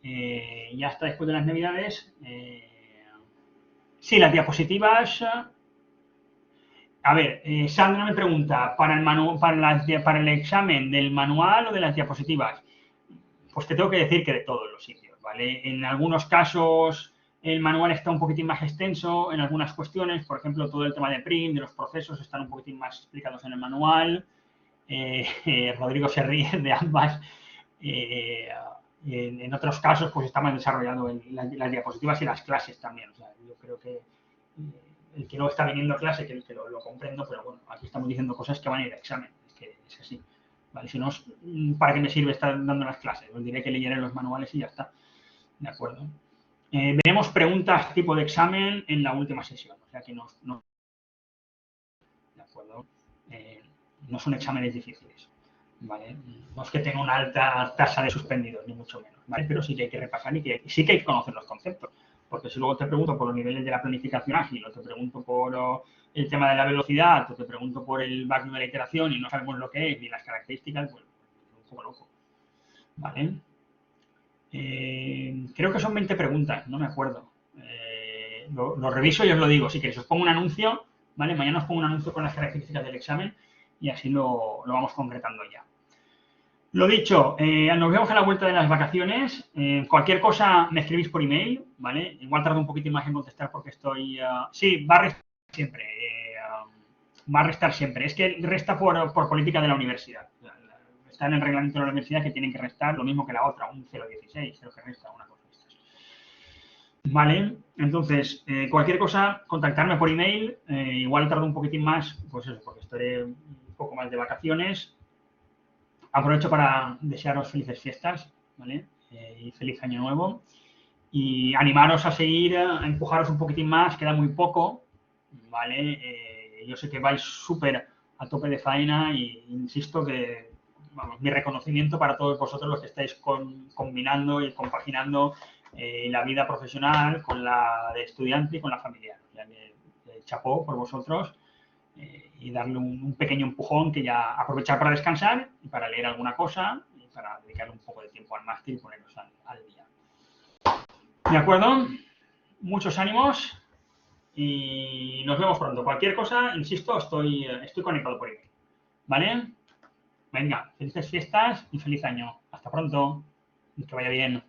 Ya está después de las Navidades. Sí, las diapositivas. A ver, Sandra me pregunta, ¿para el examen del manual o de las diapositivas? Pues te tengo que decir que de todos los sitios, ¿vale? En algunos casos el manual está un poquitín más extenso en algunas cuestiones, por ejemplo, todo el tema de print, de los procesos, están un poquitín más explicados en el manual. Rodrigo se ríe de ambas. En otros casos, pues está más desarrollado en las diapositivas y las clases también. O sea, yo creo que el que no está viniendo a clase, que lo comprendo, pero bueno, aquí estamos diciendo cosas que van a ir a examen, es que es así. ¿Vale? Si no, ¿para qué me sirve estar dando las clases? Os diré que leyeré los manuales y ya está. ¿De acuerdo? Veremos preguntas tipo de examen en la última sesión. O sea que no ¿de acuerdo? No son exámenes difíciles. ¿Vale? No es que tenga una alta tasa de suspendidos, ni mucho menos. ¿Vale? Pero sí que hay que repasar y sí que hay que conocer los conceptos. Porque si luego te pregunto por los niveles de la planificación ágil, o te pregunto por el tema de la velocidad, o te pregunto por el backlog de la iteración y no sabemos lo que es ni las características, pues es un poco loco. ¿Vale? Creo que son 20 preguntas, no me acuerdo. Lo reviso y os lo digo. Si queréis, os pongo un anuncio, ¿vale? Mañana os pongo un anuncio con las características del examen y así lo vamos concretando ya. Lo dicho, nos vemos a la vuelta de las vacaciones. Cualquier cosa me escribís por email, ¿vale? Igual tardo un poquito más en contestar porque estoy... sí, va a restar siempre. Va a restar siempre. Es que resta por política de la universidad. Está en el reglamento de la universidad que tienen que restar lo mismo que la otra, un 0,16, creo que resta una cosa de estas. Vale, entonces, cualquier cosa, contactarme por email. Igual tardo un poquitín más, pues eso, porque estaré un poco más de vacaciones. Aprovecho para desearos felices fiestas, ¿vale? Y feliz año nuevo. Y animaros a seguir, a empujaros un poquitín más, queda muy poco, ¿vale? Yo sé que vais súper a tope de faena y insisto que, vamos, mi reconocimiento para todos vosotros los que estáis combinando y compaginando la vida profesional con la de estudiante y con la familiar. O sea, chapó por vosotros. Y darle un pequeño empujón que ya aprovechar para descansar y para leer alguna cosa y para dedicarle un poco de tiempo al máster y ponernos al día. ¿De acuerdo? Muchos ánimos y nos vemos pronto. Cualquier cosa, insisto, estoy conectado por email. ¿Vale? Venga, felices fiestas y feliz año. Hasta pronto. Que vaya bien.